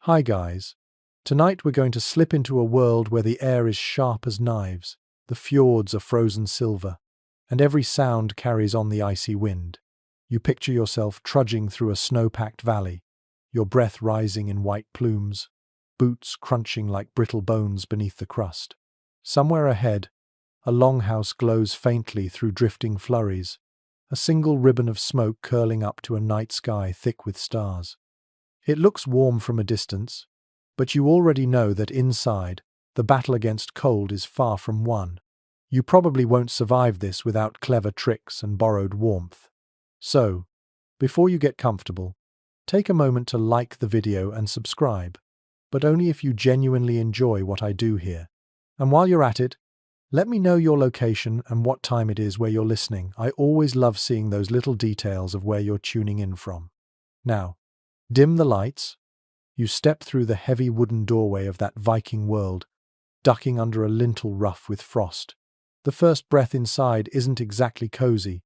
Hi guys. Tonight we're going to slip into a world where the air is sharp as knives, the fjords are frozen silver, and every sound carries on the icy wind. You picture yourself trudging through a snow-packed valley, your breath rising in white plumes, boots crunching like brittle bones beneath the crust. Somewhere ahead, a longhouse glows faintly through drifting flurries, a single ribbon of smoke curling up to a night sky thick with stars. It looks warm from a distance, but you already know that inside, the battle against cold is far from won. You probably won't survive this without clever tricks and borrowed warmth. So, before you get comfortable, take a moment to like the video and subscribe, but only if you genuinely enjoy what I do here. And while you're at it, let me know your location and what time it is where you're listening. I always love seeing those little details of where you're tuning in from. Now, dim the lights. You step through the heavy wooden doorway of that Viking world, ducking under a lintel rough with frost. The first breath inside isn't exactly cozy.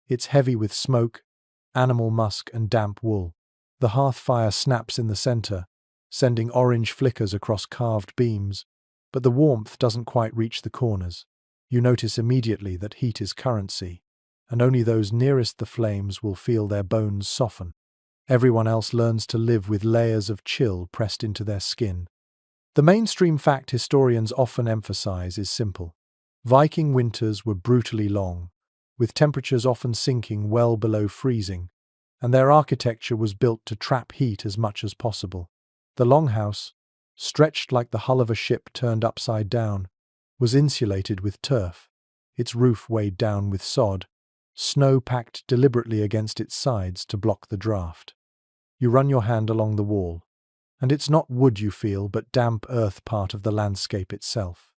It's heavy with smoke, animal musk and damp wool. The hearth fire snaps in the center, sending orange flickers across carved beams, but the warmth doesn't quite reach the corners. You notice immediately that heat is currency, and only those nearest the flames will feel their bones soften. Everyone else learns to live with layers of chill pressed into their skin. The mainstream fact historians often emphasize is simple. Viking winters were brutally long, with temperatures often sinking well below freezing, and their architecture was built to trap heat as much as possible. The longhouse, stretched like the hull of a ship turned upside down, was insulated with turf, its roof weighed down with sod, snow packed deliberately against its sides to block the draft. You run your hand along the wall, and it's not wood you feel, but damp earth, part of the landscape itself.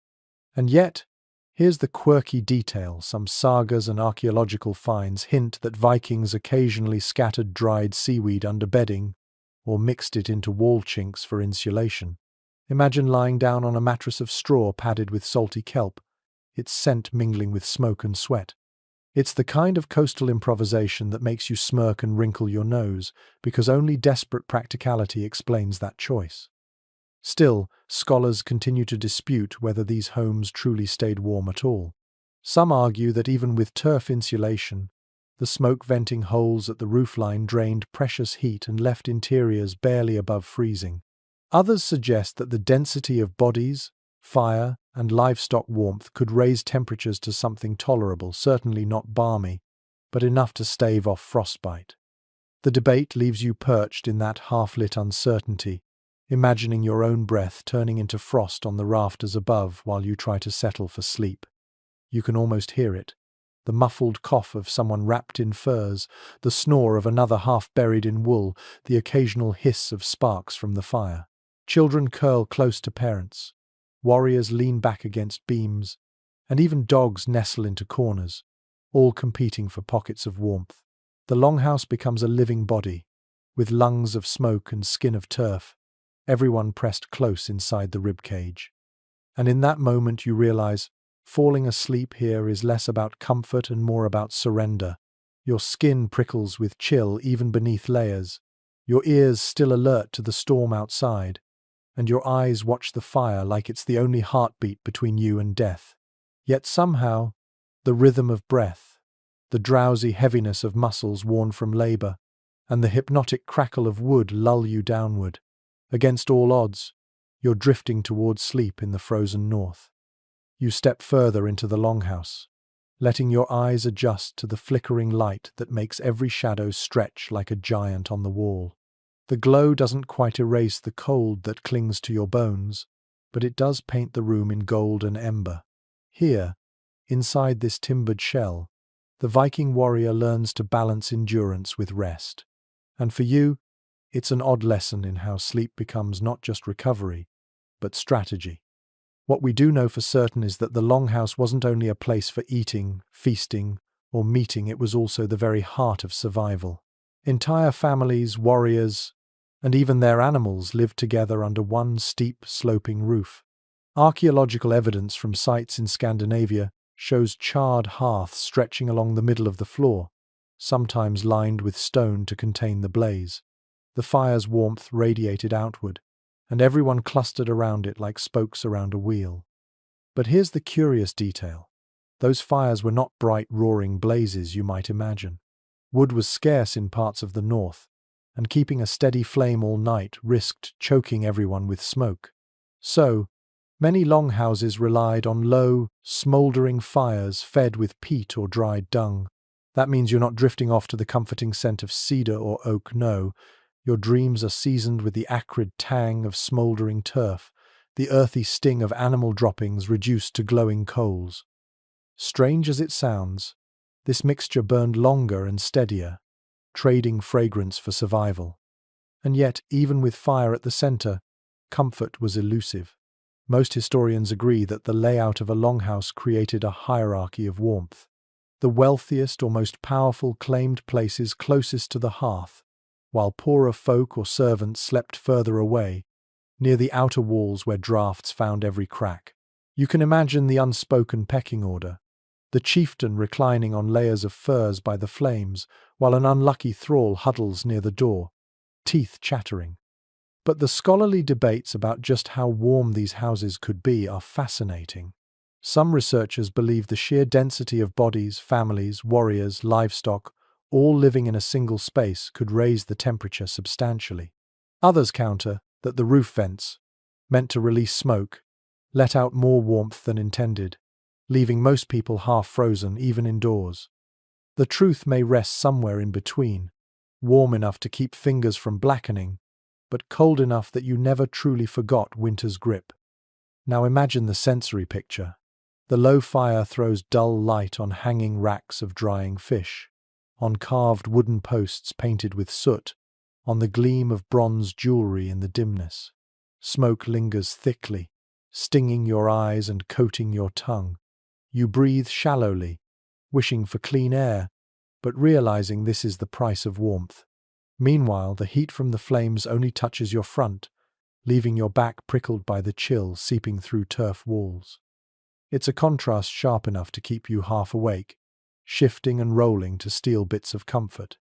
And yet, here's the quirky detail. Some sagas and archaeological finds hint that Vikings occasionally scattered dried seaweed under bedding, or mixed it into wall chinks for insulation. Imagine lying down on a mattress of straw padded with salty kelp, its scent mingling with smoke and sweat. It's the kind of coastal improvisation that makes you smirk and wrinkle your nose, because only desperate practicality explains that choice. Still, scholars continue to dispute whether these homes truly stayed warm at all. Some argue that even with turf insulation, the smoke-venting holes at the roofline drained precious heat and left interiors barely above freezing. Others suggest that the density of bodies, fire, and livestock warmth could raise temperatures to something tolerable, certainly not balmy, but enough to stave off frostbite. The debate leaves you perched in that half-lit uncertainty, imagining your own breath turning into frost on the rafters above while you try to settle for sleep. You can almost hear it, the muffled cough of someone wrapped in furs, the snore of another half buried in wool, the occasional hiss of sparks from the fire. Children curl close to parents. Warriors lean back against beams, and even dogs nestle into corners, all competing for pockets of warmth. The longhouse becomes a living body, with lungs of smoke and skin of turf, everyone pressed close inside the ribcage. And in that moment you realize, falling asleep here is less about comfort and more about surrender. Your skin prickles with chill even beneath layers, your ears still alert to the storm outside, and your eyes watch the fire like it's the only heartbeat between you and death. Yet somehow, the rhythm of breath, the drowsy heaviness of muscles worn from labor, and the hypnotic crackle of wood lull you downward. Against all odds, you're drifting towards sleep in the frozen north. You step further into the longhouse, letting your eyes adjust to the flickering light that makes every shadow stretch like a giant on the wall. The glow doesn't quite erase the cold that clings to your bones, but it does paint the room in gold and ember. Here, inside this timbered shell, the Viking warrior learns to balance endurance with rest. And for you, it's an odd lesson in how sleep becomes not just recovery, but strategy. What we do know for certain is that the longhouse wasn't only a place for eating, feasting, or meeting, it was also the very heart of survival. Entire families, warriors, and even their animals lived together under one steep, sloping roof. Archaeological evidence from sites in Scandinavia shows charred hearths stretching along the middle of the floor, sometimes lined with stone to contain the blaze. The fire's warmth radiated outward, and everyone clustered around it like spokes around a wheel. But here's the curious detail. Those fires were not bright, roaring blazes you might imagine. Wood was scarce in parts of the north, and keeping a steady flame all night risked choking everyone with smoke. So, many longhouses relied on low, smouldering fires fed with peat or dried dung. That means you're not drifting off to the comforting scent of cedar or oak, no. Your dreams are seasoned with the acrid tang of smouldering turf, the earthy sting of animal droppings reduced to glowing coals. Strange as it sounds, this mixture burned longer and steadier, trading fragrance for survival. And yet, even with fire at the center, comfort was elusive. Most historians agree that the layout of a longhouse created a hierarchy of warmth. The wealthiest or most powerful claimed places closest to the hearth, while poorer folk or servants slept further away, near the outer walls where drafts found every crack. You can imagine the unspoken pecking order, the chieftain reclining on layers of furs by the flames, while an unlucky thrall huddles near the door, teeth chattering. But the scholarly debates about just how warm these houses could be are fascinating. Some researchers believe the sheer density of bodies, families, warriors, livestock, all living in a single space could raise the temperature substantially. Others counter that the roof vents, meant to release smoke, let out more warmth than intended, leaving most people half frozen even indoors. The truth may rest somewhere in between, warm enough to keep fingers from blackening, but cold enough that you never truly forgot winter's grip. Now imagine the sensory picture. The low fire throws dull light on hanging racks of drying fish, on carved wooden posts painted with soot, on the gleam of bronze jewelry in the dimness. Smoke lingers thickly, stinging your eyes and coating your tongue. You breathe shallowly, wishing for clean air, but realizing this is the price of warmth. Meanwhile, the heat from the flames only touches your front, leaving your back prickled by the chill seeping through turf walls. It's a contrast sharp enough to keep you half awake, shifting and rolling to steal bits of comfort.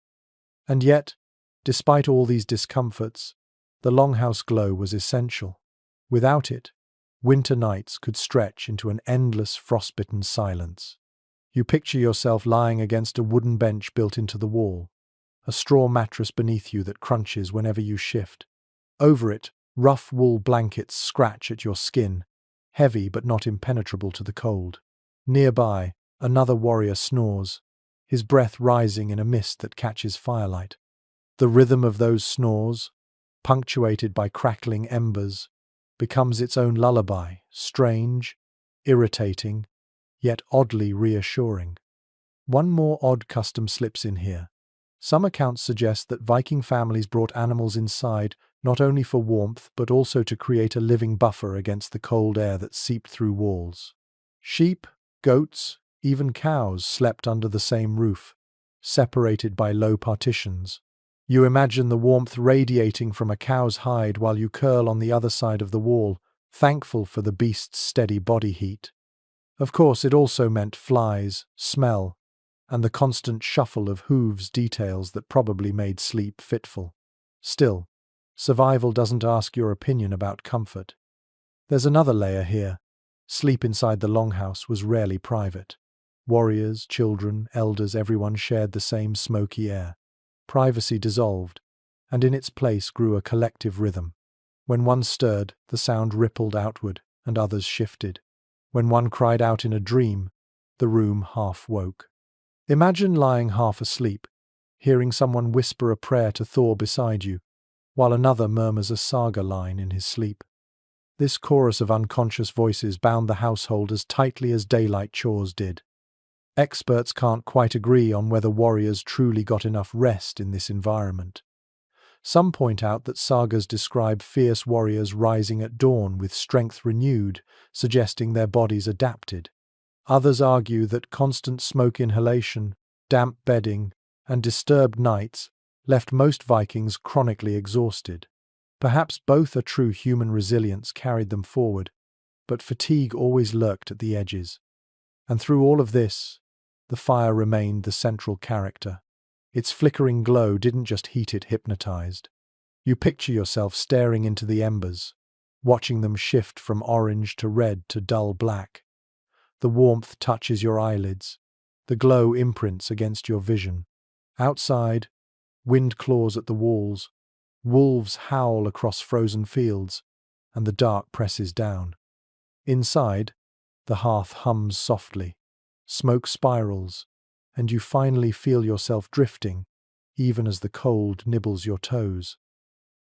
And yet, despite all these discomforts, the longhouse glow was essential. Without it, winter nights could stretch into an endless frostbitten silence. You picture yourself lying against a wooden bench built into the wall, a straw mattress beneath you that crunches whenever you shift. Over it, rough wool blankets scratch at your skin, heavy but not impenetrable to the cold. Nearby, another warrior snores, his breath rising in a mist that catches firelight. The rhythm of those snores, punctuated by crackling embers, becomes its own lullaby, strange, irritating, yet oddly reassuring. One more odd custom slips in here. Some accounts suggest that Viking families brought animals inside not only for warmth but also to create a living buffer against the cold air that seeped through walls. Sheep, goats, even cows slept under the same roof, separated by low partitions. You imagine the warmth radiating from a cow's hide while you curl on the other side of the wall, thankful for the beast's steady body heat. Of course, it also meant flies, smell, and the constant shuffle of hooves details that probably made sleep fitful. Still, survival doesn't ask your opinion about comfort. There's another layer here. Sleep inside the longhouse was rarely private. Warriors, children, elders, everyone shared the same smoky air. Privacy dissolved, and in its place grew a collective rhythm. When one stirred, the sound rippled outward, and others shifted. When one cried out in a dream, the room half woke. Imagine lying half asleep, hearing someone whisper a prayer to Thor beside you, while another murmurs a saga line in his sleep. This chorus of unconscious voices bound the household as tightly as daylight chores did. Experts can't quite agree on whether warriors truly got enough rest in this environment. Some point out that sagas describe fierce warriors rising at dawn with strength renewed, suggesting their bodies adapted. Others argue that constant smoke inhalation, damp bedding, and disturbed nights left most Vikings chronically exhausted. Perhaps both a true human resilience carried them forward, but fatigue always lurked at the edges. And through all of this, the fire remained the central character. Its flickering glow didn't just heat, it hypnotized. You picture yourself staring into the embers, watching them shift from orange to red to dull black. The warmth touches your eyelids. The glow imprints against your vision. Outside, wind claws at the walls. Wolves howl across frozen fields, and the dark presses down. Inside, the hearth hums softly. Smoke spirals, and you finally feel yourself drifting, even as the cold nibbles your toes.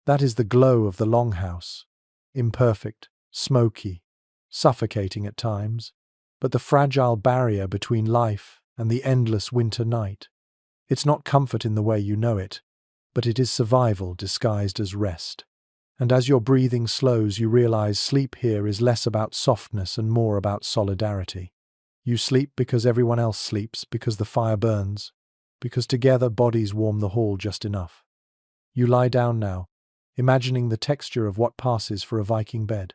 That is the glow of the longhouse. Imperfect, smoky, suffocating at times, but the fragile barrier between life and the endless winter night. It's not comfort in the way you know it, but it is survival disguised as rest. And as your breathing slows, you realize sleep here is less about softness and more about solidarity. You sleep because everyone else sleeps, because the fire burns, because together bodies warm the hall just enough. You lie down now, imagining the texture of what passes for a Viking bed.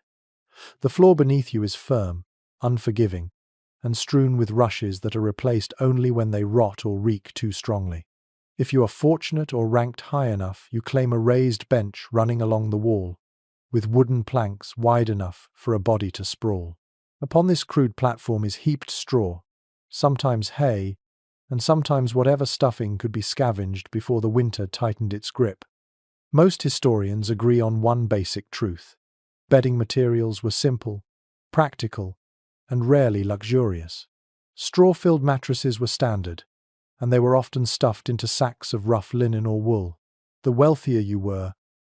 The floor beneath you is firm, unforgiving, and strewn with rushes that are replaced only when they rot or reek too strongly. If you are fortunate or ranked high enough, you claim a raised bench running along the wall, with wooden planks wide enough for a body to sprawl. Upon this crude platform is heaped straw, sometimes hay, and sometimes whatever stuffing could be scavenged before the winter tightened its grip. Most historians agree on one basic truth. Bedding materials were simple, practical, and rarely luxurious. Straw-filled mattresses were standard, and they were often stuffed into sacks of rough linen or wool. The wealthier you were,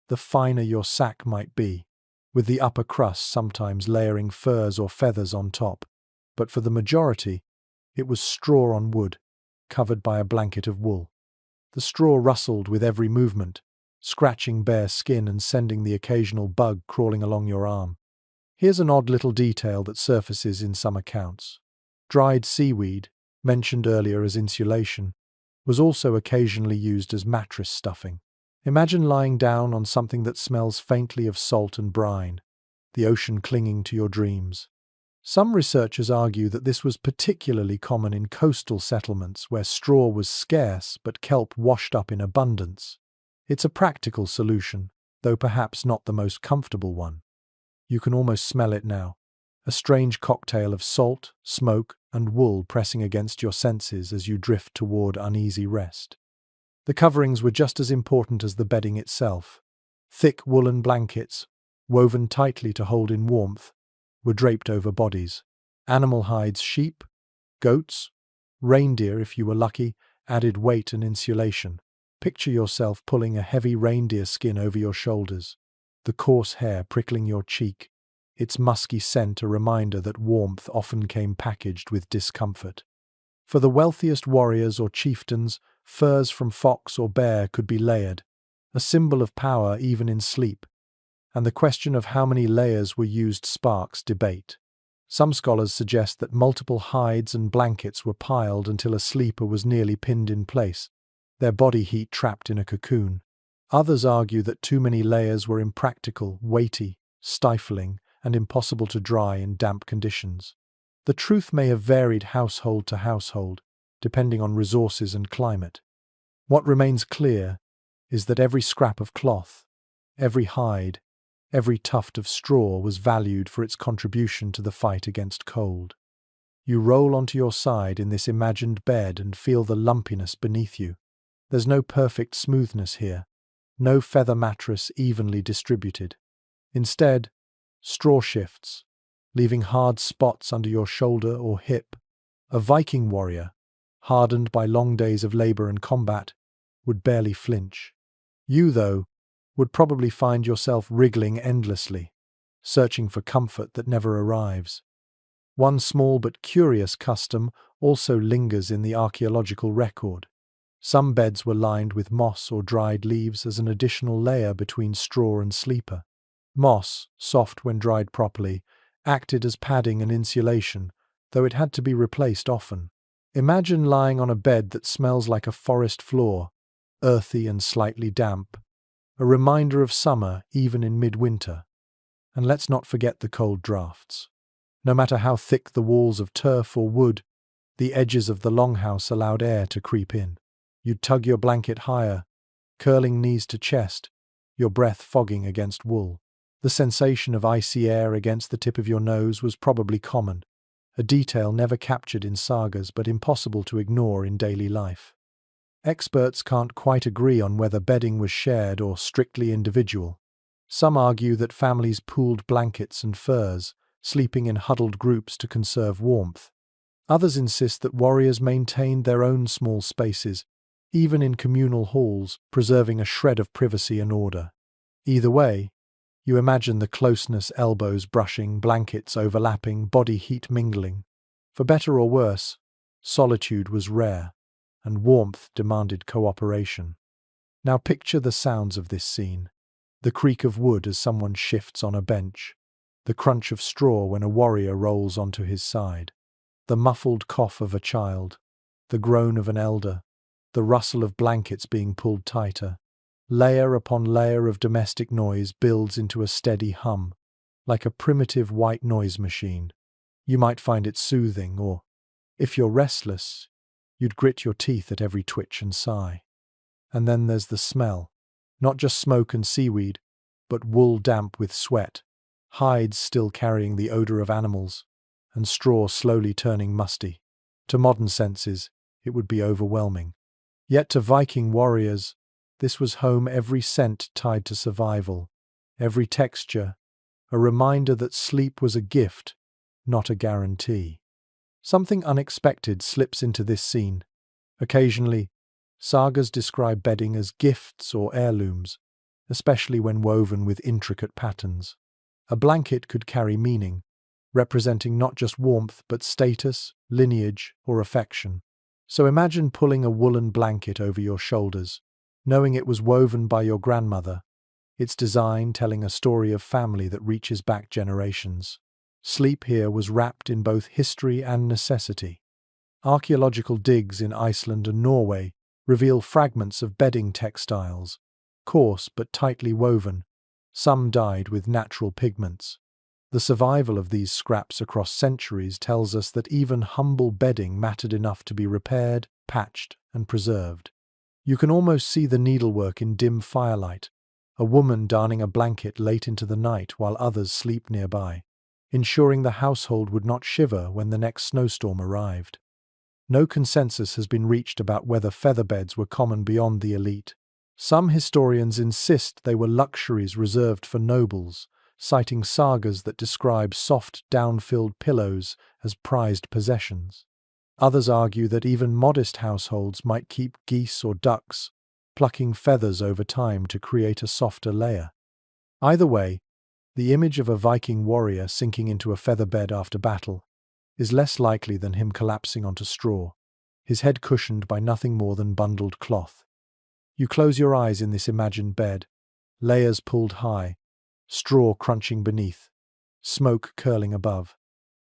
the finer your sack might be, with the upper crust sometimes layering furs or feathers on top. But for the majority, it was straw on wood, covered by a blanket of wool. The straw rustled with every movement, scratching bare skin and sending the occasional bug crawling along your arm. Here's an odd little detail that surfaces in some accounts. Dried seaweed, mentioned earlier as insulation, was also occasionally used as mattress stuffing. Imagine lying down on something that smells faintly of salt and brine, the ocean clinging to your dreams. Some researchers argue that this was particularly common in coastal settlements where straw was scarce but kelp washed up in abundance. It's a practical solution, though perhaps not the most comfortable one. You can almost smell it now, a strange cocktail of salt, smoke, and wool pressing against your senses as you drift toward uneasy rest. The coverings were just as important as the bedding itself. Thick woolen blankets, woven tightly to hold in warmth, were draped over bodies. Animal hides, sheep, goats, reindeer if you were lucky, added weight and insulation. Picture yourself pulling a heavy reindeer skin over your shoulders, the coarse hair prickling your cheek, its musky scent a reminder that warmth often came packaged with discomfort. For the wealthiest warriors or chieftains, furs from fox or bear could be layered, a symbol of power even in sleep, and the question of how many layers were used sparks debate. Some scholars suggest that multiple hides and blankets were piled until a sleeper was nearly pinned in place, their body heat trapped in a cocoon. Others argue that too many layers were impractical, weighty, stifling, and impossible to dry in damp conditions. The truth may have varied household to household, depending on resources and climate. What remains clear is that every scrap of cloth, every hide, every tuft of straw was valued for its contribution to the fight against cold. You roll onto your side in this imagined bed and feel the lumpiness beneath you. There's no perfect smoothness here, no feather mattress evenly distributed. Instead, straw shifts, leaving hard spots under your shoulder or hip. A Viking warrior, hardened by long days of labor and combat, would barely flinch. You, though, would probably find yourself wriggling endlessly, searching for comfort that never arrives. One small but curious custom also lingers in the archaeological record. Some beds were lined with moss or dried leaves as an additional layer between straw and sleeper. Moss, soft when dried properly, acted as padding and insulation, though it had to be replaced often. Imagine lying on a bed that smells like a forest floor, earthy and slightly damp, a reminder of summer even in midwinter. And let's not forget the cold drafts. No matter how thick the walls of turf or wood, the edges of the longhouse allowed air to creep in. You'd tug your blanket higher, curling knees to chest, your breath fogging against wool. The sensation of icy air against the tip of your nose was probably common, a detail never captured in sagas but impossible to ignore in daily life. Experts can't quite agree on whether bedding was shared or strictly individual. Some argue that families pooled blankets and furs, sleeping in huddled groups to conserve warmth. Others insist that warriors maintained their own small spaces, even in communal halls, preserving a shred of privacy and order. Either way, you imagine the closeness, elbows brushing, blankets overlapping, body heat mingling. For better or worse, solitude was rare, and warmth demanded cooperation. Now picture the sounds of this scene. The creak of wood as someone shifts on a bench, the crunch of straw when a warrior rolls onto his side, the muffled cough of a child, the groan of an elder, the rustle of blankets being pulled tighter. Layer upon layer of domestic noise builds into a steady hum, like a primitive white noise machine. You might find it soothing, or, if you're restless, you'd grit your teeth at every twitch and sigh. And then there's the smell. Not just smoke and seaweed, but wool damp with sweat, hides still carrying the odor of animals, and straw slowly turning musty. To modern senses, it would be overwhelming. Yet to Viking warriors, this was home, every scent tied to survival, every texture, a reminder that sleep was a gift, not a guarantee. Something unexpected slips into this scene. Occasionally, sagas describe bedding as gifts or heirlooms, especially when woven with intricate patterns. A blanket could carry meaning, representing not just warmth but status, lineage, or affection. So imagine pulling a woolen blanket over your shoulders, knowing it was woven by your grandmother, its design telling a story of family that reaches back generations. Sleep here was wrapped in both history and necessity. Archaeological digs in Iceland and Norway reveal fragments of bedding textiles, coarse but tightly woven, some dyed with natural pigments. The survival of these scraps across centuries tells us that even humble bedding mattered enough to be repaired, patched, and preserved. You can almost see the needlework in dim firelight, a woman darning a blanket late into the night while others sleep nearby, ensuring the household would not shiver when the next snowstorm arrived. No consensus has been reached about whether featherbeds were common beyond the elite. Some historians insist they were luxuries reserved for nobles, citing sagas that describe soft, down-filled pillows as prized possessions. Others argue that even modest households might keep geese or ducks, plucking feathers over time to create a softer layer. Either way, the image of a Viking warrior sinking into a feather bed after battle is less likely than him collapsing onto straw, his head cushioned by nothing more than bundled cloth. You close your eyes in this imagined bed, layers pulled high, straw crunching beneath, smoke curling above.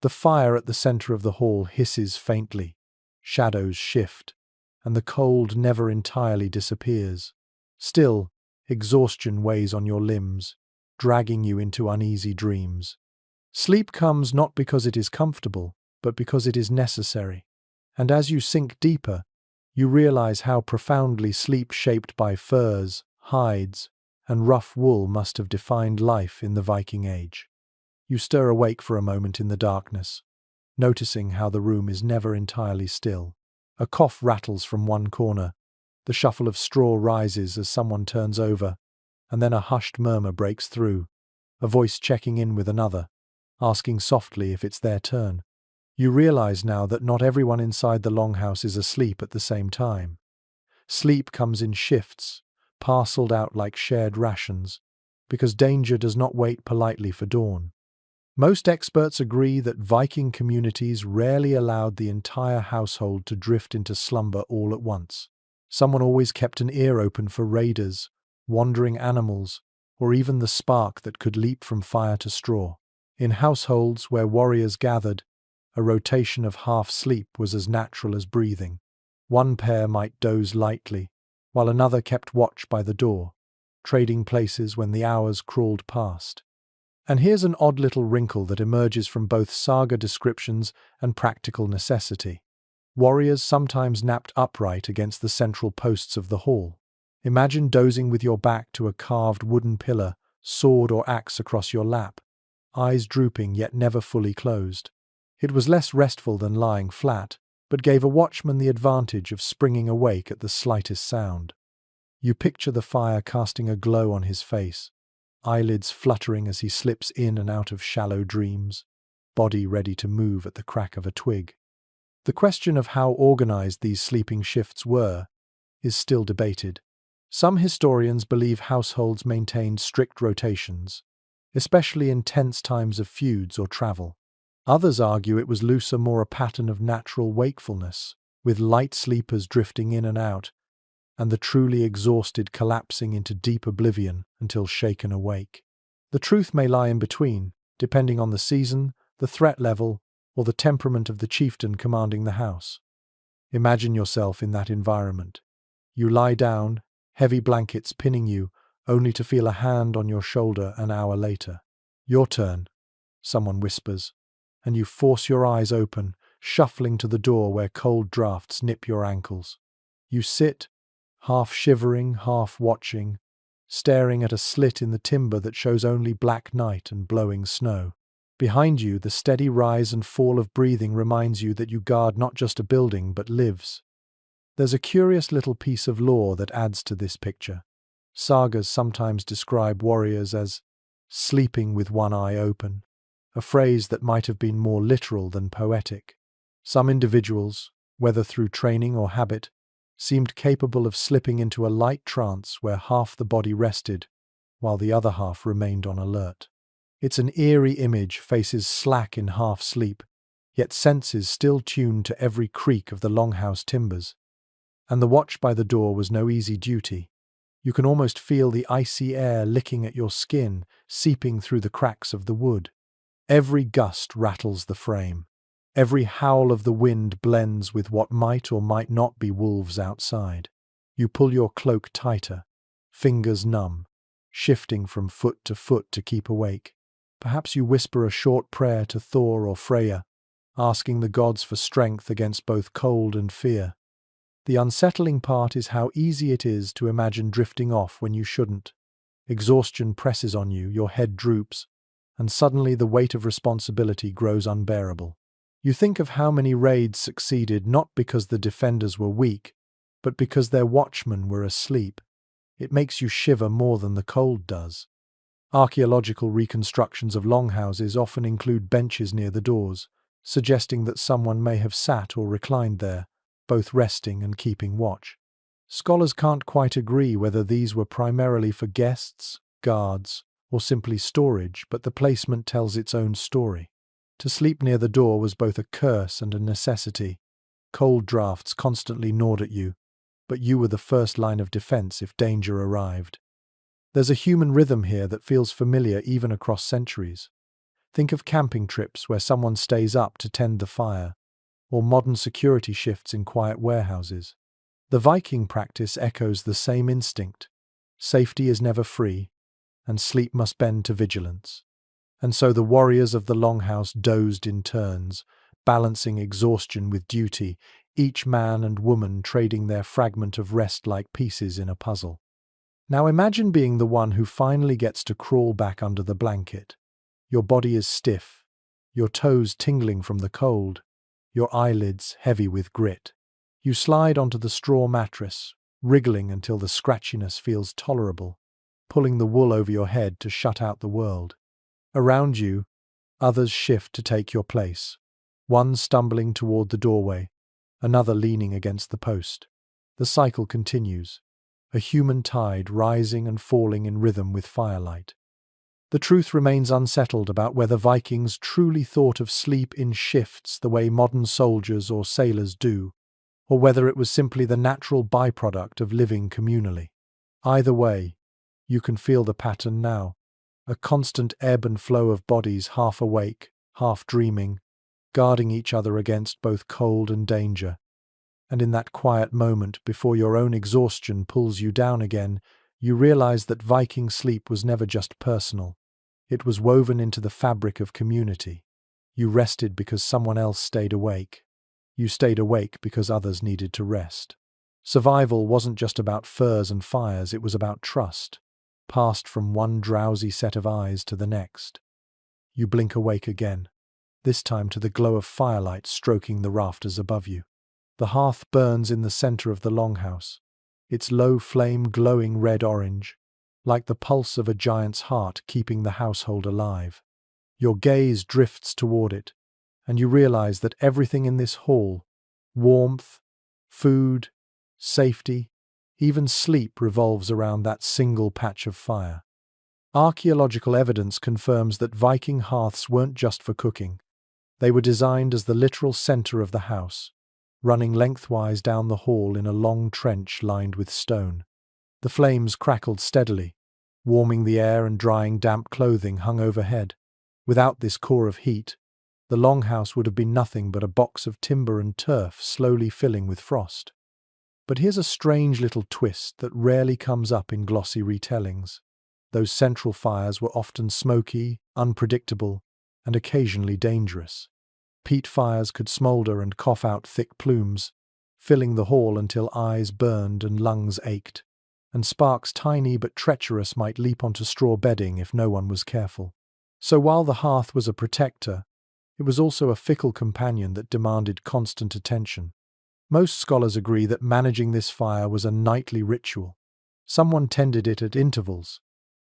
The fire at the center of the hall hisses faintly, shadows shift, and the cold never entirely disappears. Still, exhaustion weighs on your limbs, dragging you into uneasy dreams. Sleep comes not because it is comfortable, but because it is necessary. And as you sink deeper, you realize how profoundly sleep shaped by furs, hides, and rough wool must have defined life in the Viking Age. You stir awake for a moment in the darkness, noticing how the room is never entirely still. A cough rattles from one corner, the shuffle of straw rises as someone turns over, and then a hushed murmur breaks through, a voice checking in with another, asking softly if it's their turn. You realize now that not everyone inside the longhouse is asleep at the same time. Sleep comes in shifts, parceled out like shared rations, because danger does not wait politely for dawn. Most experts agree that Viking communities rarely allowed the entire household to drift into slumber all at once. Someone always kept an ear open for raiders, wandering animals, or even the spark that could leap from fire to straw. In households where warriors gathered, a rotation of half-sleep was as natural as breathing. One pair might doze lightly, while another kept watch by the door, trading places when the hours crawled past. And here's an odd little wrinkle that emerges from both saga descriptions and practical necessity. Warriors sometimes napped upright against the central posts of the hall. Imagine dozing with your back to a carved wooden pillar sword or axe across your lap, eyes drooping yet never fully closed. It was less restful than lying flat, but gave a watchman the advantage of springing awake at the slightest sound. You picture the fire casting a glow on his face, eyelids fluttering as he slips in and out of shallow dreams, body ready to move at the crack of a twig. The question of how organized these sleeping shifts were is still debated. Some historians believe households maintained strict rotations, especially in tense times of feuds or travel. Others argue it was looser, more a pattern of natural wakefulness, with light sleepers drifting in and out, and the truly exhausted collapsing into deep oblivion until shaken awake. The truth may lie in between, depending on the season, the threat level, or the temperament of the chieftain commanding the house. Imagine yourself in that environment. You lie down, heavy blankets pinning you, only to feel a hand on your shoulder an hour later. Your turn, someone whispers, and you force your eyes open, shuffling to the door where cold drafts nip your ankles. You sit, half shivering, half watching, staring at a slit in the timber that shows only black night and blowing snow. Behind you, the steady rise and fall of breathing reminds you that you guard not just a building but lives. There's a curious little piece of lore that adds to this picture. Sagas sometimes describe warriors as sleeping with one eye open, a phrase that might have been more literal than poetic. Some individuals, whether through training or habit, seemed capable of slipping into a light trance where half the body rested, while the other half remained on alert. It's an eerie image, faces slack in half-sleep, yet senses still tuned to every creak of the longhouse timbers. And the watch by the door was no easy duty. You can almost feel the icy air licking at your skin, seeping through the cracks of the wood. Every gust rattles the frame. Every howl of the wind blends with what might or might not be wolves outside. You pull your cloak tighter, fingers numb, shifting from foot to keep awake. Perhaps you whisper a short prayer to Thor or Freya, asking the gods for strength against both cold and fear. The unsettling part is how easy it is to imagine drifting off when you shouldn't. Exhaustion presses on you, your head droops, and suddenly the weight of responsibility grows unbearable. You think of how many raids succeeded not because the defenders were weak, but because their watchmen were asleep. It makes you shiver more than the cold does. Archaeological reconstructions of longhouses often include benches near the doors, suggesting that someone may have sat or reclined there, both resting and keeping watch. Scholars can't quite agree whether these were primarily for guests, guards, or simply storage, but the placement tells its own story. To sleep near the door was both a curse and a necessity. Cold drafts constantly gnawed at you, but you were the first line of defense if danger arrived. There's a human rhythm here that feels familiar even across centuries. Think of camping trips where someone stays up to tend the fire, or modern security shifts in quiet warehouses. The Viking practice echoes the same instinct. Safety is never free, and sleep must bend to vigilance. And so the warriors of the longhouse dozed in turns, balancing exhaustion with duty, each man and woman trading their fragment of rest like pieces in a puzzle. Now imagine being the one who finally gets to crawl back under the blanket. Your body is stiff, your toes tingling from the cold, your eyelids heavy with grit. You slide onto the straw mattress, wriggling until the scratchiness feels tolerable, pulling the wool over your head to shut out the world. Around you, others shift to take your place, one stumbling toward the doorway, another leaning against the post. The cycle continues, a human tide rising and falling in rhythm with firelight. The truth remains unsettled about whether Vikings truly thought of sleep in shifts the way modern soldiers or sailors do, or whether it was simply the natural byproduct of living communally. Either way, you can feel the pattern now, a constant ebb and flow of bodies half awake, half dreaming, guarding each other against both cold and danger. And in that quiet moment before your own exhaustion pulls you down again, you realize that Viking sleep was never just personal. It was woven into the fabric of community. You rested because someone else stayed awake. You stayed awake because others needed to rest. Survival wasn't just about furs and fires, it was about trust. passed from one drowsy set of eyes to the next. You blink awake again, this time to the glow of firelight stroking the rafters above you. The hearth burns in the center of the longhouse, its low flame glowing red-orange, like the pulse of a giant's heart keeping the household alive. Your gaze drifts toward it, and you realize that everything in this hall, warmth, food, safety, even sleep, revolves around that single patch of fire. Archaeological evidence confirms that Viking hearths weren't just for cooking. They were designed as the literal center of the house, running lengthwise down the hall in a long trench lined with stone. The flames crackled steadily, warming the air and drying damp clothing hung overhead. Without this core of heat, the longhouse would have been nothing but a box of timber and turf slowly filling with frost. But here's a strange little twist that rarely comes up in glossy retellings. Those central fires were often smoky, unpredictable, and occasionally dangerous. Peat fires could smolder and cough out thick plumes, filling the hall until eyes burned and lungs ached, and sparks tiny but treacherous might leap onto straw bedding if no one was careful. So while the hearth was a protector, it was also a fickle companion that demanded constant attention. Most scholars agree that managing this fire was a nightly ritual. Someone tended it at intervals,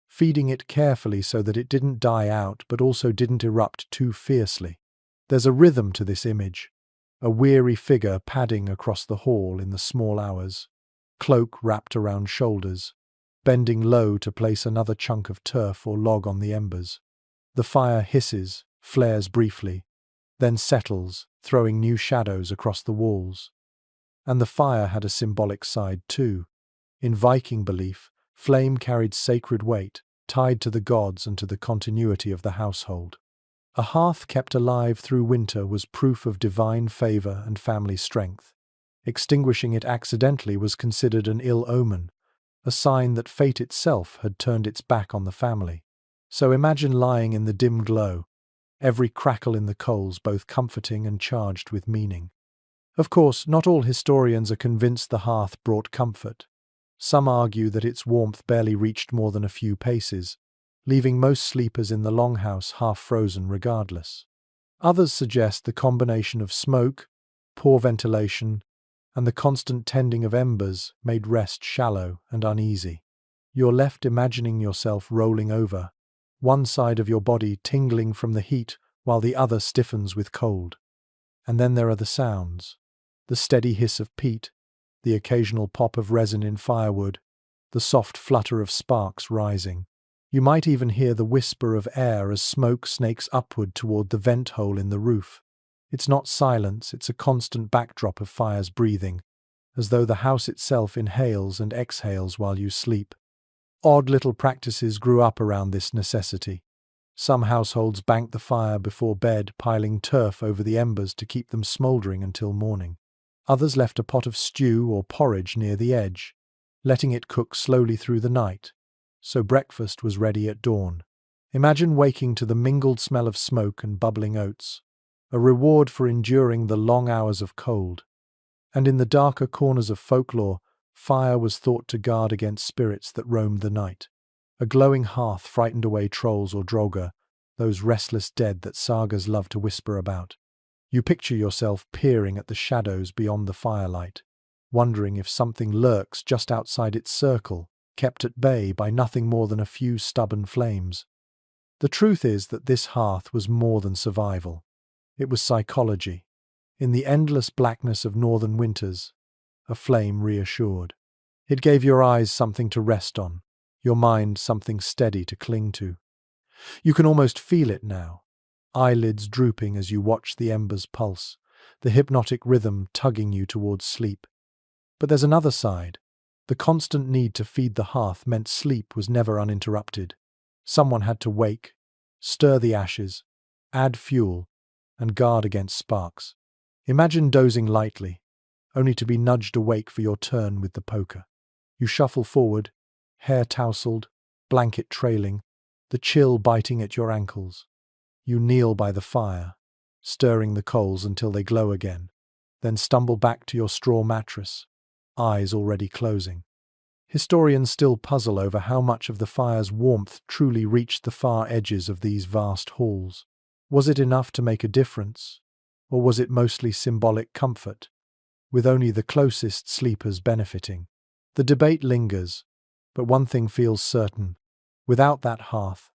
feeding it carefully so that it didn't die out but also didn't erupt too fiercely. There's a rhythm to this image, a weary figure padding across the hall in the small hours, cloak wrapped around shoulders, bending low to place another chunk of turf or log on the embers. The fire hisses, flares briefly, then settles, throwing new shadows across the walls. And the fire had a symbolic side too. In Viking belief, flame carried sacred weight, tied to the gods and to the continuity of the household. A hearth kept alive through winter was proof of divine favor and family strength. Extinguishing it accidentally was considered an ill omen, a sign that fate itself had turned its back on the family. So imagine lying in the dim glow, every crackle in the coals both comforting and charged with meaning. Of course, not all historians are convinced the hearth brought comfort. Some argue that its warmth barely reached more than a few paces, leaving most sleepers in the longhouse half-frozen regardless. Others suggest the combination of smoke, poor ventilation, and the constant tending of embers made rest shallow and uneasy. You're left imagining yourself rolling over, one side of your body tingling from the heat while the other stiffens with cold. And then there are the sounds. The steady hiss of peat, the occasional pop of resin in firewood, the soft flutter of sparks rising. You might even hear the whisper of air as smoke snakes upward toward the vent hole in the roof. It's not silence, it's a constant backdrop of fire's breathing, as though the house itself inhales and exhales while you sleep. Odd little practices grew up around this necessity. Some households banked the fire before bed, piling turf over the embers to keep them smouldering until morning. Others left a pot of stew or porridge near the edge, letting it cook slowly through the night, so breakfast was ready at dawn. Imagine waking to the mingled smell of smoke and bubbling oats, a reward for enduring the long hours of cold. And in the darker corners of folklore, fire was thought to guard against spirits that roamed the night. A glowing hearth frightened away trolls or droga, those restless dead that sagas love to whisper about. You picture yourself peering at the shadows beyond the firelight, wondering if something lurks just outside its circle, kept at bay by nothing more than a few stubborn flames. The truth is that this hearth was more than survival. It was psychology. In the endless blackness of northern winters, a flame reassured. It gave your eyes something to rest on, your mind something steady to cling to. You can almost feel it now, eyelids drooping as you watch the embers pulse, the hypnotic rhythm tugging you towards sleep. But there's another side. The constant need to feed the hearth meant sleep was never uninterrupted. Someone had to wake, stir the ashes, add fuel, and guard against sparks. Imagine dozing lightly, only to be nudged awake for your turn with the poker. You shuffle forward, hair tousled, blanket trailing, the chill biting at your ankles. You kneel by the fire, stirring the coals until they glow again, then stumble back to your straw mattress, eyes already closing. Historians still puzzle over how much of the fire's warmth truly reached the far edges of these vast halls. Was it enough to make a difference, or was it mostly symbolic comfort, with only the closest sleepers benefiting? The debate lingers, but one thing feels certain. Without that hearth,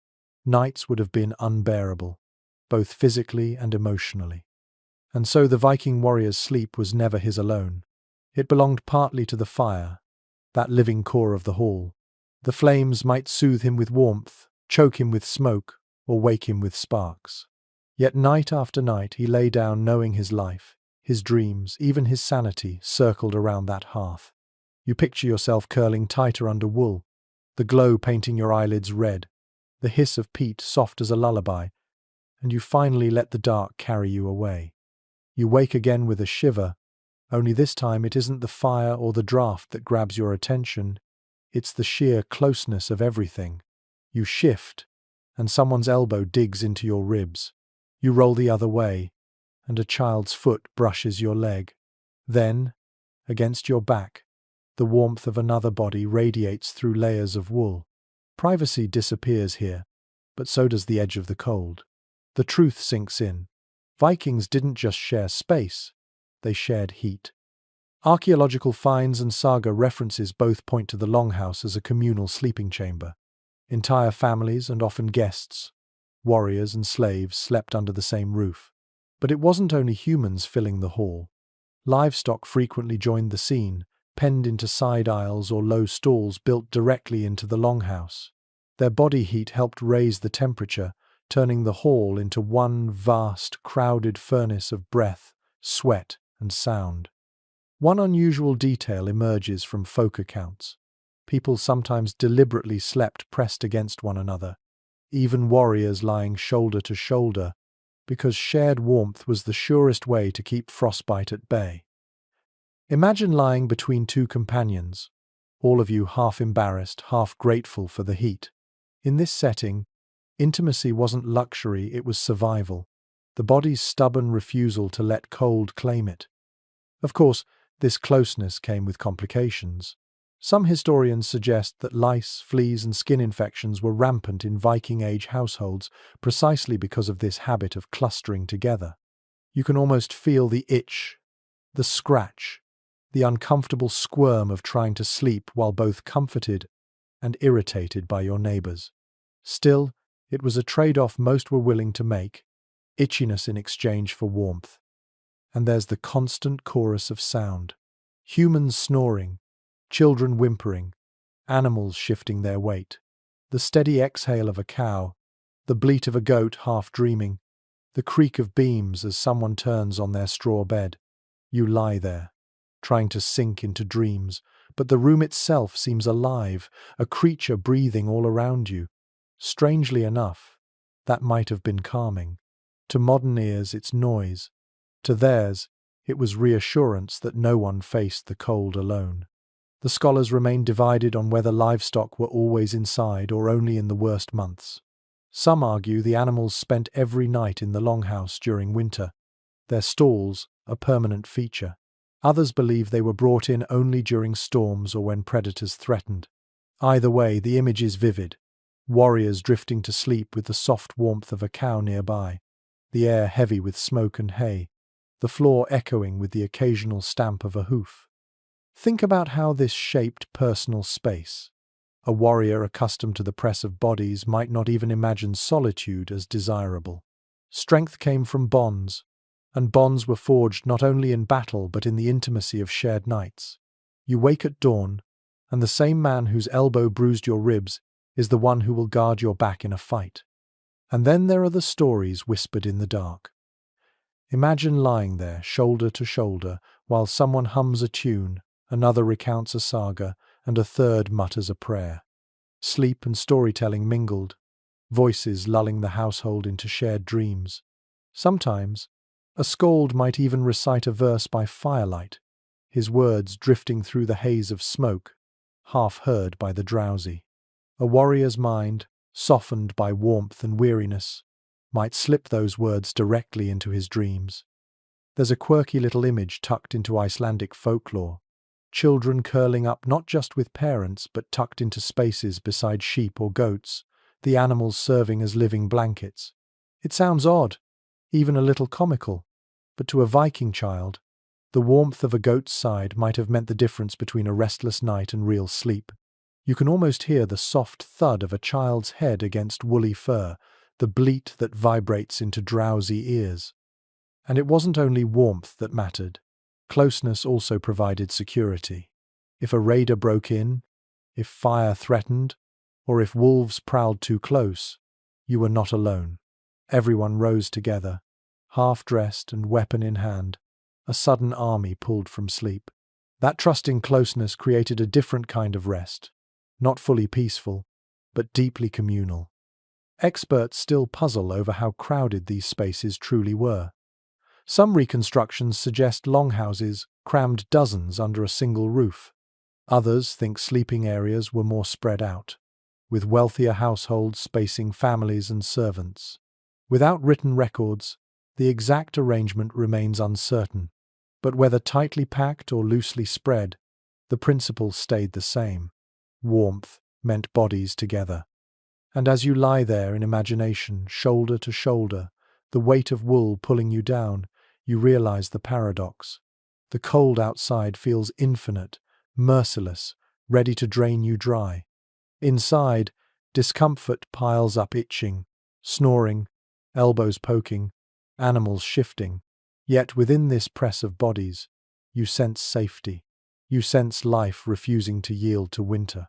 nights would have been unbearable, both physically and emotionally. And so the Viking warrior's sleep was never his alone. It belonged partly to the fire, that living core of the hall. The flames might soothe him with warmth, choke him with smoke, or wake him with sparks. Yet night after night he lay down knowing his life, his dreams, even his sanity circled around that hearth. You picture yourself curling tighter under wool, the glow painting your eyelids red, the hiss of peat soft as a lullaby, and you finally let the dark carry you away. You wake again with a shiver, only this time it isn't the fire or the draught that grabs your attention, it's the sheer closeness of everything. You shift, and someone's elbow digs into your ribs. You roll the other way, and a child's foot brushes your leg. Then, against your back, the warmth of another body radiates through layers of wool. Privacy disappears here, but so does the edge of the cold. The truth sinks in. Vikings didn't just share space, they shared heat. Archaeological finds and saga references both point to the longhouse as a communal sleeping chamber. Entire families and often guests, warriors and slaves slept under the same roof. But it wasn't only humans filling the hall. Livestock frequently joined the scene, penned into side aisles or low stalls built directly into the longhouse. Their body heat helped raise the temperature, turning the hall into one vast, crowded furnace of breath, sweat, and sound. One unusual detail emerges from folk accounts. People sometimes deliberately slept pressed against one another, even warriors lying shoulder to shoulder, because shared warmth was the surest way to keep frostbite at bay. Imagine lying between two companions, all of you half embarrassed, half grateful for the heat. In this setting, intimacy wasn't luxury, it was survival, the body's stubborn refusal to let cold claim it. Of course, this closeness came with complications. Some historians suggest that lice, fleas, and skin infections were rampant in Viking-age households precisely because of this habit of clustering together. You can almost feel the itch, the scratch, the uncomfortable squirm of trying to sleep while both comforted and irritated by your neighbors. Still, it was a trade-off most were willing to make, itchiness in exchange for warmth. And there's the constant chorus of sound. Humans snoring, children whimpering, animals shifting their weight. The steady exhale of a cow, the bleat of a goat half dreaming, the creak of beams as someone turns on their straw bed. You lie there, trying to sink into dreams, but the room itself seems alive, a creature breathing all around you. Strangely enough, that might have been calming. To modern ears, it's noise. To theirs, it was reassurance that no one faced the cold alone. The scholars remain divided on whether livestock were always inside or only in the worst months. Some argue the animals spent every night in the longhouse during winter, their stalls a permanent feature. Others believe they were brought in only during storms or when predators threatened. Either way, the image is vivid. Warriors drifting to sleep with the soft warmth of a cow nearby, the air heavy with smoke and hay, the floor echoing with the occasional stamp of a hoof. Think about how this shaped personal space. A warrior accustomed to the press of bodies might not even imagine solitude as desirable. Strength came from bonds, and bonds were forged not only in battle but in the intimacy of shared nights. You wake at dawn, and the same man whose elbow bruised your ribs is the one who will guard your back in a fight. And then there are the stories whispered in the dark. Imagine lying there, shoulder to shoulder, while someone hums a tune, another recounts a saga, and a third mutters a prayer. Sleep and storytelling mingled, voices lulling the household into shared dreams. Sometimes, a skald might even recite a verse by firelight, his words drifting through the haze of smoke, half heard by the drowsy. A warrior's mind, softened by warmth and weariness, might slip those words directly into his dreams. There's a quirky little image tucked into Icelandic folklore. children curling up not just with parents but tucked into spaces beside sheep or goats, the animals serving as living blankets. It sounds odd, even a little comical, but to a Viking child, the warmth of a goat's side might have meant the difference between a restless night and real sleep. You can almost hear the soft thud of a child's head against woolly fur, the bleat that vibrates into drowsy ears. And it wasn't only warmth that mattered. Closeness also provided security. If a raider broke in, if fire threatened, or if wolves prowled too close, you were not alone. Everyone rose together, half-dressed and weapon in hand. A sudden army pulled from sleep. That trusting closeness created a different kind of rest, not fully peaceful, but deeply communal. Experts still puzzle over how crowded these spaces truly were. Some reconstructions suggest longhouses crammed dozens under a single roof. Others think sleeping areas were more spread out, with wealthier households spacing families and servants. Without written records, the exact arrangement remains uncertain, but whether tightly packed or loosely spread, the principle stayed the same. Warmth meant bodies together. And as you lie there in imagination, shoulder to shoulder, the weight of wool pulling you down, you realize the paradox. The cold outside feels infinite, merciless, ready to drain you dry. Inside, discomfort piles up, itching, snoring, elbows poking, animals shifting. Yet within this press of bodies, you sense safety. You sense life refusing to yield to winter.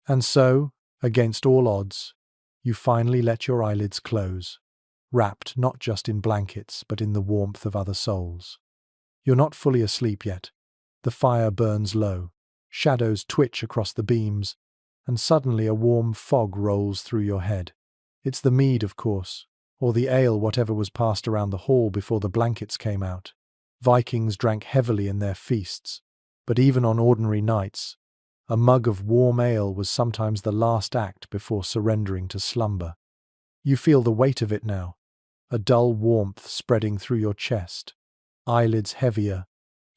And so, against all odds, you finally let your eyelids close, wrapped not just in blankets but in the warmth of other souls. You're not fully asleep yet. The fire burns low, shadows twitch across the beams, and suddenly a warm fog rolls through your head. It's the mead, of course, or the ale, whatever was passed around the hall before the blankets came out. Vikings drank heavily in their feasts, but even on ordinary nights, a mug of warm ale was sometimes the last act before surrendering to slumber. You feel the weight of it now, a dull warmth spreading through your chest, eyelids heavier,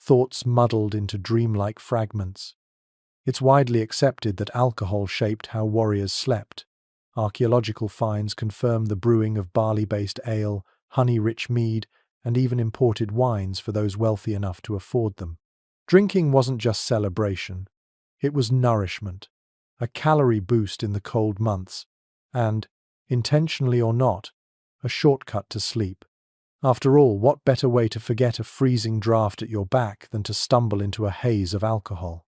thoughts muddled into dreamlike fragments. It's widely accepted that alcohol shaped how warriors slept. Archaeological finds confirm the brewing of barley-based ale, honey-rich mead, and even imported wines for those wealthy enough to afford them. Drinking wasn't just celebration. It was nourishment, a calorie boost in the cold months, and, intentionally or not, a shortcut to sleep. After all, what better way to forget a freezing draft at your back than to stumble into a haze of alcohol?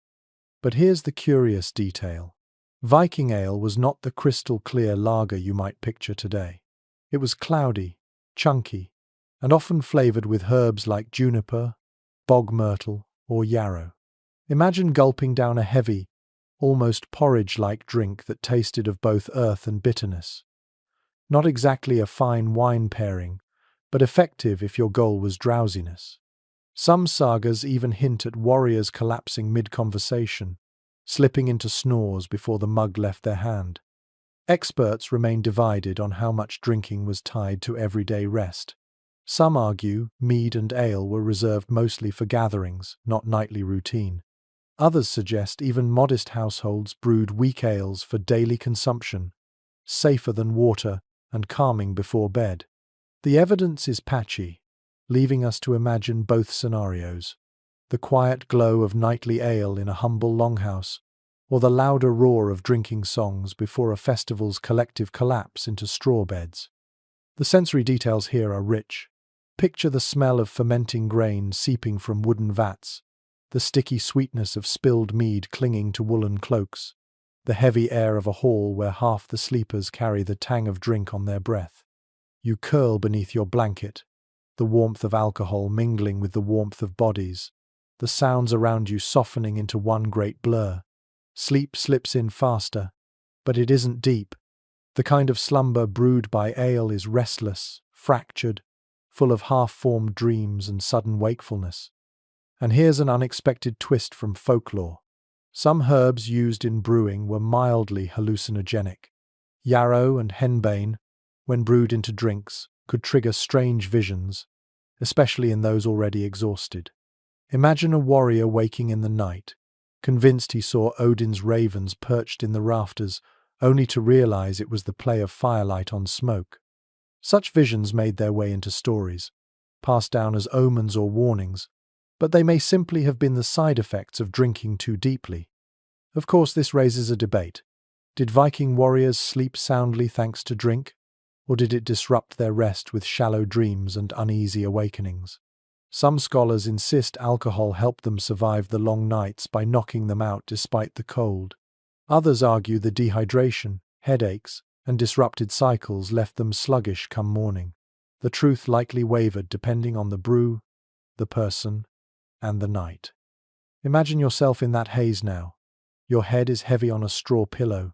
But here's the curious detail. Viking ale was not the crystal-clear lager you might picture today. It was cloudy, chunky, and often flavored with herbs like juniper, bog myrtle, or yarrow. Imagine gulping down a heavy, almost porridge-like drink that tasted of both earth and bitterness. Not exactly a fine wine pairing, but effective if your goal was drowsiness. Some sagas even hint at warriors collapsing mid-conversation, slipping into snores before the mug left their hand. Experts remain divided on how much drinking was tied to everyday rest. Some argue mead and ale were reserved mostly for gatherings, not nightly routine. Others suggest even modest households brewed weak ales for daily consumption, safer than water and calming before bed. The evidence is patchy, leaving us to imagine both scenarios: the quiet glow of nightly ale in a humble longhouse, or the louder roar of drinking songs before a festival's collective collapse into straw beds. The sensory details here are rich. Picture the smell of fermenting grain seeping from wooden vats, the sticky sweetness of spilled mead clinging to woolen cloaks, the heavy air of a hall where half the sleepers carry the tang of drink on their breath. You curl beneath your blanket, the warmth of alcohol mingling with the warmth of bodies, the sounds around you softening into one great blur. Sleep slips in faster, but it isn't deep. The kind of slumber brewed by ale is restless, fractured, full of half-formed dreams and sudden wakefulness. And here's an unexpected twist from folklore. Some herbs used in brewing were mildly hallucinogenic. Yarrow and henbane, when brewed into drinks, could trigger strange visions, especially in those already exhausted. Imagine a warrior waking in the night, convinced he saw Odin's ravens perched in the rafters, only to realize it was the play of firelight on smoke. Such visions made their way into stories, passed down as omens or warnings, but they may simply have been the side effects of drinking too deeply. Of course, this raises a debate. Did Viking warriors sleep soundly thanks to drink, or did it disrupt their rest with shallow dreams and uneasy awakenings? Some scholars insist alcohol helped them survive the long nights by knocking them out despite the cold. Others argue the dehydration, headaches, and disrupted cycles left them sluggish come morning. The truth likely wavered depending on the brew, the person, and the night. Imagine yourself in that haze now. Your head is heavy on a straw pillow,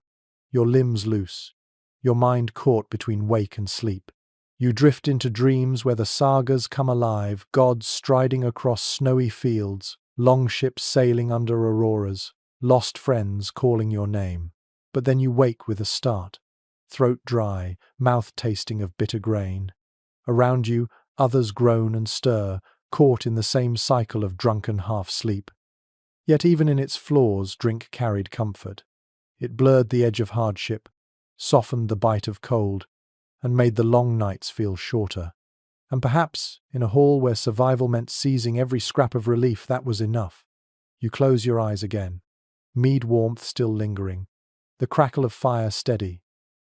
your limbs loose, your mind caught between wake and sleep. You drift into dreams where the sagas come alive, gods striding across snowy fields, longships sailing under auroras, lost friends calling your name. But then you wake with a start, throat dry, mouth tasting of bitter grain. Around you, others groan and stir, caught in the same cycle of drunken half-sleep. Yet even in its flaws, drink carried comfort. It blurred the edge of hardship, softened the bite of cold, and made the long nights feel shorter. And perhaps, in a hall where survival meant seizing every scrap of relief, that was enough. You close your eyes again, mead warmth still lingering, the crackle of fire steady,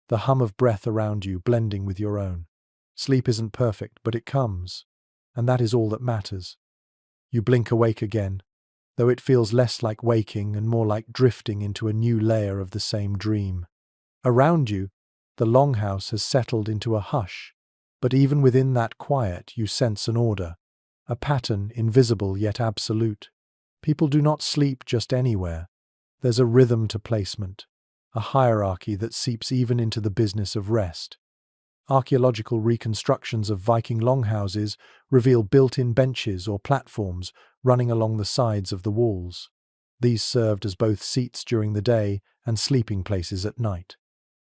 the hum of breath around you blending with your own. Sleep isn't perfect, but it comes, and that is all that matters. You blink awake again, though it feels less like waking and more like drifting into a new layer of the same dream. Around you, the longhouse has settled into a hush, but even within that quiet you sense an order, a pattern invisible yet absolute. People do not sleep just anywhere. There's a rhythm to placement, a hierarchy that seeps even into the business of rest. Archaeological reconstructions of Viking longhouses reveal built-in benches or platforms running along the sides of the walls. These served as both seats during the day and sleeping places at night.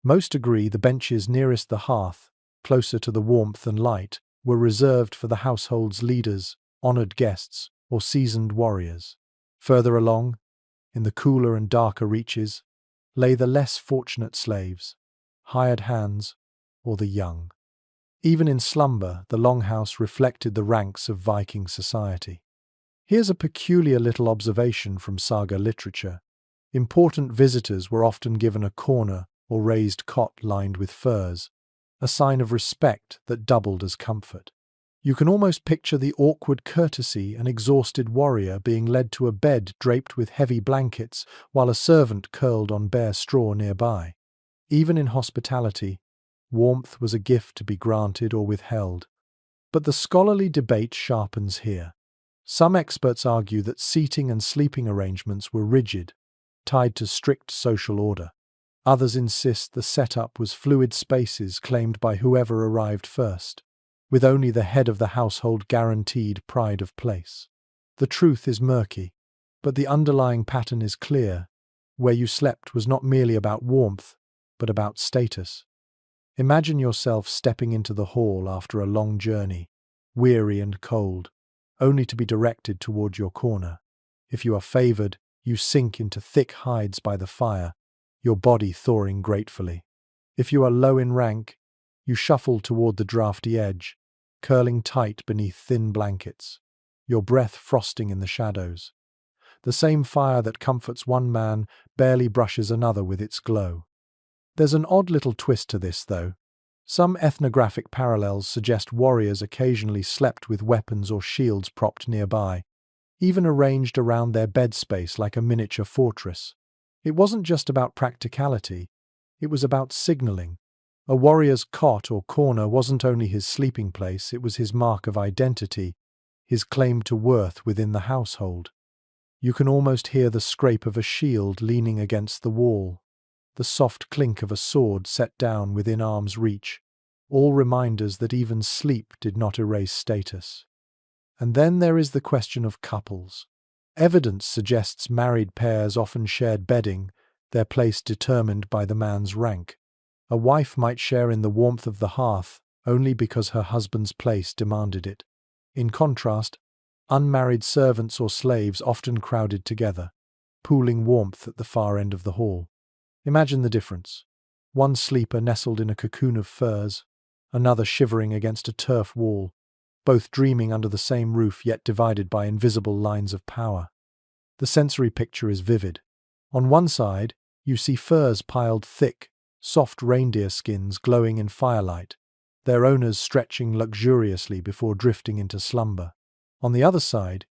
Most agree the benches nearest the hearth, closer to the warmth and light, were reserved for the household's leaders, honored guests, or seasoned warriors. Further along, in the cooler and darker reaches, lay the less fortunate slaves, hired hands, or the young. Even in slumber, the longhouse reflected the ranks of Viking society. Here's a peculiar little observation from saga literature. Important visitors were often given a corner or raised cot lined with furs, a sign of respect that doubled as comfort. You can almost picture the awkward courtesy an exhausted warrior being led to a bed draped with heavy blankets while a servant curled on bare straw nearby. Even in hospitality, warmth was a gift to be granted or withheld. But the scholarly debate sharpens here. Some experts argue that seating and sleeping arrangements were rigid, tied to strict social order. Others insist the setup was fluid spaces claimed by whoever arrived first, with only the head of the household guaranteed pride of place. The truth is murky, but the underlying pattern is clear. Where you slept was not merely about warmth, but about status. Imagine yourself stepping into the hall after a long journey, weary and cold, only to be directed toward your corner. If you are favored, you sink into thick hides by the fire, your body thawing gratefully. If you are low in rank, you shuffle toward the drafty edge, curling tight beneath thin blankets, your breath frosting in the shadows. The same fire that comforts one man barely brushes another with its glow. There's an odd little twist to this, though. Some ethnographic parallels suggest warriors occasionally slept with weapons or shields propped nearby, even arranged around their bed space like a miniature fortress. It wasn't just about practicality, it was about signaling. A warrior's cot or corner wasn't only his sleeping place, it was his mark of identity, his claim to worth within the household. You can almost hear the scrape of a shield leaning against the wall, the soft clink of a sword set down within arm's reach, all reminders that even sleep did not erase status. And then there is the question of couples. Evidence suggests married pairs often shared bedding, their place determined by the man's rank. A wife might share in the warmth of the hearth only because her husband's place demanded it. In contrast, unmarried servants or slaves often crowded together, pooling warmth at the far end of the hall. Imagine the difference. One sleeper nestled in a cocoon of furs, another shivering against a turf wall, both dreaming under the same roof yet divided by invisible lines of power. The sensory picture is vivid. On one side, you see furs piled thick, soft reindeer skins glowing in firelight, their owners stretching luxuriously before drifting into slumber. On the other side,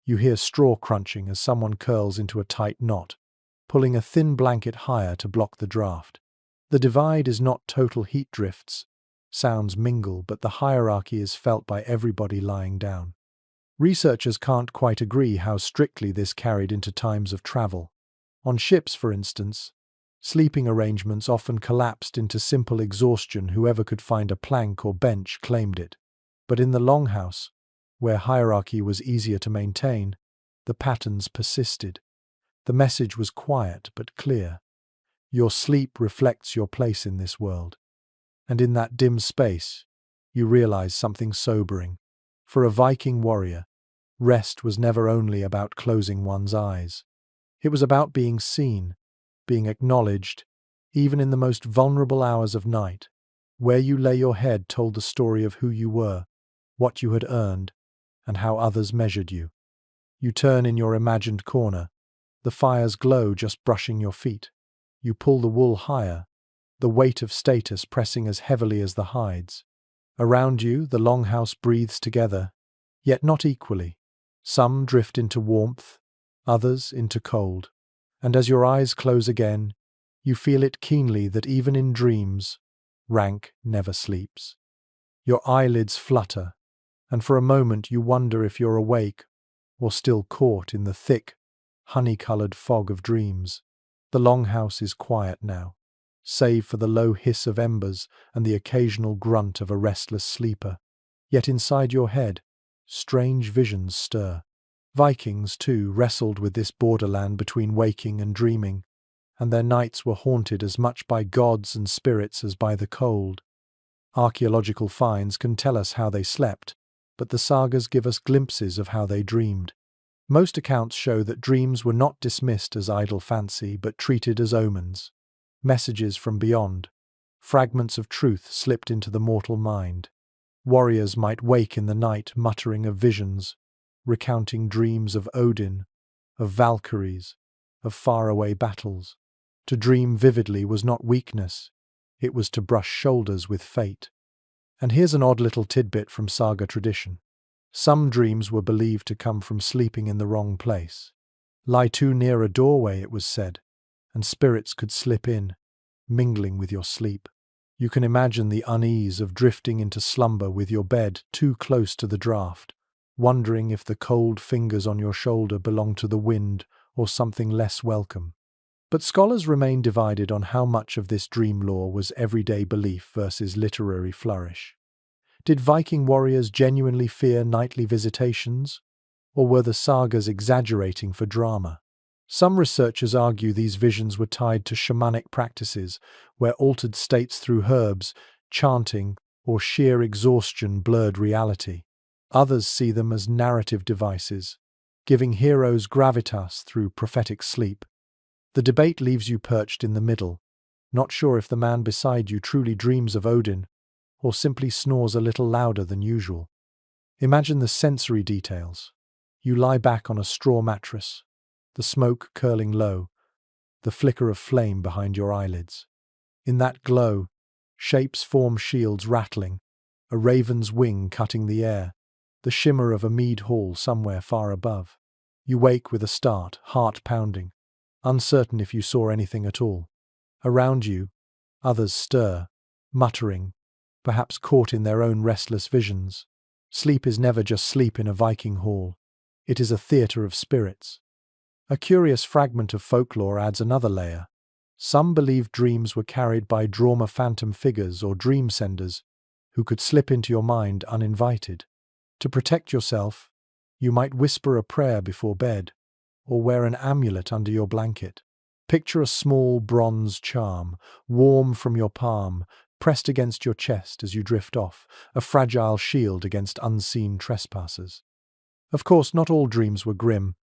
you hear straw crunching as someone curls into a tight knot, pulling a thin blanket higher to block the draft. The divide is not total heat drifts. Sounds mingle, but the hierarchy is felt by everybody lying down. Researchers can't quite agree how strictly this carried into times of travel. On ships, for instance, sleeping arrangements often collapsed into simple exhaustion. Whoever could find a plank or bench claimed it. But in the longhouse, where hierarchy was easier to maintain, the patterns persisted. The message was quiet but clear. Your sleep reflects your place in this world. And in that dim space, you realize something sobering. For a Viking warrior, rest was never only about closing one's eyes. It was about being seen, being acknowledged, even in the most vulnerable hours of night. Where you lay your head told the story of who you were, what you had earned, and how others measured you. You turn in your imagined corner, the fire's glow just brushing your feet. You pull the wool higher, the weight of status pressing as heavily as the hides. Around you, the longhouse breathes together, yet not equally. Some drift into warmth, others into cold. And as your eyes close again, you feel it keenly that even in dreams, rank never sleeps. Your eyelids flutter, and for a moment you wonder if you're awake or still caught in the thick, honey-coloured fog of dreams. The longhouse is quiet now, save for the low hiss of embers and the occasional grunt of a restless sleeper. Yet inside your head, strange visions stir. Vikings, too, wrestled with this borderland between waking and dreaming, and their nights were haunted as much by gods and spirits as by the cold. Archaeological finds can tell us how they slept, but the sagas give us glimpses of how they dreamed. Most accounts show that dreams were not dismissed as idle fancy, but treated as omens, messages from beyond, fragments of truth slipped into the mortal mind. Warriors might wake in the night muttering of visions, recounting dreams of Odin, of Valkyries, of faraway battles. To dream vividly was not weakness, it was to brush shoulders with fate. And here's an odd little tidbit from saga tradition. Some dreams were believed to come from sleeping in the wrong place. Lie too near a doorway, it was said, and spirits could slip in, mingling with your sleep. You can imagine the unease of drifting into slumber with your bed too close to the draught, wondering if the cold fingers on your shoulder belong to the wind or something less welcome. But scholars remain divided on how much of this dream lore was everyday belief versus literary flourish. Did Viking warriors genuinely fear nightly visitations, or were the sagas exaggerating for drama? Some researchers argue these visions were tied to shamanic practices, where altered states through herbs, chanting, or sheer exhaustion blurred reality. Others see them as narrative devices, giving heroes gravitas through prophetic sleep. The debate leaves you perched in the middle, not sure if the man beside you truly dreams of Odin, or simply snores a little louder than usual. Imagine the sensory details. You lie back on a straw mattress, the smoke curling low, the flicker of flame behind your eyelids. In that glow, shapes form shields rattling, a raven's wing cutting the air, the shimmer of a mead hall somewhere far above. You wake with a start, heart pounding, uncertain if you saw anything at all. Around you, others stir, muttering, perhaps caught in their own restless visions. Sleep is never just sleep in a Viking hall. It is a theatre of spirits. A curious fragment of folklore adds another layer. Some believe dreams were carried by drama phantom figures or dream senders who could slip into your mind uninvited. To protect yourself, you might whisper a prayer before bed or wear an amulet under your blanket. Picture a small bronze charm, warm from your palm, pressed against your chest as you drift off, a fragile shield against unseen trespassers. Of course, not all dreams were grim.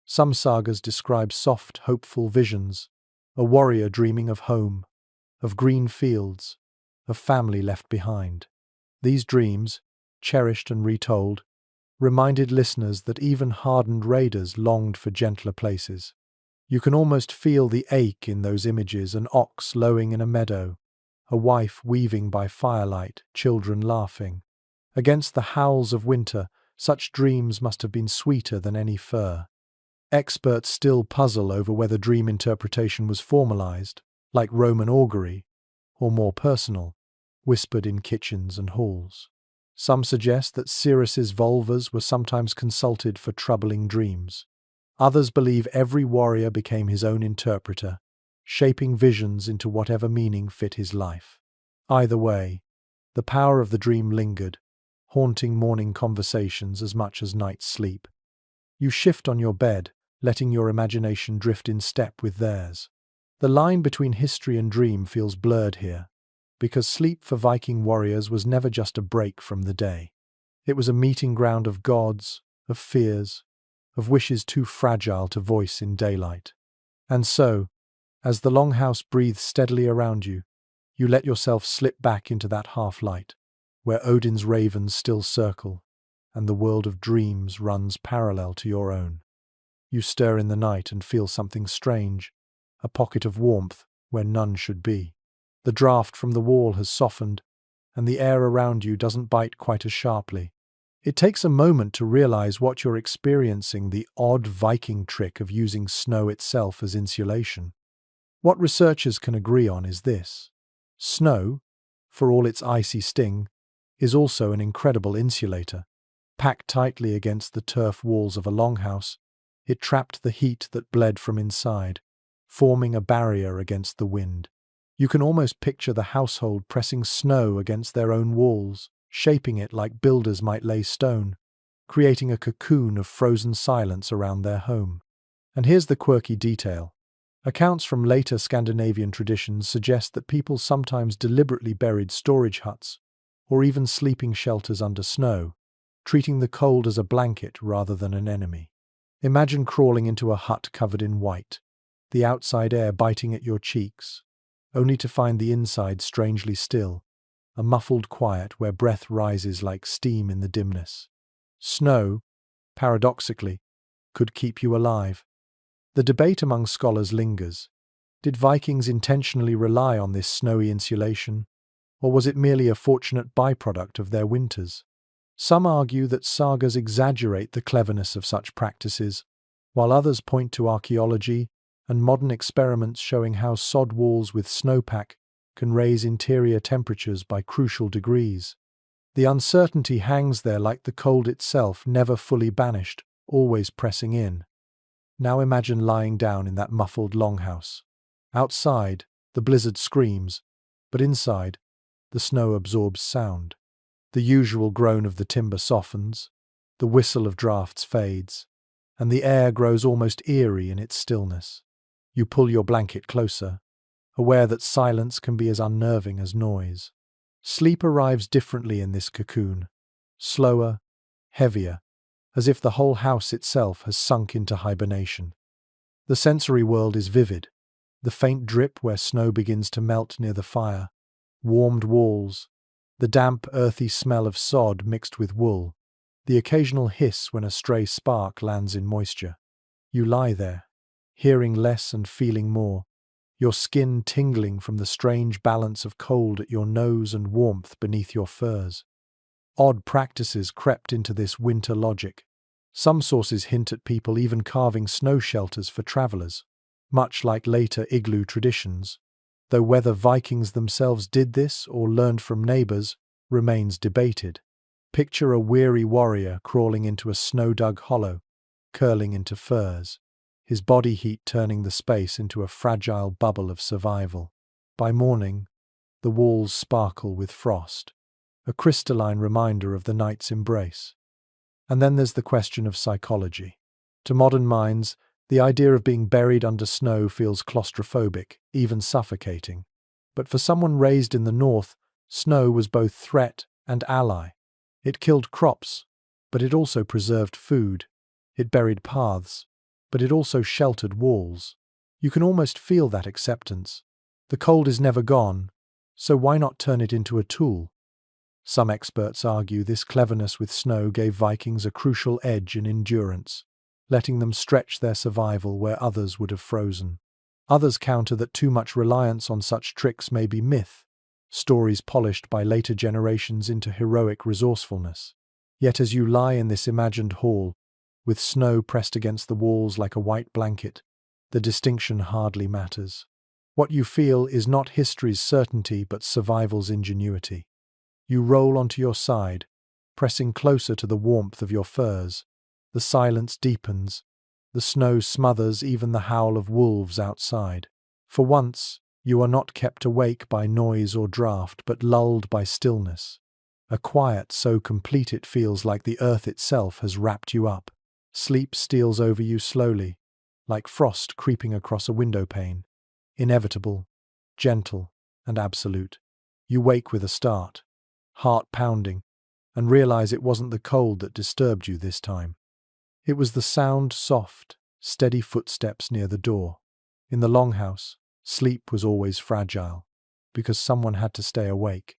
Some sagas describe soft, hopeful visions, a warrior dreaming of home, of green fields, of family left behind. These dreams, cherished and retold, reminded listeners that even hardened raiders longed for gentler places. You can almost feel the ache in those images: an ox lowing in a meadow, a wife weaving by firelight, children laughing. Against the howls of winter, such dreams must have been sweeter than any fur. Experts still puzzle over whether dream interpretation was formalized, like Roman augury, or more personal, whispered in kitchens and halls. Some suggest that seeress's vulvas were sometimes consulted for troubling dreams. Others believe every warrior became his own interpreter, shaping visions into whatever meaning fit his life. Either way, the power of the dream lingered, haunting morning conversations as much as night's sleep. You shift on your bed, letting your imagination drift in step with theirs. The line between history and dream feels blurred here, because sleep for Viking warriors was never just a break from the day. It was a meeting ground of gods, of fears, of wishes too fragile to voice in daylight. And so, as the longhouse breathes steadily around you, you let yourself slip back into that half-light, where Odin's ravens still circle, and the world of dreams runs parallel to your own. You stir in the night and feel something strange, a pocket of warmth where none should be. The draft from the wall has softened, and the air around you doesn't bite quite as sharply. It takes a moment to realize what you're experiencing: the odd Viking trick of using snow itself as insulation. What researchers can agree on is this: snow, for all its icy sting, is also an incredible insulator. Packed tightly against the turf walls of a longhouse, it trapped the heat that bled from inside, forming a barrier against the wind. You can almost picture the household pressing snow against their own walls, shaping it like builders might lay stone, creating a cocoon of frozen silence around their home. And here's the quirky detail. Accounts from later Scandinavian traditions suggest that people sometimes deliberately buried storage huts, or even sleeping shelters under snow, treating the cold as a blanket rather than an enemy. Imagine crawling into a hut covered in white, the outside air biting at your cheeks, only to find the inside strangely still, a muffled quiet where breath rises like steam in the dimness. Snow, paradoxically, could keep you alive. The debate among scholars lingers. Did Vikings intentionally rely on this snowy insulation, or was it merely a fortunate byproduct of their winters? Some argue that sagas exaggerate the cleverness of such practices, while others point to archaeology and modern experiments showing how sod walls with snowpack can raise interior temperatures by crucial degrees. The uncertainty hangs there like the cold itself, never fully banished, always pressing in. Now imagine lying down in that muffled longhouse. Outside, the blizzard screams, but inside, the snow absorbs sound. The usual groan of the timber softens, the whistle of drafts fades, and the air grows almost eerie in its stillness. You pull your blanket closer, aware that silence can be as unnerving as noise. Sleep arrives differently in this cocoon, slower, heavier, as if the whole house itself has sunk into hibernation. The sensory world is vivid: the faint drip where snow begins to melt near the fire, warmed walls, the damp, earthy smell of sod mixed with wool, the occasional hiss when a stray spark lands in moisture. You lie there, hearing less and feeling more, your skin tingling from the strange balance of cold at your nose and warmth beneath your furs. Odd practices crept into this winter logic. Some sources hint at people even carving snow shelters for travelers, much like later igloo traditions, though whether Vikings themselves did this or learned from neighbors remains debated. Picture a weary warrior crawling into a snow-dug hollow, curling into furs, his body heat turning the space into a fragile bubble of survival. By morning, the walls sparkle with frost, a crystalline reminder of the night's embrace. And then there's the question of psychology. To modern minds, the idea of being buried under snow feels claustrophobic, even suffocating. But for someone raised in the north, snow was both threat and ally. It killed crops, but it also preserved food. It buried paths, but it also sheltered walls. You can almost feel that acceptance. The cold is never gone, so why not turn it into a tool? Some experts argue this cleverness with snow gave Vikings a crucial edge in endurance, letting them stretch their survival where others would have frozen. Others counter that too much reliance on such tricks may be myth, stories polished by later generations into heroic resourcefulness. Yet as you lie in this imagined hall, with snow pressed against the walls like a white blanket, the distinction hardly matters. What you feel is not history's certainty but survival's ingenuity. You roll onto your side, pressing closer to the warmth of your furs. The silence deepens. The snow smothers even the howl of wolves outside. For once, you are not kept awake by noise or draught, but lulled by stillness. A quiet so complete it feels like the earth itself has wrapped you up. Sleep steals over you slowly, like frost creeping across a window pane. Inevitable, gentle, and absolute. You wake with a start, heart pounding, and realize it wasn't the cold that disturbed you this time. It was the soft, steady footsteps near the door. In the longhouse, sleep was always fragile, because someone had to stay awake.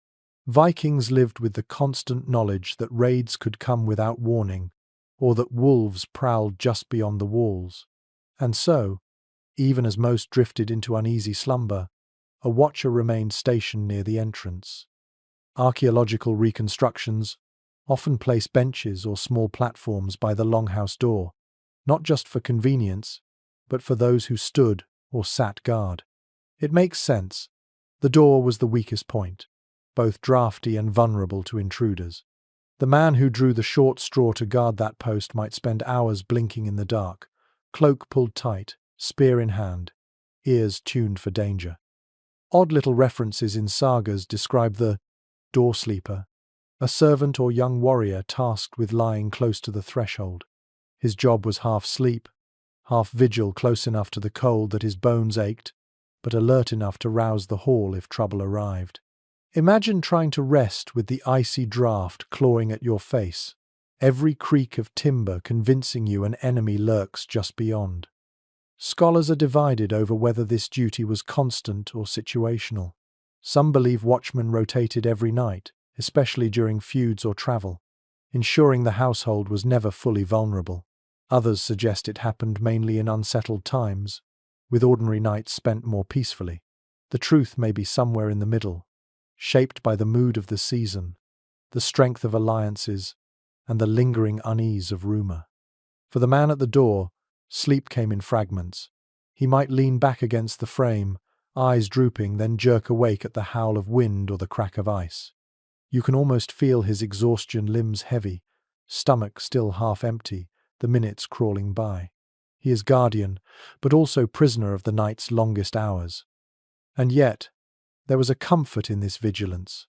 Vikings lived with the constant knowledge that raids could come without warning, or that wolves prowled just beyond the walls. And so, even as most drifted into uneasy slumber, a watcher remained stationed near the entrance. Archaeological reconstructions often place benches or small platforms by the longhouse door, not just for convenience, but for those who stood or sat guard. It makes sense. The door was the weakest point, both drafty and vulnerable to intruders. The man who drew the short straw to guard that post might spend hours blinking in the dark, cloak pulled tight, spear in hand, ears tuned for danger. Odd little references in sagas describe the door sleeper, a servant or young warrior tasked with lying close to the threshold. His job was half sleep, half vigil, close enough to the cold that his bones ached, but alert enough to rouse the hall if trouble arrived. Imagine trying to rest with the icy draft clawing at your face, every creak of timber convincing you an enemy lurks just beyond. Scholars are divided over whether this duty was constant or situational. Some believe watchmen rotated every night, especially during feuds or travel, ensuring the household was never fully vulnerable. Others suggest it happened mainly in unsettled times, with ordinary nights spent more peacefully. The truth may be somewhere in the middle, shaped by the mood of the season, the strength of alliances, and the lingering unease of rumor. For the man at the door, sleep came in fragments. He might lean back against the frame, eyes drooping, then jerk awake at the howl of wind or the crack of ice. You can almost feel his exhaustion, limbs heavy, stomach still half empty, the minutes crawling by. He is guardian, but also prisoner of the night's longest hours. And yet, there was a comfort in this vigilance.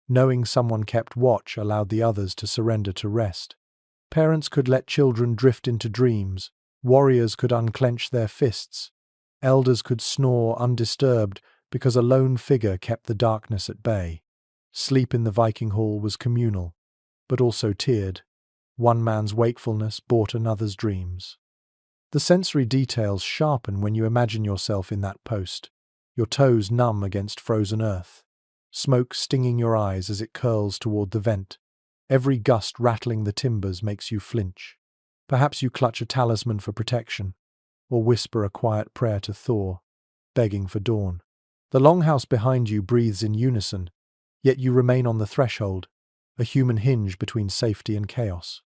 Knowing someone kept watch allowed the others to surrender to rest. Parents could let children drift into dreams, warriors could unclench their fists, elders could snore undisturbed because a lone figure kept the darkness at bay. Sleep in the Viking hall was communal, but also tiered. One man's wakefulness bought another's dreams. The sensory details sharpen when you imagine yourself in that post, your toes numb against frozen earth, smoke stinging your eyes as it curls toward the vent. Every gust rattling the timbers makes you flinch. Perhaps you clutch a talisman for protection, or whisper a quiet prayer to Thor, begging for dawn. The longhouse behind you breathes in unison, yet you remain on the threshold, a human hinge between safety and chaos.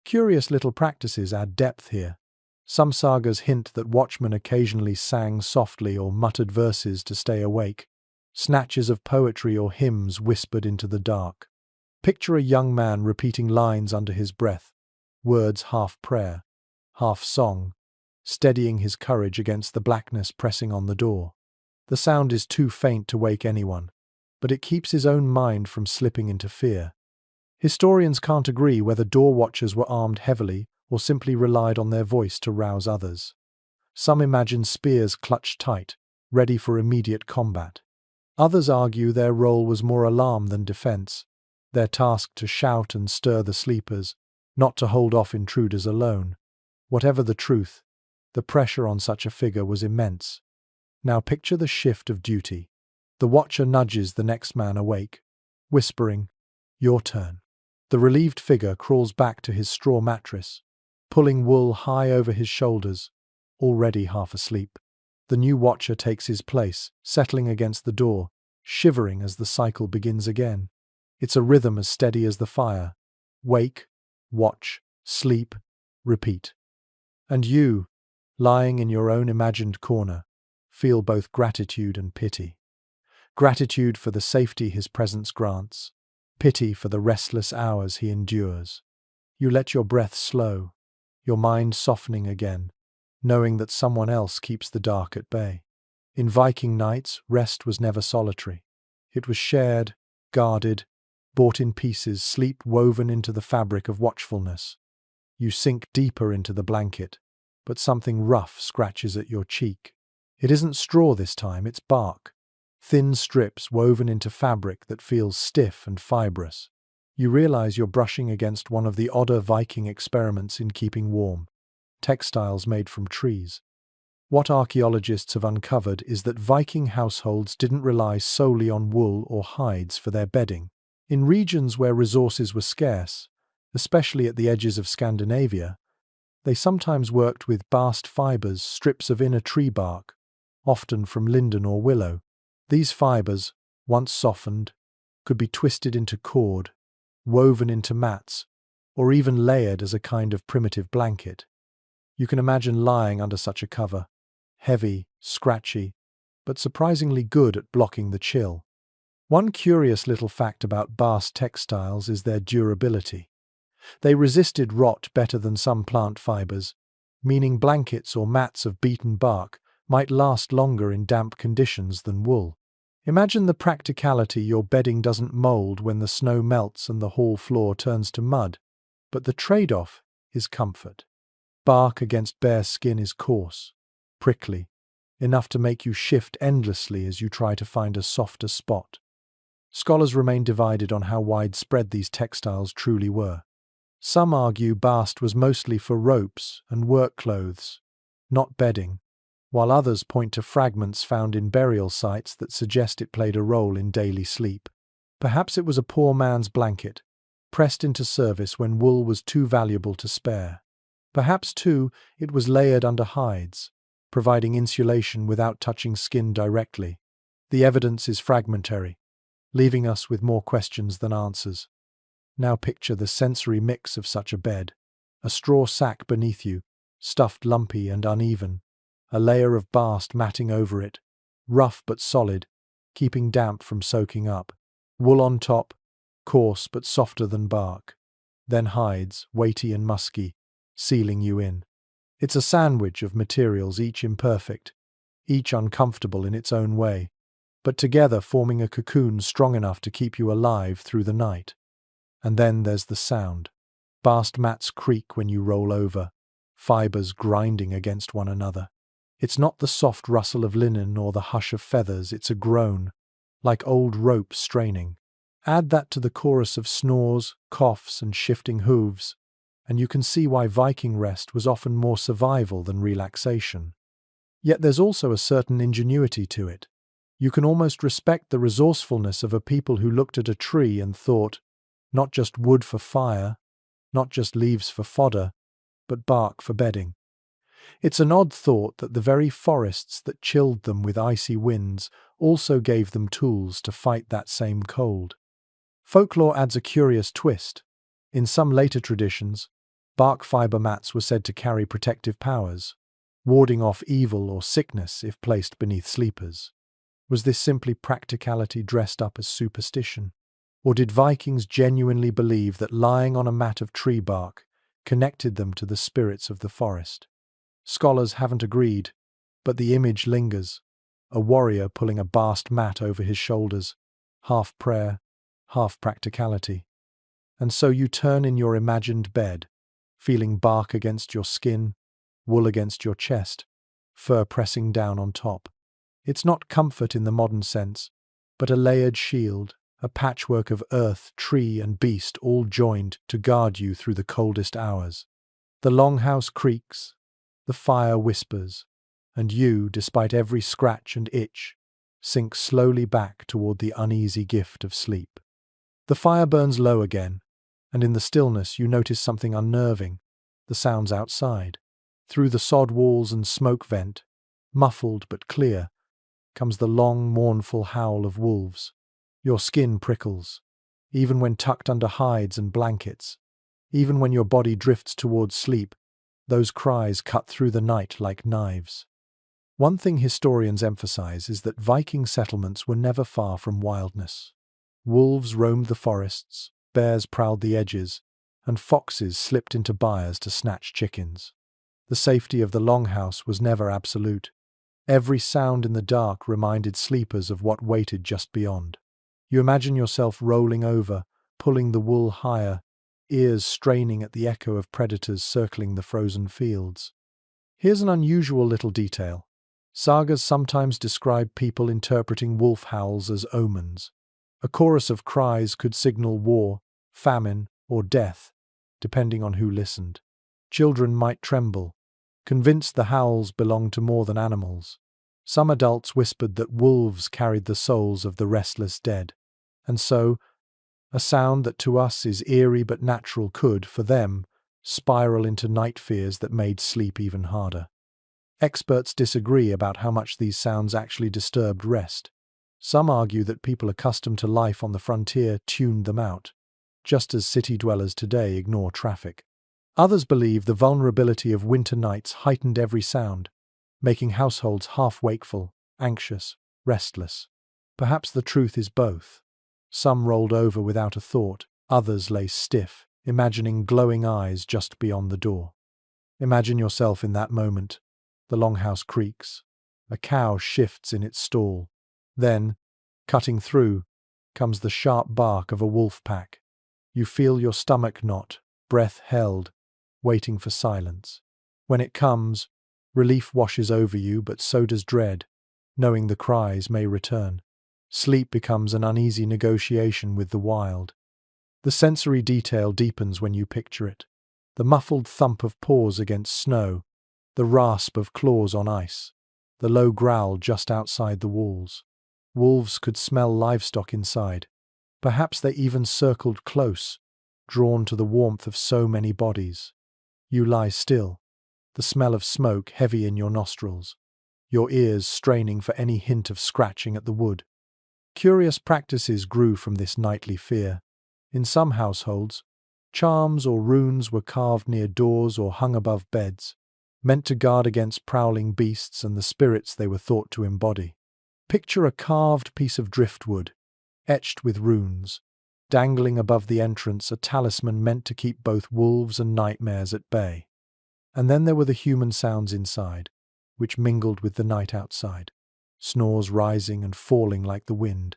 Curious little practices add depth here. Some sagas hint that watchmen occasionally sang softly or muttered verses to stay awake, snatches of poetry or hymns whispered into the dark. Picture a young man repeating lines under his breath, words half prayer, half song, steadying his courage against the blackness pressing on the door. The sound is too faint to wake anyone, but it keeps his own mind from slipping into fear. Historians can't agree whether door watchers were armed heavily or simply relied on their voice to rouse others. Some imagine spears clutched tight, ready for immediate combat. Others argue their role was more alarm than defense, their task to shout and stir the sleepers, not to hold off intruders alone. Whatever the truth, The pressure on such a figure was immense. Now picture the shift of duty. The watcher nudges the next man awake, whispering, "Your turn." The relieved figure crawls back to his straw mattress, pulling wool high over his shoulders, already half asleep. The new watcher takes his place, settling against the door, shivering as the cycle begins again. It's a rhythm as steady as the fire. Wake, watch, sleep, repeat. And you, lying in your own imagined corner, feel both gratitude and pity. Gratitude for the safety his presence grants, pity for the restless hours he endures. You let your breath slow, your mind softening again, knowing that someone else keeps the dark at bay. In Viking nights, rest was never solitary. It was shared, guarded, bought in pieces, sleep woven into the fabric of watchfulness. You sink deeper into the blanket, but something rough scratches at your cheek. It isn't straw this time, it's bark. Thin strips woven into fabric that feels stiff and fibrous. You realize you're brushing against one of the odder Viking experiments in keeping warm: textiles made from trees. What archaeologists have uncovered is that Viking households didn't rely solely on wool or hides for their bedding. In regions where resources were scarce, especially at the edges of Scandinavia, they sometimes worked with bast fibers, strips of inner tree bark, often from linden or willow. These fibers, once softened, could be twisted into cord, woven into mats, or even layered as a kind of primitive blanket. You can imagine lying under such a cover, heavy, scratchy, but surprisingly good at blocking the chill. One curious little fact about bast textiles is their durability. They resisted rot better than some plant fibers, meaning blankets or mats of beaten bark might last longer in damp conditions than wool. Imagine the practicality: your bedding doesn't mold when the snow melts and the hall floor turns to mud, but the trade-off is comfort. Bark against bare skin is coarse, prickly, enough to make you shift endlessly as you try to find a softer spot. Scholars remain divided on how widespread these textiles truly were. Some argue bast was mostly for ropes and work clothes, not bedding, while others point to fragments found in burial sites that suggest it played a role in daily sleep. Perhaps it was a poor man's blanket, pressed into service when wool was too valuable to spare. Perhaps, too, it was layered under hides, providing insulation without touching skin directly. The evidence is fragmentary, leaving us with more questions than answers. Now picture the sensory mix of such a bed: a straw sack beneath you, stuffed lumpy and uneven, a layer of bast matting over it, rough but solid, keeping damp from soaking up, wool on top, coarse but softer than bark, then hides, weighty and musky, sealing you in. It's a sandwich of materials, each imperfect, each uncomfortable in its own way, but together forming a cocoon strong enough to keep you alive through the night. And then there's the sound. Bast mats creak when you roll over, fibers grinding against one another. It's not the soft rustle of linen or the hush of feathers, it's a groan, like old rope straining. Add that to the chorus of snores, coughs, and shifting hooves, and you can see why Viking rest was often more survival than relaxation. Yet there's also a certain ingenuity to it. You can almost respect the resourcefulness of a people who looked at a tree and thought, not just wood for fire, not just leaves for fodder, but bark for bedding. It's an odd thought that the very forests that chilled them with icy winds also gave them tools to fight that same cold. Folklore adds a curious twist. In some later traditions, bark fiber mats were said to carry protective powers, warding off evil or sickness if placed beneath sleepers. Was this simply practicality dressed up as superstition? Or did Vikings genuinely believe that lying on a mat of tree bark connected them to the spirits of the forest? Scholars haven't agreed, but the image lingers: a warrior pulling a bast mat over his shoulders, half prayer, half practicality. And so you turn in your imagined bed, feeling bark against your skin, wool against your chest, fur pressing down on top. It's not comfort in the modern sense, but a layered shield, a patchwork of earth, tree, and beast all joined to guard you through the coldest hours. The longhouse creaks, The fire whispers, and you, despite every scratch and itch, sink slowly back toward the uneasy gift of sleep. The fire burns low again, and in the stillness you notice something unnerving, the sounds outside. Through the sod walls and smoke vent, muffled but clear, comes the long, mournful howl of wolves. Your skin prickles, even when tucked under hides and blankets. Even when your body drifts towards sleep, those cries cut through the night like knives. One thing historians emphasize is that Viking settlements were never far from wildness. Wolves roamed the forests, bears prowled the edges, and foxes slipped into byres to snatch chickens. The safety of the longhouse was never absolute. Every sound in the dark reminded sleepers of what waited just beyond. You imagine yourself rolling over, pulling the wool higher, ears straining at the echo of predators circling the frozen fields. Here's an unusual little detail. Sagas sometimes describe people interpreting wolf howls as omens. A chorus of cries could signal war, famine, or death, depending on who listened. Children might tremble, convinced the howls belonged to more than animals. Some adults whispered that wolves carried the souls of the restless dead. And so, a sound that to us is eerie but natural could, for them, spiral into night fears that made sleep even harder. Experts disagree about how much these sounds actually disturbed rest. Some argue that people accustomed to life on the frontier tuned them out, just as city dwellers today ignore traffic. Others believe the vulnerability of winter nights heightened every sound, making households half-wakeful, anxious, restless. Perhaps the truth is both. Some rolled over without a thought, others lay stiff, imagining glowing eyes just beyond the door. Imagine yourself in that moment. The longhouse creaks. A cow shifts in its stall. Then, cutting through, comes the sharp bark of a wolf pack. You feel your stomach knot, breath held, waiting for silence. When it comes, relief washes over you, but so does dread, knowing the cries may return. Sleep becomes an uneasy negotiation with the wild. The sensory detail deepens when you picture it. The muffled thump of paws against snow, the rasp of claws on ice, the low growl just outside the walls. Wolves could smell livestock inside. Perhaps they even circled close, drawn to the warmth of so many bodies. You lie still, the smell of smoke heavy in your nostrils, your ears straining for any hint of scratching at the wood. Curious practices grew from this nightly fear. In some households, charms or runes were carved near doors or hung above beds, meant to guard against prowling beasts and the spirits they were thought to embody. Picture a carved piece of driftwood, etched with runes, dangling above the entrance, a talisman meant to keep both wolves and nightmares at bay. And then there were the human sounds inside, which mingled with the night outside. Snores rising and falling like the wind,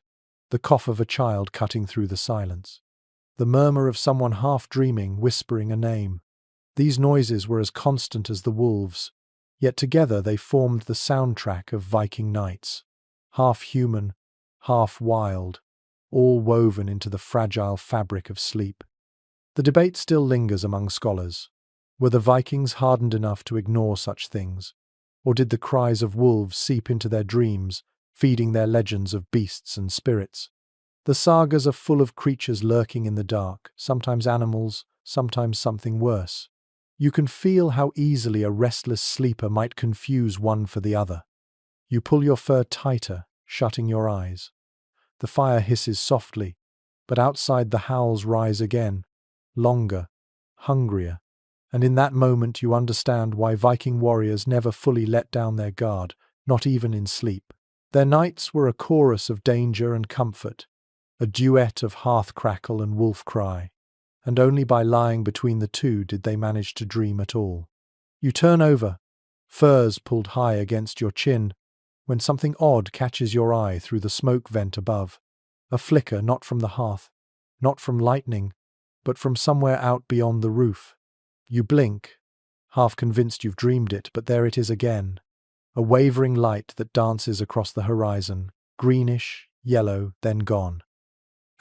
the cough of a child cutting through the silence, the murmur of someone half dreaming, whispering a name. These noises were as constant as the wolves, yet together they formed the soundtrack of Viking nights. Half human, half wild, all woven into the fragile fabric of sleep. The debate still lingers among scholars. Were the Vikings hardened enough to ignore such things? Or did the cries of wolves seep into their dreams, feeding their legends of beasts and spirits? The sagas are full of creatures lurking in the dark, sometimes animals, sometimes something worse. You can feel how easily a restless sleeper might confuse one for the other. You pull your fur tighter, shutting your eyes. The fire hisses softly, but outside the howls rise again, longer, hungrier. And in that moment you understand why Viking warriors never fully let down their guard, not even in sleep. Their nights were a chorus of danger and comfort, a duet of hearth crackle and wolf cry, and only by lying between the two did they manage to dream at all. You turn over, furs pulled high against your chin, when something odd catches your eye through the smoke vent above. A flicker not from the hearth, not from lightning, but from somewhere out beyond the roof. You blink, half convinced you've dreamed it, but there it is again. A wavering light that dances across the horizon, greenish, yellow, then gone.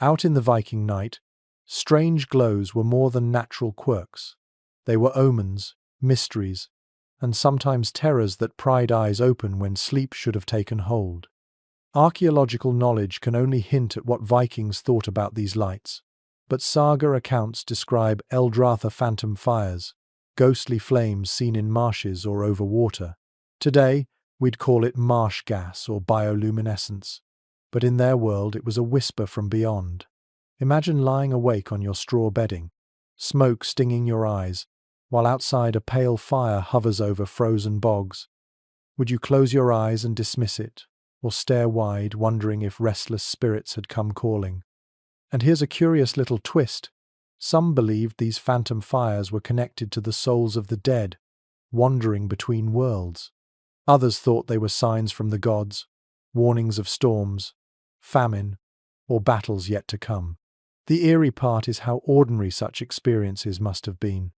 Out in the Viking night, strange glows were more than natural quirks. They were omens, mysteries, and sometimes terrors that pried eyes open when sleep should have taken hold. Archaeological knowledge can only hint at what Vikings thought about these lights, but saga accounts describe Eldratha phantom fires, ghostly flames seen in marshes or over water. Today, we'd call it marsh gas or bioluminescence, but in their world it was a whisper from beyond. Imagine lying awake on your straw bedding, smoke stinging your eyes, while outside a pale fire hovers over frozen bogs. Would you close your eyes and dismiss it, or stare wide, wondering if restless spirits had come calling? And here's a curious little twist. Some believed these phantom fires were connected to the souls of the dead, wandering between worlds. Others thought they were signs from the gods, warnings of storms, famine, or battles yet to come. The eerie part is how ordinary such experiences must have been.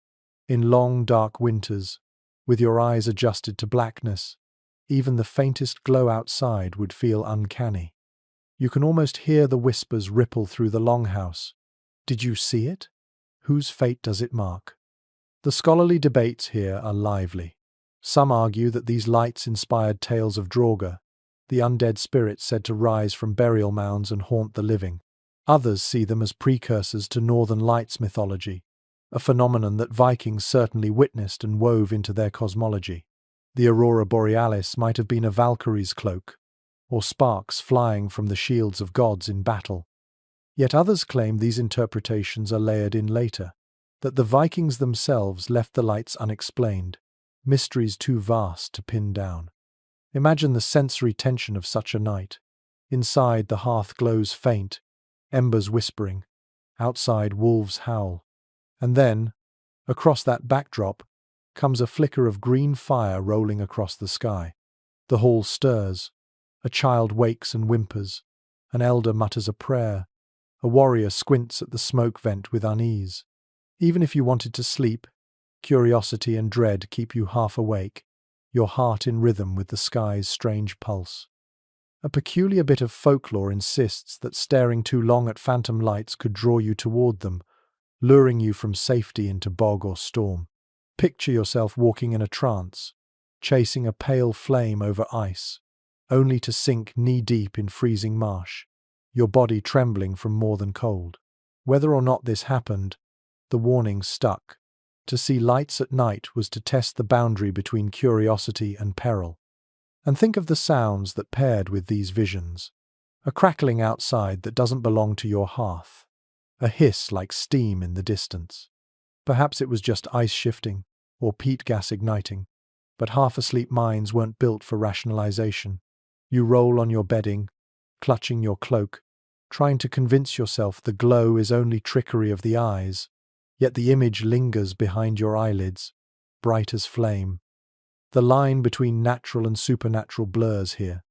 In long, dark winters, with your eyes adjusted to blackness, even the faintest glow outside would feel uncanny. You can almost hear the whispers ripple through the longhouse. Did you see it? Whose fate does it mark? The scholarly debates here are lively. Some argue that these lights inspired tales of Draugr, the undead spirits said to rise from burial mounds and haunt the living. Others see them as precursors to Northern Lights mythology, a phenomenon that Vikings certainly witnessed and wove into their cosmology. The aurora borealis might have been a Valkyrie's cloak, or sparks flying from the shields of gods in battle. Yet others claim these interpretations are layered in later, that the Vikings themselves left the lights unexplained, mysteries too vast to pin down. Imagine the sensory tension of such a night. Inside, the hearth glows faint, embers whispering, outside wolves howl. And then, across that backdrop, comes a flicker of green fire rolling across the sky. The hall stirs. A child wakes and whimpers. An elder mutters a prayer. A warrior squints at the smoke vent with unease. Even if you wanted to sleep, curiosity and dread keep you half awake, your heart in rhythm with the sky's strange pulse. A peculiar bit of folklore insists that staring too long at phantom lights could draw you toward them, luring you from safety into bog or storm. Picture yourself walking in a trance, chasing a pale flame over ice, only to sink knee-deep in freezing marsh, your body trembling from more than cold. Whether or not this happened, the warning stuck. To see lights at night was to test the boundary between curiosity and peril. And think of the sounds that paired with these visions. A crackling outside that doesn't belong to your hearth. A hiss like steam in the distance. Perhaps it was just ice shifting, or peat gas igniting, but half-asleep minds weren't built for rationalization. You roll on your bedding, clutching your cloak, trying to convince yourself the glow is only trickery of the eyes, yet the image lingers behind your eyelids, bright as flame. The line between natural and supernatural blurs here.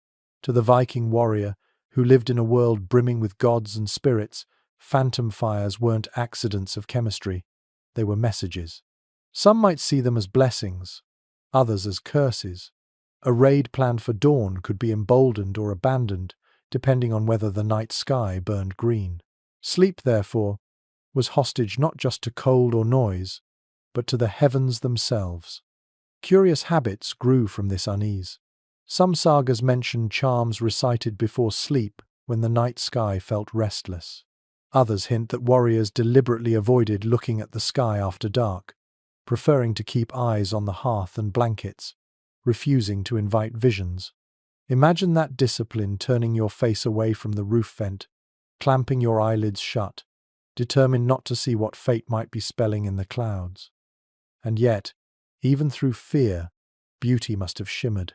To the Viking warrior, who lived in a world brimming with gods and spirits, phantom fires weren't accidents of chemistry, they were messages. Some might see them as blessings, others as curses. A raid planned for dawn could be emboldened or abandoned, depending on whether the night sky burned green. Sleep, therefore, was hostage not just to cold or noise, but to the heavens themselves. Curious habits grew from this unease. Some sagas mention charms recited before sleep when the night sky felt restless. Others hint that warriors deliberately avoided looking at the sky after dark, preferring to keep eyes on the hearth and blankets, refusing to invite visions. Imagine that discipline, turning your face away from the roof vent, clamping your eyelids shut, determined not to see what fate might be spelling in the clouds. And yet, even through fear, beauty must have shimmered.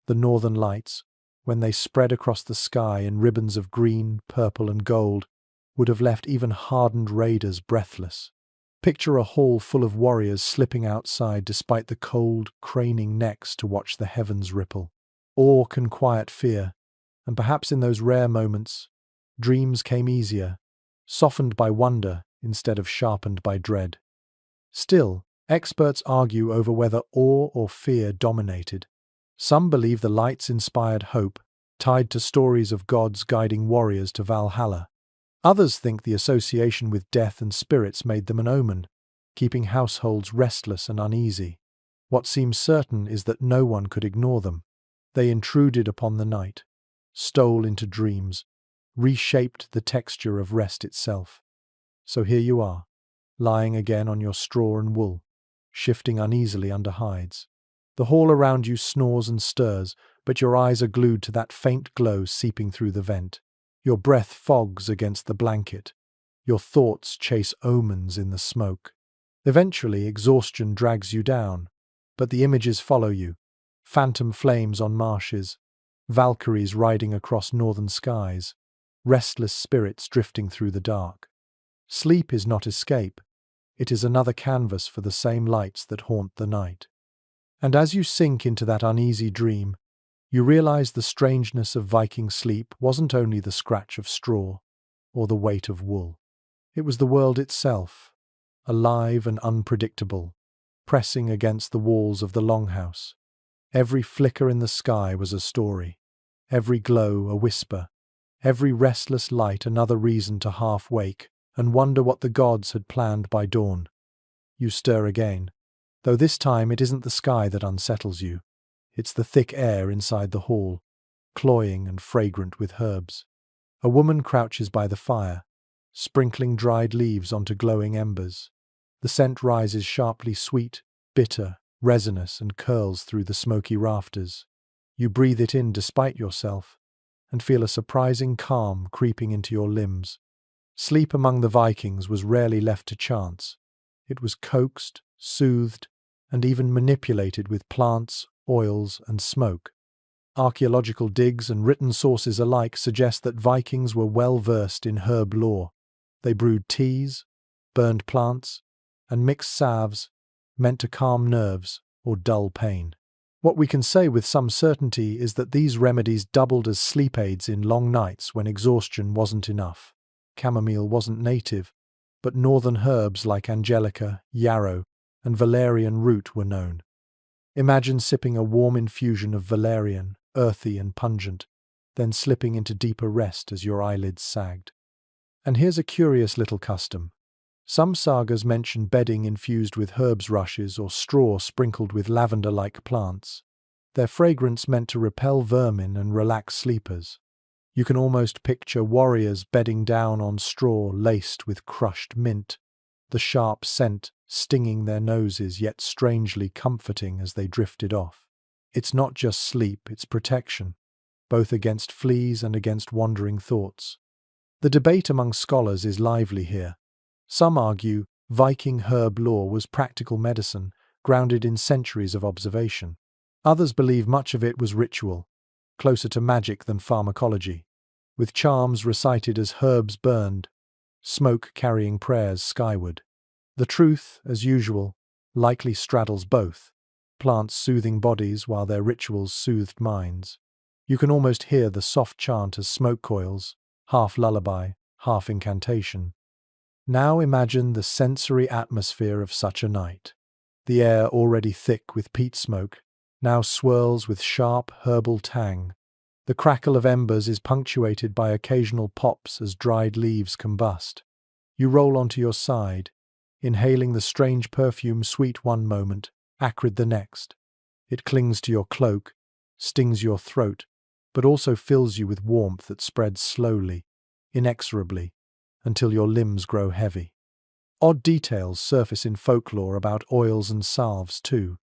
The northern lights, when they spread across the sky in ribbons of green, purple and gold, would have left even hardened raiders breathless. Picture a hall full of warriors slipping outside despite the cold, craning necks to watch the heavens ripple. Awe can quiet fear, and perhaps in those rare moments, dreams came easier, softened by wonder instead of sharpened by dread. Still, experts argue over whether awe or fear dominated. Some believe the lights inspired hope, tied to stories of gods guiding warriors to Valhalla. Others think the association with death and spirits made them an omen, keeping households restless and uneasy. What seems certain is that no one could ignore them. They intruded upon the night, stole into dreams, reshaped the texture of rest itself. So here you are, lying again on your straw and wool, shifting uneasily under hides. The hall around you snores and stirs, but your eyes are glued to that faint glow seeping through the vent. Your breath fogs against the blanket. Your thoughts chase omens in the smoke. Eventually, exhaustion drags you down, but the images follow you. Phantom flames on marshes, Valkyries riding across northern skies, restless spirits drifting through the dark. Sleep is not escape. It is another canvas for the same lights that haunt the night. And as you sink into that uneasy dream, you realize the strangeness of Viking sleep wasn't only the scratch of straw or the weight of wool. It was the world itself, alive and unpredictable, pressing against the walls of the longhouse. Every flicker in the sky was a story, every glow a whisper, every restless light another reason to half wake and wonder what the gods had planned by dawn. You stir again, though this time it isn't the sky that unsettles you. It's the thick air inside the hall, cloying and fragrant with herbs. A woman crouches by the fire, sprinkling dried leaves onto glowing embers. The scent rises sharply sweet, bitter, resinous, and curls through the smoky rafters. You breathe it in despite yourself, and feel a surprising calm creeping into your limbs. Sleep among the Vikings was rarely left to chance. It was coaxed, soothed, and even manipulated with plants, oils, and smoke. Archaeological digs and written sources alike suggest that Vikings were well versed in herb lore. They brewed teas, burned plants, and mixed salves meant to calm nerves or dull pain. What we can say with some certainty is that these remedies doubled as sleep aids in long nights when exhaustion wasn't enough. Chamomile wasn't native, but northern herbs like angelica, yarrow, and valerian root were known. Imagine sipping a warm infusion of valerian, earthy and pungent, then slipping into deeper rest as your eyelids sagged. And here's a curious little custom. Some sagas mention bedding infused with herbs rushes or straw sprinkled with lavender-like plants. Their fragrance meant to repel vermin and relax sleepers. You can almost picture warriors bedding down on straw laced with crushed mint, the sharp scent stinging their noses yet strangely comforting as they drifted off. It's not just sleep, it's protection, both against fleas and against wandering thoughts. The debate among scholars is lively here. Some argue Viking herb lore was practical medicine, grounded in centuries of observation. Others believe much of it was ritual, closer to magic than pharmacology, with charms recited as herbs burned, smoke carrying prayers skyward. The truth, as usual, likely straddles both, plants soothing bodies while their rituals soothed minds. You can almost hear the soft chant as smoke coils, half lullaby, half incantation. Now imagine the sensory atmosphere of such a night. The air, already thick with peat smoke, now swirls with sharp herbal tang. The crackle of embers is punctuated by occasional pops as dried leaves combust. You roll onto your side, inhaling the strange perfume sweet one moment, acrid the next. It clings to your cloak, stings your throat, but also fills you with warmth that spreads slowly, inexorably, until your limbs grow heavy. Odd details surface in folklore about oils and salves too.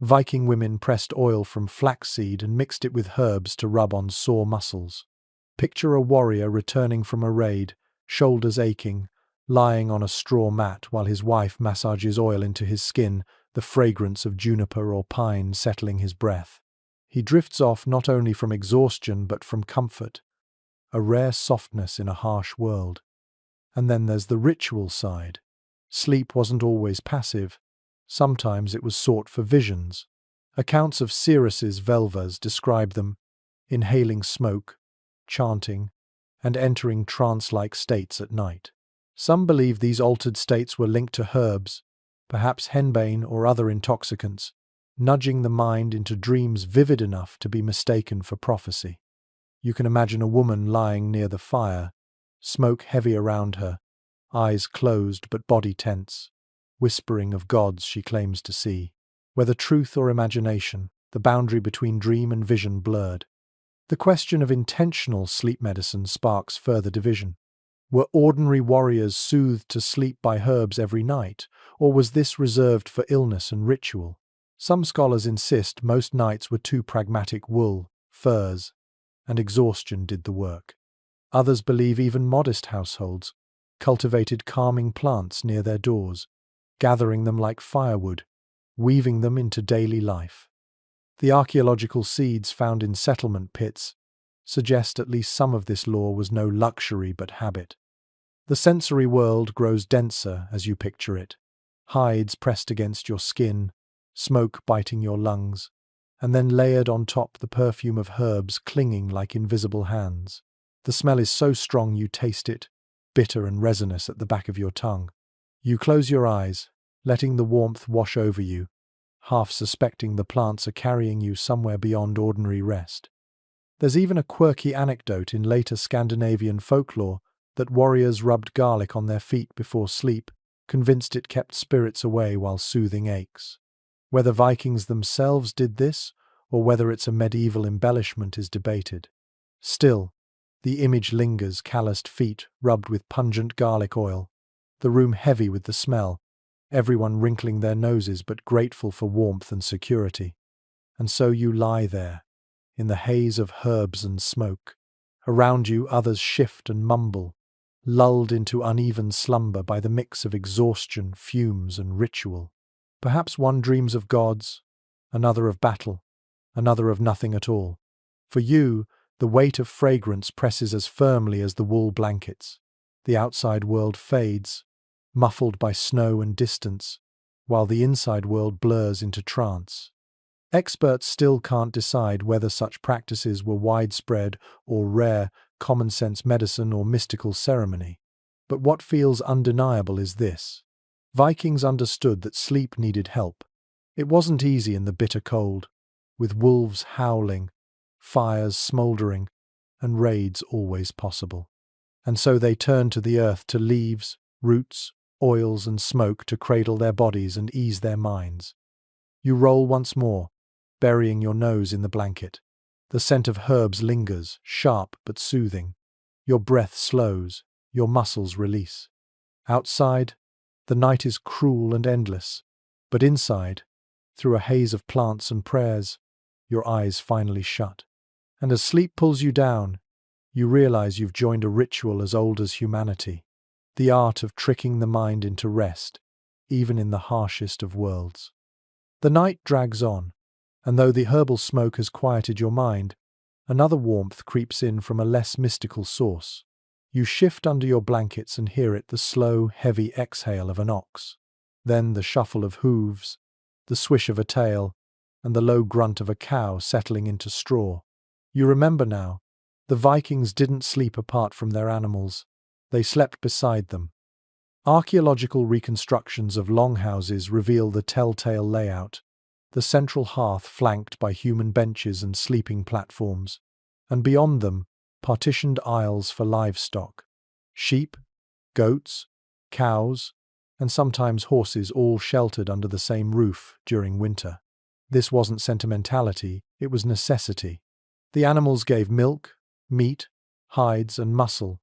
Viking women pressed oil from flaxseed and mixed it with herbs to rub on sore muscles. Picture a warrior returning from a raid, shoulders aching, lying on a straw mat while his wife massages oil into his skin, the fragrance of juniper or pine settling his breath. He drifts off not only from exhaustion but from comfort, a rare softness in a harsh world. And then there's the ritual side. Sleep wasn't always passive. Sometimes it was sought for visions. Accounts of seeresses Velvas describe them, inhaling smoke, chanting, and entering trance-like states at night. Some believe these altered states were linked to herbs, perhaps henbane or other intoxicants, nudging the mind into dreams vivid enough to be mistaken for prophecy. You can imagine a woman lying near the fire, smoke heavy around her, eyes closed but body tense, whispering of gods she claims to see. Whether truth or imagination, the boundary between dream and vision blurred. The question of intentional sleep medicine sparks further division. Were ordinary warriors soothed to sleep by herbs every night, or was this reserved for illness and ritual? Some scholars insist most nights were too pragmatic. Wool, furs, and exhaustion did the work. Others believe even modest households cultivated calming plants near their doors, gathering them like firewood, weaving them into daily life. The archaeological seeds found in settlement pits suggest at least some of this lore was no luxury but habit. The sensory world grows denser as you picture it. Hides pressed against your skin, smoke biting your lungs, and then layered on top the perfume of herbs clinging like invisible hands. The smell is so strong you taste it, bitter and resinous at the back of your tongue. You close your eyes, letting the warmth wash over you, half suspecting the plants are carrying you somewhere beyond ordinary rest. There's even a quirky anecdote in later Scandinavian folklore that warriors rubbed garlic on their feet before sleep, convinced it kept spirits away while soothing aches. Whether Vikings themselves did this, or whether it's a medieval embellishment is debated. Still, the image lingers: calloused feet rubbed with pungent garlic oil, the room heavy with the smell, everyone wrinkling their noses but grateful for warmth and security. And so you lie there, in the haze of herbs and smoke. Around you others shift and mumble, lulled into uneven slumber by the mix of exhaustion, fumes, and ritual. Perhaps one dreams of gods, another of battle, another of nothing at all. For you, the weight of fragrance presses as firmly as the wool blankets. The outside world fades, muffled by snow and distance, while the inside world blurs into trance. Experts still can't decide whether such practices were widespread or rare, common-sense medicine or mystical ceremony. But what feels undeniable is this: Vikings understood that sleep needed help. It wasn't easy in the bitter cold, with wolves howling, fires smouldering, and raids always possible. And so they turned to the earth, to leaves, roots, oils, and smoke to cradle their bodies and ease their minds. You roll once more, burying your nose in the blanket. The scent of herbs lingers, sharp but soothing. Your breath slows, your muscles release. Outside, the night is cruel and endless, but inside, through a haze of plants and prayers, your eyes finally shut. And as sleep pulls you down, you realize you've joined a ritual as old as humanity, the art of tricking the mind into rest, even in the harshest of worlds. The night drags on, and though the herbal smoke has quieted your mind, another warmth creeps in from a less mystical source. You shift under your blankets and hear it: the slow, heavy exhale of an ox. Then the shuffle of hooves, the swish of a tail, and the low grunt of a cow settling into straw. You remember now, the Vikings didn't sleep apart from their animals, they slept beside them. Archaeological reconstructions of longhouses reveal the telltale layout: the central hearth flanked by human benches and sleeping platforms, and beyond them, partitioned aisles for livestock. Sheep, goats, cows, and sometimes horses, all sheltered under the same roof during winter. This wasn't sentimentality, it was necessity. The animals gave milk, meat, hides, and muscle,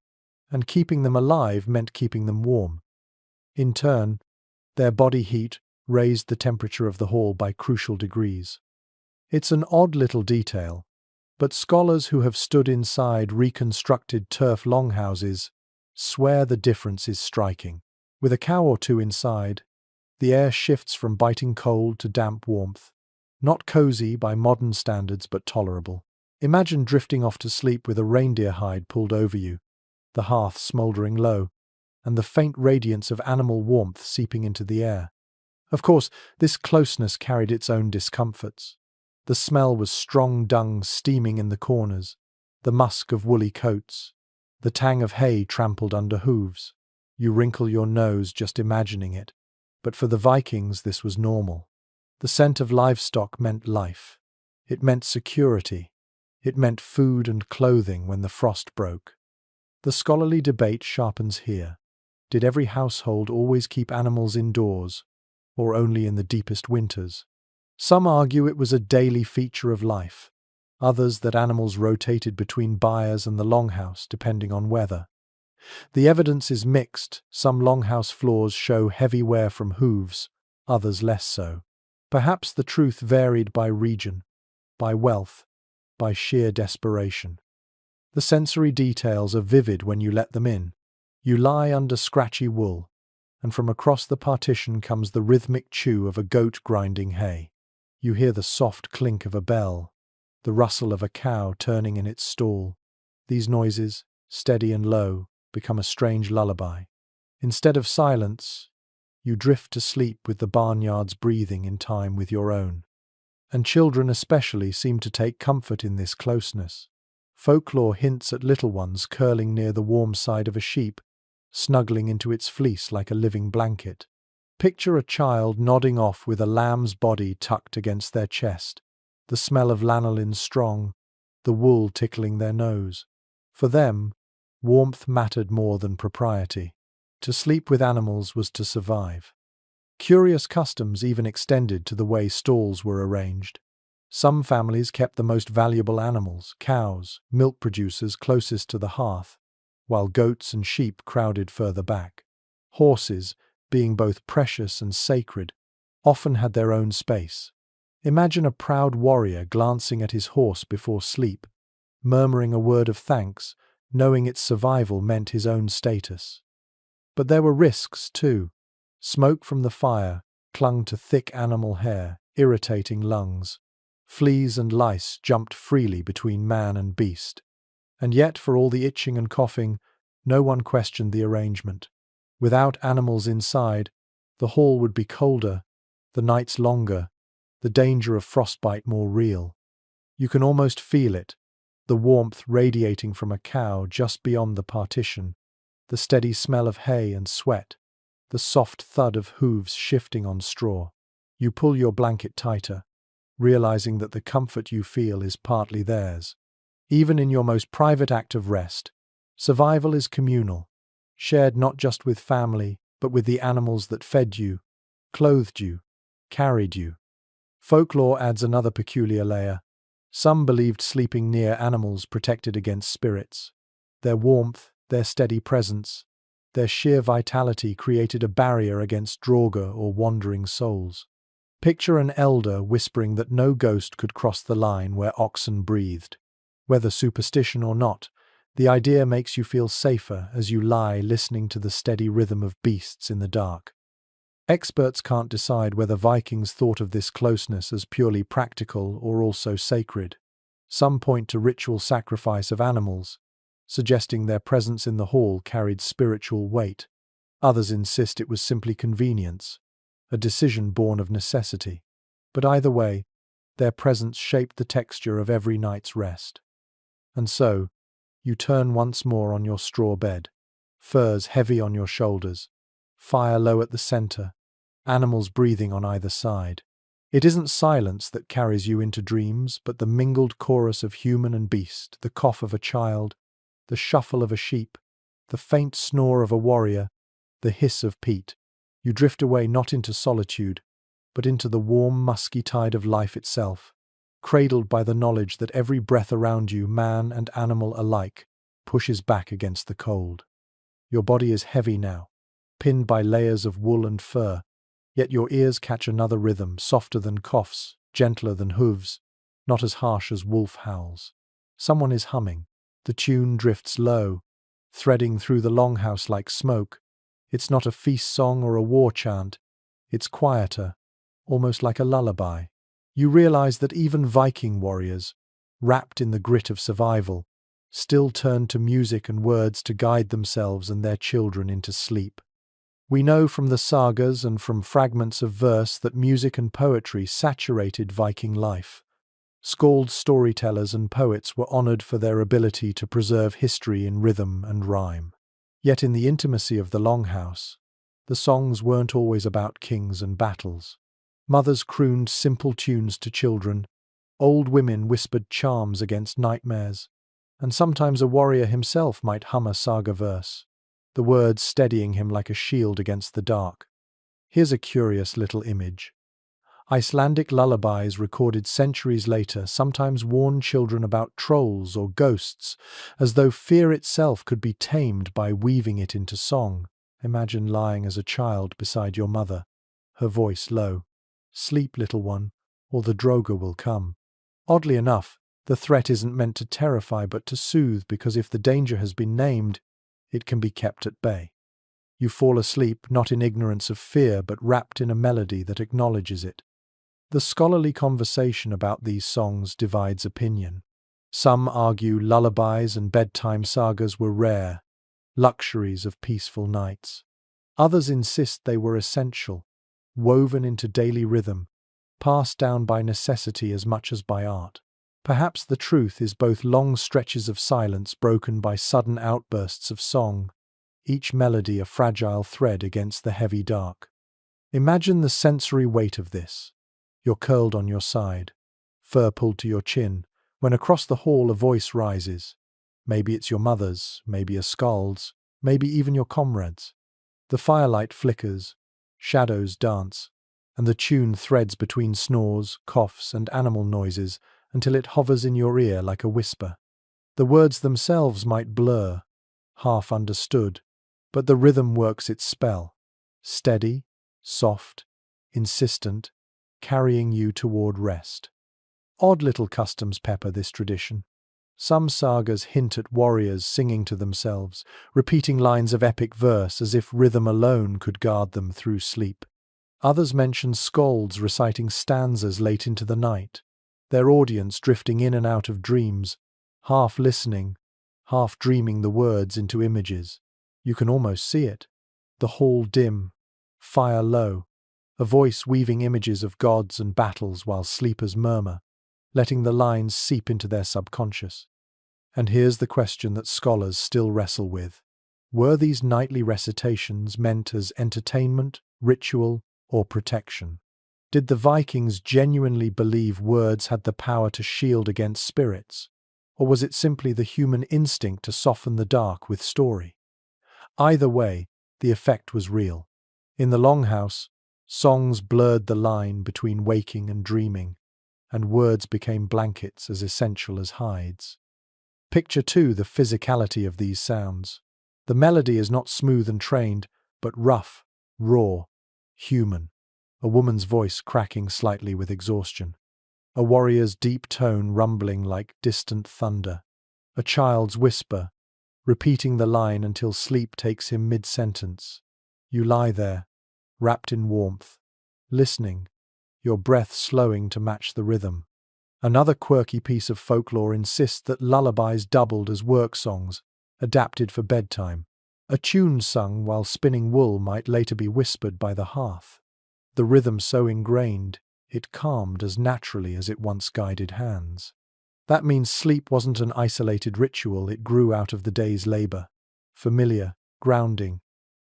and keeping them alive meant keeping them warm. In turn, their body heat raised the temperature of the hall by crucial degrees. It's an odd little detail, but scholars who have stood inside reconstructed turf longhouses swear the difference is striking. With a cow or two inside, the air shifts from biting cold to damp warmth. Not cozy by modern standards, but tolerable. Imagine drifting off to sleep with a reindeer hide pulled over you, the hearth smouldering low, and the faint radiance of animal warmth seeping into the air. Of course, this closeness carried its own discomforts. The smell was strong dung steaming in the corners, the musk of woolly coats, the tang of hay trampled under hooves. You wrinkle your nose just imagining it, but for the Vikings this was normal. The scent of livestock meant life. It meant security. It meant food and clothing when the frost broke. The scholarly debate sharpens here. Did every household always keep animals indoors, or only in the deepest winters? Some argue it was a daily feature of life, others that animals rotated between byres and the longhouse depending on weather. The evidence is mixed. Some longhouse floors show heavy wear from hooves, others less so. Perhaps the truth varied by region, by wealth, by sheer desperation. The sensory details are vivid when you let them in. You lie under scratchy wool, and from across the partition comes the rhythmic chew of a goat grinding hay. You hear the soft clink of a bell, the rustle of a cow turning in its stall. These noises, steady and low, become a strange lullaby. Instead of silence, you drift to sleep with the barnyards breathing in time with your own. And children especially seem to take comfort in this closeness. Folklore hints at little ones curling near the warm side of a sheep, snuggling into its fleece like a living blanket. Picture a child nodding off with a lamb's body tucked against their chest, the smell of lanolin strong, the wool tickling their nose. For them, warmth mattered more than propriety. To sleep with animals was to survive. Curious customs even extended to the way stalls were arranged. Some families kept the most valuable animals, cows, milk producers, closest to the hearth, while goats and sheep crowded further back. Horses, being both precious and sacred, often had their own space. Imagine a proud warrior glancing at his horse before sleep, murmuring a word of thanks, knowing its survival meant his own status. But there were risks, too. Smoke from the fire clung to thick animal hair, irritating lungs. Fleas and lice jumped freely between man and beast. And yet, for all the itching and coughing, no one questioned the arrangement. Without animals inside, the hall would be colder, the nights longer, the danger of frostbite more real. You can almost feel it, the warmth radiating from a cow just beyond the partition, the steady smell of hay and sweat, the soft thud of hooves shifting on straw. You pull your blanket tighter, realizing that the comfort you feel is partly theirs. Even in your most private act of rest, survival is communal, shared not just with family, but with the animals that fed you, clothed you, carried you. Folklore adds another peculiar layer. Some believed sleeping near animals protected against spirits. Their warmth, their steady presence, their sheer vitality created a barrier against drauga or wandering souls. Picture an elder whispering that no ghost could cross the line where oxen breathed. Whether superstition or not, the idea makes you feel safer as you lie listening to the steady rhythm of beasts in the dark. Experts can't decide whether Vikings thought of this closeness as purely practical or also sacred. Some point to ritual sacrifice of animals, suggesting their presence in the hall carried spiritual weight. Others insist it was simply convenience, a decision born of necessity. But either way, their presence shaped the texture of every night's rest. And so, you turn once more on your straw bed, furs heavy on your shoulders, fire low at the center, animals breathing on either side. It isn't silence that carries you into dreams, but the mingled chorus of human and beast, the cough of a child, the shuffle of a sheep, the faint snore of a warrior, the hiss of peat. You drift away not into solitude, but into the warm, musky tide of life itself, cradled by the knowledge that every breath around you, man and animal alike, pushes back against the cold. Your body is heavy now, pinned by layers of wool and fur, yet your ears catch another rhythm, softer than coughs, gentler than hooves, not as harsh as wolf howls. Someone is humming. The tune drifts low, threading through the longhouse like smoke. It's not a feast song or a war chant. It's quieter, almost like a lullaby. You realize that even Viking warriors, wrapped in the grit of survival, still turned to music and words to guide themselves and their children into sleep. We know from the sagas and from fragments of verse that music and poetry saturated Viking life. Skald storytellers and poets were honored for their ability to preserve history in rhythm and rhyme. Yet in the intimacy of the longhouse, the songs weren't always about kings and battles. Mothers crooned simple tunes to children, old women whispered charms against nightmares, and sometimes a warrior himself might hum a saga verse, the words steadying him like a shield against the dark. Here's a curious little image. Icelandic lullabies recorded centuries later sometimes warn children about trolls or ghosts, as though fear itself could be tamed by weaving it into song. Imagine lying as a child beside your mother, her voice low. "Sleep, little one, or the droga will come." Oddly enough, the threat isn't meant to terrify but to soothe, because if the danger has been named, it can be kept at bay. You fall asleep not in ignorance of fear but wrapped in a melody that acknowledges it. The scholarly conversation about these songs divides opinion. Some argue lullabies and bedtime sagas were rare, luxuries of peaceful nights. Others insist they were essential, woven into daily rhythm, passed down by necessity as much as by art. Perhaps the truth is both long stretches of silence broken by sudden outbursts of song, each melody a fragile thread against the heavy dark. Imagine the sensory weight of this. You're curled on your side, fur pulled to your chin, when across the hall a voice rises. Maybe it's your mother's, maybe a skald's, maybe even your comrade's. The firelight flickers, shadows dance, and the tune threads between snores, coughs, and animal noises until it hovers in your ear like a whisper. The words themselves might blur, half understood, but the rhythm works its spell. Steady, soft, insistent, carrying you toward rest. Odd little customs pepper this tradition. Some sagas hint at warriors singing to themselves, repeating lines of epic verse as if rhythm alone could guard them through sleep. Others mention skalds reciting stanzas late into the night, their audience drifting in and out of dreams, half listening, half dreaming the words into images. You can almost see it. The hall dim, fire low, a voice weaving images of gods and battles while sleepers murmur, letting the lines seep into their subconscious. And here's the question that scholars still wrestle with. Were these nightly recitations meant as entertainment, ritual, or protection? Did the Vikings genuinely believe words had the power to shield against spirits? Or was it simply the human instinct to soften the dark with story? Either way, the effect was real. In the longhouse, songs blurred the line between waking and dreaming, and words became blankets as essential as hides. Picture too the physicality of these sounds. The melody is not smooth and trained, but rough, raw, human. A woman's voice cracking slightly with exhaustion. A warrior's deep tone rumbling like distant thunder. A child's whisper, repeating the line until sleep takes him mid-sentence. You lie there, wrapped in warmth, listening, your breath slowing to match the rhythm. Another quirky piece of folklore insists that lullabies doubled as work songs, adapted for bedtime. A tune sung while spinning wool might later be whispered by the hearth. The rhythm so ingrained, it calmed as naturally as it once guided hands. That means sleep wasn't an isolated ritual, it grew out of the day's labor. Familiar, grounding.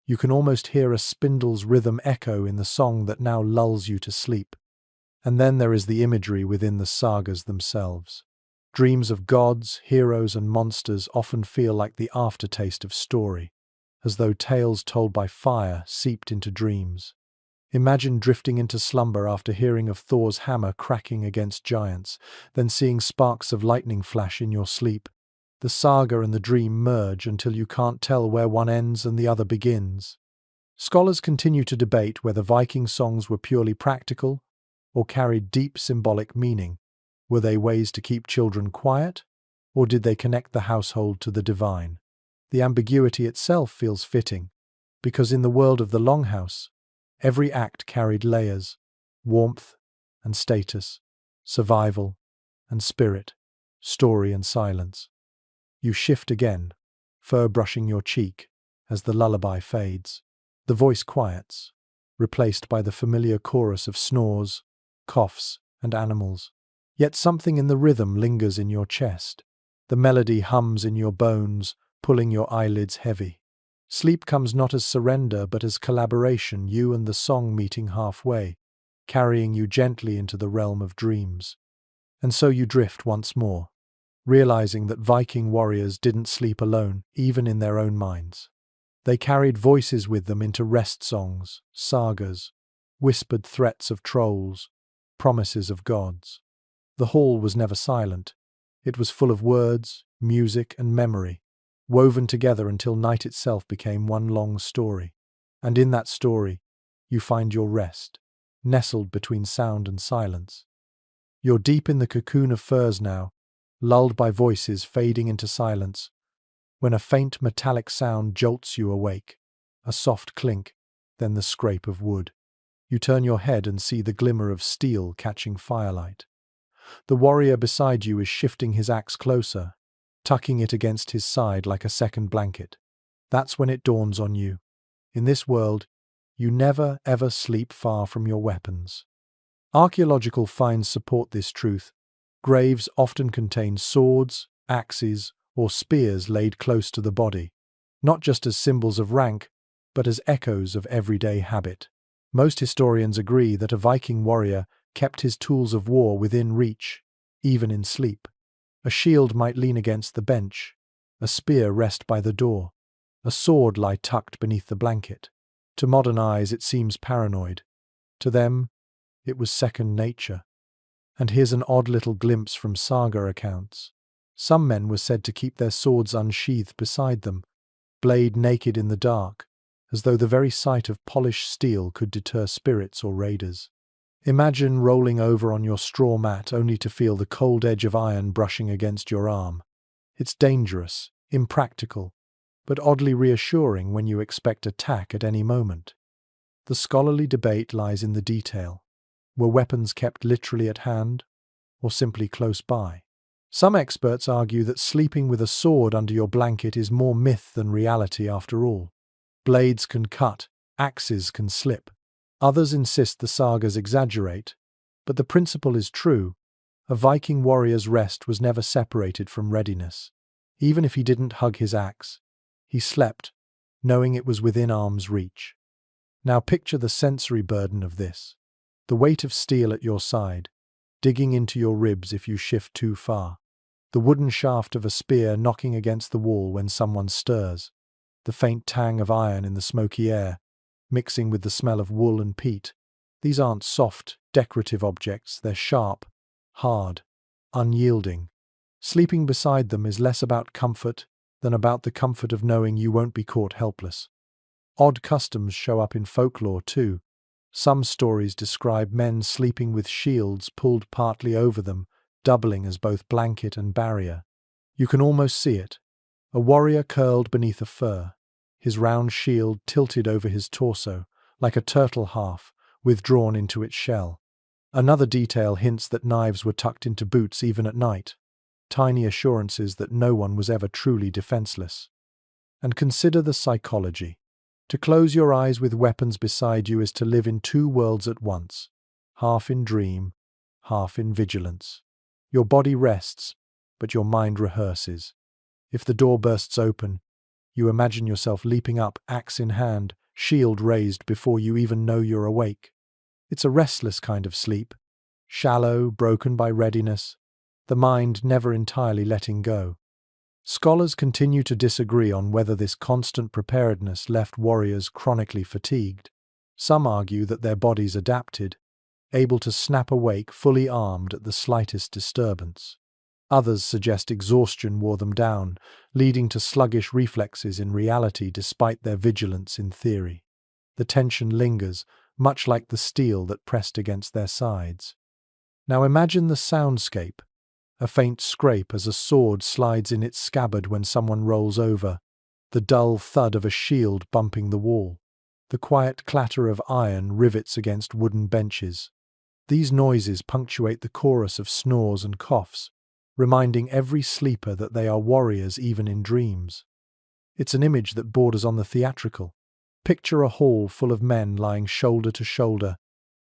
You can almost hear a spindle's rhythm echo in the song that now lulls you to sleep. And then there is the imagery within the sagas themselves. Dreams of gods, heroes, and monsters often feel like the aftertaste of story, as though tales told by fire seeped into dreams. Imagine drifting into slumber after hearing of Thor's hammer cracking against giants, then seeing sparks of lightning flash in your sleep. The saga and the dream merge until you can't tell where one ends and the other begins. Scholars continue to debate whether Viking songs were purely practical or carried deep symbolic meaning. Were they ways to keep children quiet, or did they connect the household to the divine? The ambiguity itself feels fitting, because in the world of the longhouse, every act carried layers, warmth and status, survival and spirit, story and silence. You shift again, fur brushing your cheek, as the lullaby fades. The voice quiets, replaced by the familiar chorus of snores, coughs, and animals. Yet something in the rhythm lingers in your chest. The melody hums in your bones, pulling your eyelids heavy. Sleep comes not as surrender but as collaboration, you and the song meeting halfway, carrying you gently into the realm of dreams. And so you drift once more, realizing that Viking warriors didn't sleep alone, even in their own minds. They carried voices with them into rest songs, sagas, whispered threats of trolls, promises of gods. The hall was never silent. It was full of words, music, and memory, woven together until night itself became one long story. And in that story, you find your rest, nestled between sound and silence. You're deep in the cocoon of furs now, lulled by voices fading into silence, when a faint metallic sound jolts you awake, a soft clink, then the scrape of wood. You turn your head and see the glimmer of steel catching firelight. The warrior beside you is shifting his axe closer, tucking it against his side like a second blanket. That's when it dawns on you. In this world, you never ever sleep far from your weapons. Archaeological finds support this truth. Graves often contain swords, axes, or spears laid close to the body, not just as symbols of rank, but as echoes of everyday habit. Most historians agree that a Viking warrior kept his tools of war within reach, even in sleep. A shield might lean against the bench, a spear rest by the door, a sword lie tucked beneath the blanket. To modern eyes it seems paranoid. To them, it was second nature. And here's an odd little glimpse from saga accounts. Some men were said to keep their swords unsheathed beside them, blade naked in the dark, as though the very sight of polished steel could deter spirits or raiders. Imagine rolling over on your straw mat only to feel the cold edge of iron brushing against your arm. It's dangerous, impractical, but oddly reassuring when you expect attack at any moment. The scholarly debate lies in the detail. Were weapons kept literally at hand, or simply close by? Some experts argue that sleeping with a sword under your blanket is more myth than reality after all. Blades can cut, axes can slip. Others insist the sagas exaggerate, but the principle is true. A Viking warrior's rest was never separated from readiness. Even if he didn't hug his axe, he slept, knowing it was within arm's reach. Now picture the sensory burden of this. The weight of steel at your side, digging into your ribs if you shift too far. The wooden shaft of a spear knocking against the wall when someone stirs. The faint tang of iron in the smoky air, mixing with the smell of wool and peat. These aren't soft, decorative objects, they're sharp, hard, unyielding. Sleeping beside them is less about comfort than about the comfort of knowing you won't be caught helpless. Odd customs show up in folklore too. Some stories describe men sleeping with shields pulled partly over them, doubling as both blanket and barrier. You can almost see it. A warrior curled beneath a fir, his round shield tilted over his torso, like a turtle half, withdrawn into its shell. Another detail hints that knives were tucked into boots even at night, tiny assurances that no one was ever truly defenseless. And consider the psychology. To close your eyes with weapons beside you is to live in two worlds at once, half in dream, half in vigilance. Your body rests, but your mind rehearses. If the door bursts open, you imagine yourself leaping up, axe in hand, shield raised before you even know you're awake. It's a restless kind of sleep, shallow, broken by readiness, the mind never entirely letting go. Scholars continue to disagree on whether this constant preparedness left warriors chronically fatigued. Some argue that their bodies adapted, able to snap awake fully armed at the slightest disturbance. Others suggest exhaustion wore them down, leading to sluggish reflexes in reality despite their vigilance in theory. The tension lingers, much like the steel that pressed against their sides. Now imagine the soundscape. A faint scrape as a sword slides in its scabbard when someone rolls over, the dull thud of a shield bumping the wall, the quiet clatter of iron rivets against wooden benches. These noises punctuate the chorus of snores and coughs, reminding every sleeper that they are warriors even in dreams. It's an image that borders on the theatrical. Picture a hall full of men lying shoulder to shoulder,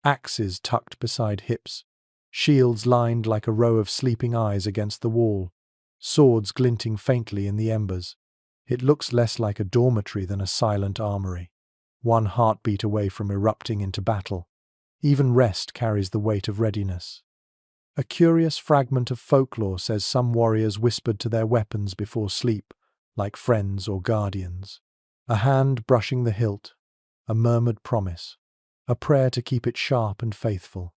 axes tucked beside hips, shields lined like a row of sleeping eyes against the wall, swords glinting faintly in the embers. It looks less like a dormitory than a silent armory, one heartbeat away from erupting into battle. Even rest carries the weight of readiness. A curious fragment of folklore says some warriors whispered to their weapons before sleep, like friends or guardians. A hand brushing the hilt, a murmured promise, a prayer to keep it sharp and faithful.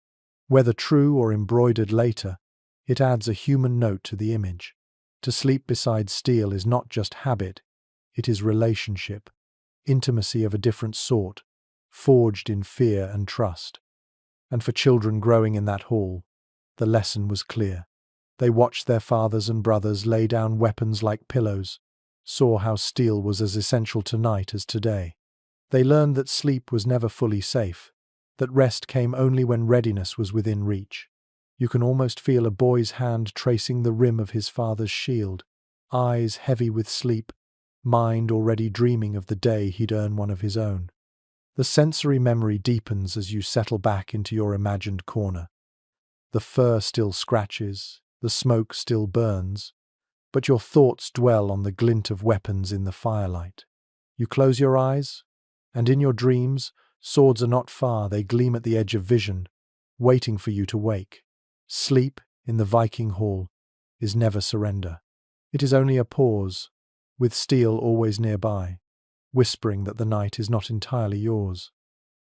Whether true or embroidered later, it adds a human note to the image. To sleep beside steel is not just habit, it is relationship, intimacy of a different sort, forged in fear and trust. And for children growing in that hall, the lesson was clear. They watched their fathers and brothers lay down weapons like pillows, saw how steel was as essential tonight as today. They learned that sleep was never fully safe, that rest came only when readiness was within reach. You can almost feel a boy's hand tracing the rim of his father's shield, eyes heavy with sleep, mind already dreaming of the day he'd earn one of his own. The sensory memory deepens as you settle back into your imagined corner. The fur still scratches, the smoke still burns, but your thoughts dwell on the glint of weapons in the firelight. You close your eyes, and in your dreams, swords are not far, they gleam at the edge of vision, waiting for you to wake. Sleep, in the Viking hall, is never surrender. It is only a pause, with steel always nearby, whispering that the night is not entirely yours.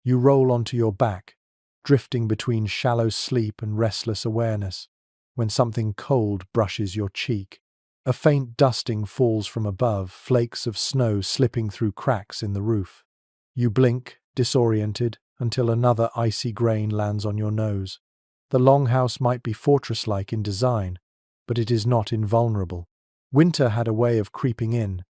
You roll onto your back, drifting between shallow sleep and restless awareness, when something cold brushes your cheek. A faint dusting falls from above, flakes of snow slipping through cracks in the roof. You blink, disoriented, until another icy grain lands on your nose. The longhouse might be fortress-like in design, but it is not invulnerable. Winter had a way of creeping in,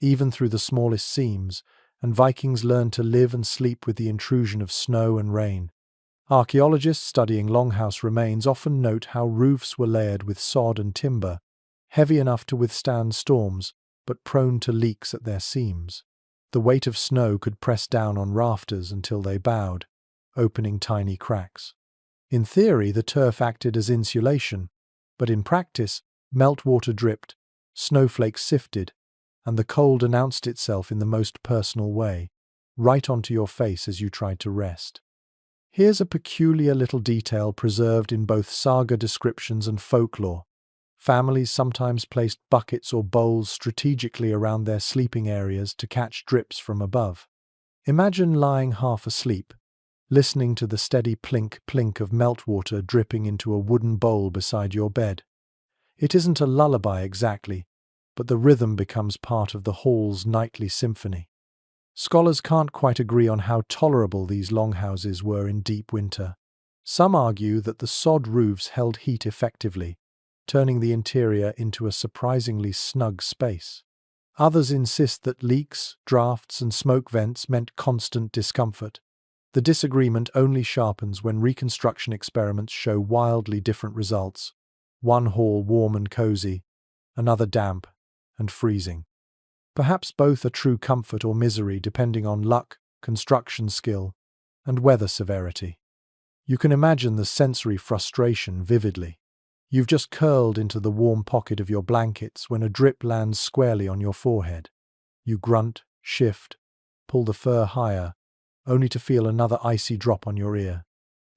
even through the smallest seams, and Vikings learned to live and sleep with the intrusion of snow and rain. Archaeologists studying longhouse remains often note how roofs were layered with sod and timber, heavy enough to withstand storms, but prone to leaks at their seams. The weight of snow could press down on rafters until they bowed, opening tiny cracks. In theory, the turf acted as insulation, but in practice, meltwater dripped, snowflakes sifted, and the cold announced itself in the most personal way, right onto your face as you tried to rest. Here's a peculiar little detail preserved in both saga descriptions and folklore. Families sometimes placed buckets or bowls strategically around their sleeping areas to catch drips from above. Imagine lying half asleep, listening to the steady plink-plink of meltwater dripping into a wooden bowl beside your bed. It isn't a lullaby exactly, but the rhythm becomes part of the hall's nightly symphony. Scholars can't quite agree on how tolerable these longhouses were in deep winter. Some argue that the sod roofs held heat effectively, turning the interior into a surprisingly snug space. Others insist that leaks, drafts, and smoke vents meant constant discomfort. The disagreement only sharpens when reconstruction experiments show wildly different results. One hall warm and cozy, another damp and freezing. Perhaps both are true comfort or misery depending on luck, construction skill, and weather severity. You can imagine the sensory frustration vividly. You've just curled into the warm pocket of your blankets when a drip lands squarely on your forehead. You grunt, shift, pull the fur higher, only to feel another icy drop on your ear.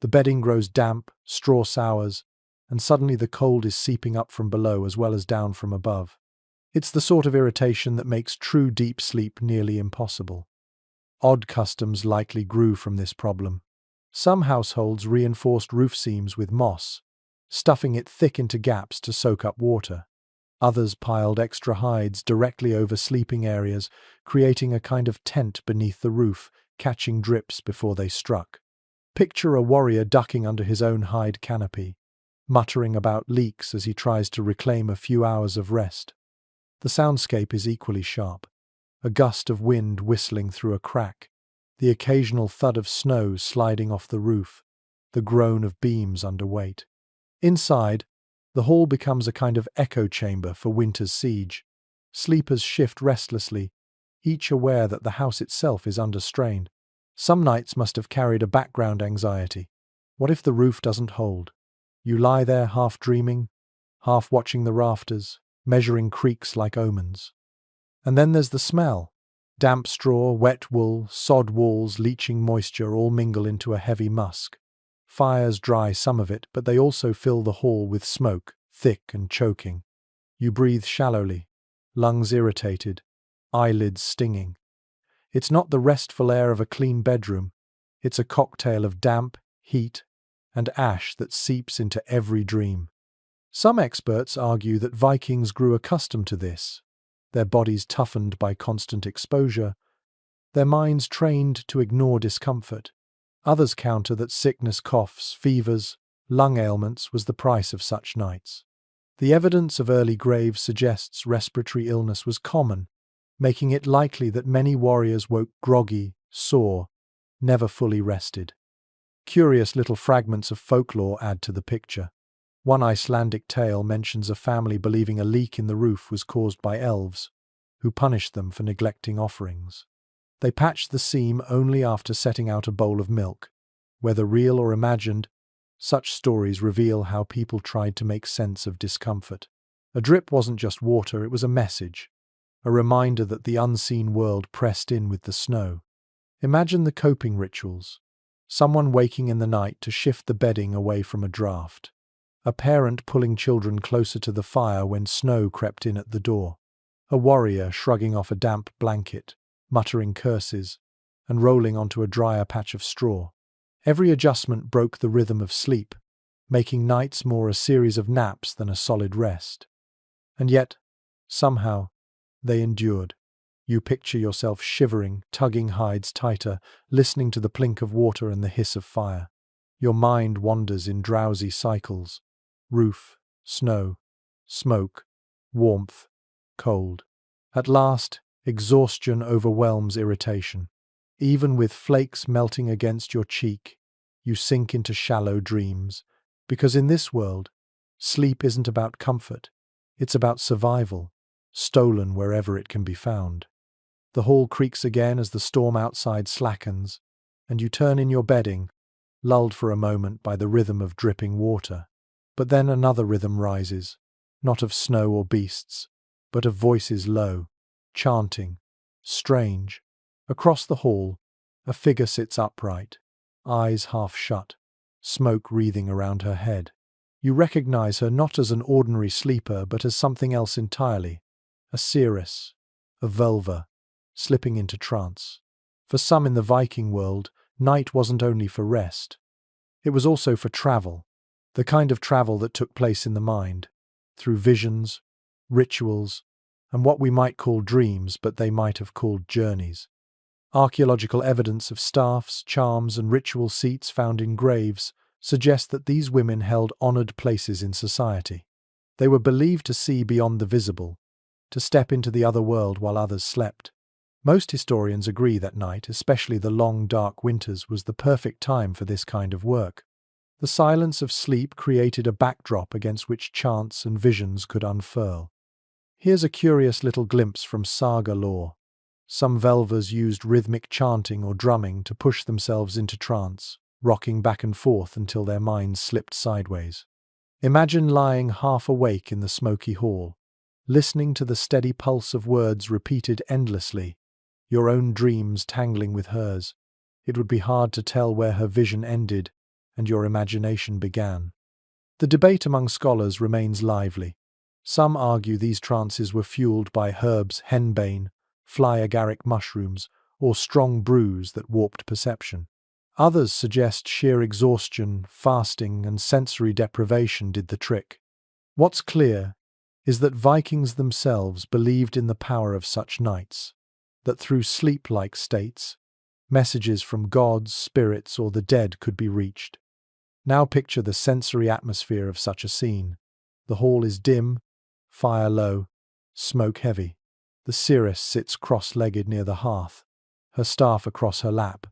The bedding grows damp, straw sours, and suddenly the cold is seeping up from below as well as down from above. It's the sort of irritation that makes true deep sleep nearly impossible. Odd customs likely grew from this problem. Some households reinforced roof seams with moss, stuffing it thick into gaps to soak up water. Others piled extra hides directly over sleeping areas, creating a kind of tent beneath the roof, catching drips before they struck. Picture a warrior ducking under his own hide canopy, muttering about leaks as he tries to reclaim a few hours of rest. The soundscape is equally sharp. A gust of wind whistling through a crack, the occasional thud of snow sliding off the roof, the groan of beams under weight. Inside, the hall becomes a kind of echo chamber for winter's siege. Sleepers shift restlessly, each aware that the house itself is under strain. Some nights must have carried a background anxiety. What if the roof doesn't hold? You lie there half dreaming, half watching the rafters, measuring creaks like omens. And then there's the smell. Damp straw, wet wool, sod walls leaching moisture all mingle into a heavy musk. Fires dry some of it, but they also fill the hall with smoke, thick and choking. You breathe shallowly, lungs irritated, eyelids stinging. It's not the restful air of a clean bedroom. It's a cocktail of damp, heat, and ash that seeps into every dream. Some experts argue that Vikings grew accustomed to this, their bodies toughened by constant exposure, their minds trained to ignore discomfort. Others counter that sickness, coughs, fevers, lung ailments was the price of such nights. The evidence of early graves suggests respiratory illness was common, making it likely that many warriors woke groggy, sore, never fully rested. Curious little fragments of folklore add to the picture. One Icelandic tale mentions a family believing a leak in the roof was caused by elves, who punished them for neglecting offerings. They patched the seam only after setting out a bowl of milk. Whether real or imagined, such stories reveal how people tried to make sense of discomfort. A drip wasn't just water, it was a message, a reminder that the unseen world pressed in with the snow. Imagine the coping rituals. Someone waking in the night to shift the bedding away from a draft. A parent pulling children closer to the fire when snow crept in at the door. A warrior shrugging off a damp blanket, muttering curses, and rolling onto a drier patch of straw. Every adjustment broke the rhythm of sleep, making nights more a series of naps than a solid rest. And yet, somehow, they endured. You picture yourself shivering, tugging hides tighter, listening to the plink of water and the hiss of fire. Your mind wanders in drowsy cycles. Roof, snow, smoke, warmth, cold. At last, exhaustion overwhelms irritation. Even with flakes melting against your cheek, you sink into shallow dreams, because in this world, sleep isn't about comfort, it's about survival, stolen wherever it can be found. The hall creaks again as the storm outside slackens, and you turn in your bedding, lulled for a moment by the rhythm of dripping water. But then another rhythm rises, not of snow or beasts, but of voices low, chanting, strange. Across the hall, a figure sits upright, eyes half shut, smoke wreathing around her head. You recognize her not as an ordinary sleeper, but as something else entirely, a seeress, a vulva, slipping into trance. For some in the Viking world, night wasn't only for rest. It was also for travel, the kind of travel that took place in the mind, through visions, rituals, and what we might call dreams, but they might have called journeys. Archaeological evidence of staffs, charms, and ritual seats found in graves suggest that these women held honored places in society. They were believed to see beyond the visible, to step into the other world while others slept. Most historians agree that night, especially the long, dark winters, was the perfect time for this kind of work. The silence of sleep created a backdrop against which chants and visions could unfurl. Here's a curious little glimpse from saga lore. Some Velvers used rhythmic chanting or drumming to push themselves into trance, rocking back and forth until their minds slipped sideways. Imagine lying half awake in the smoky hall, listening to the steady pulse of words repeated endlessly, your own dreams tangling with hers. It would be hard to tell where her vision ended and your imagination began. The debate among scholars remains lively. Some argue these trances were fueled by herbs, henbane, fly agaric mushrooms, or strong brews that warped perception. Others suggest sheer exhaustion, fasting, and sensory deprivation did the trick. What's clear is that Vikings themselves believed in the power of such nights, that through sleep-like states, messages from gods, spirits, or the dead could be reached. Now picture the sensory atmosphere of such a scene. The hall is dim, fire low, smoke heavy. The seeress sits cross-legged near the hearth, her staff across her lap,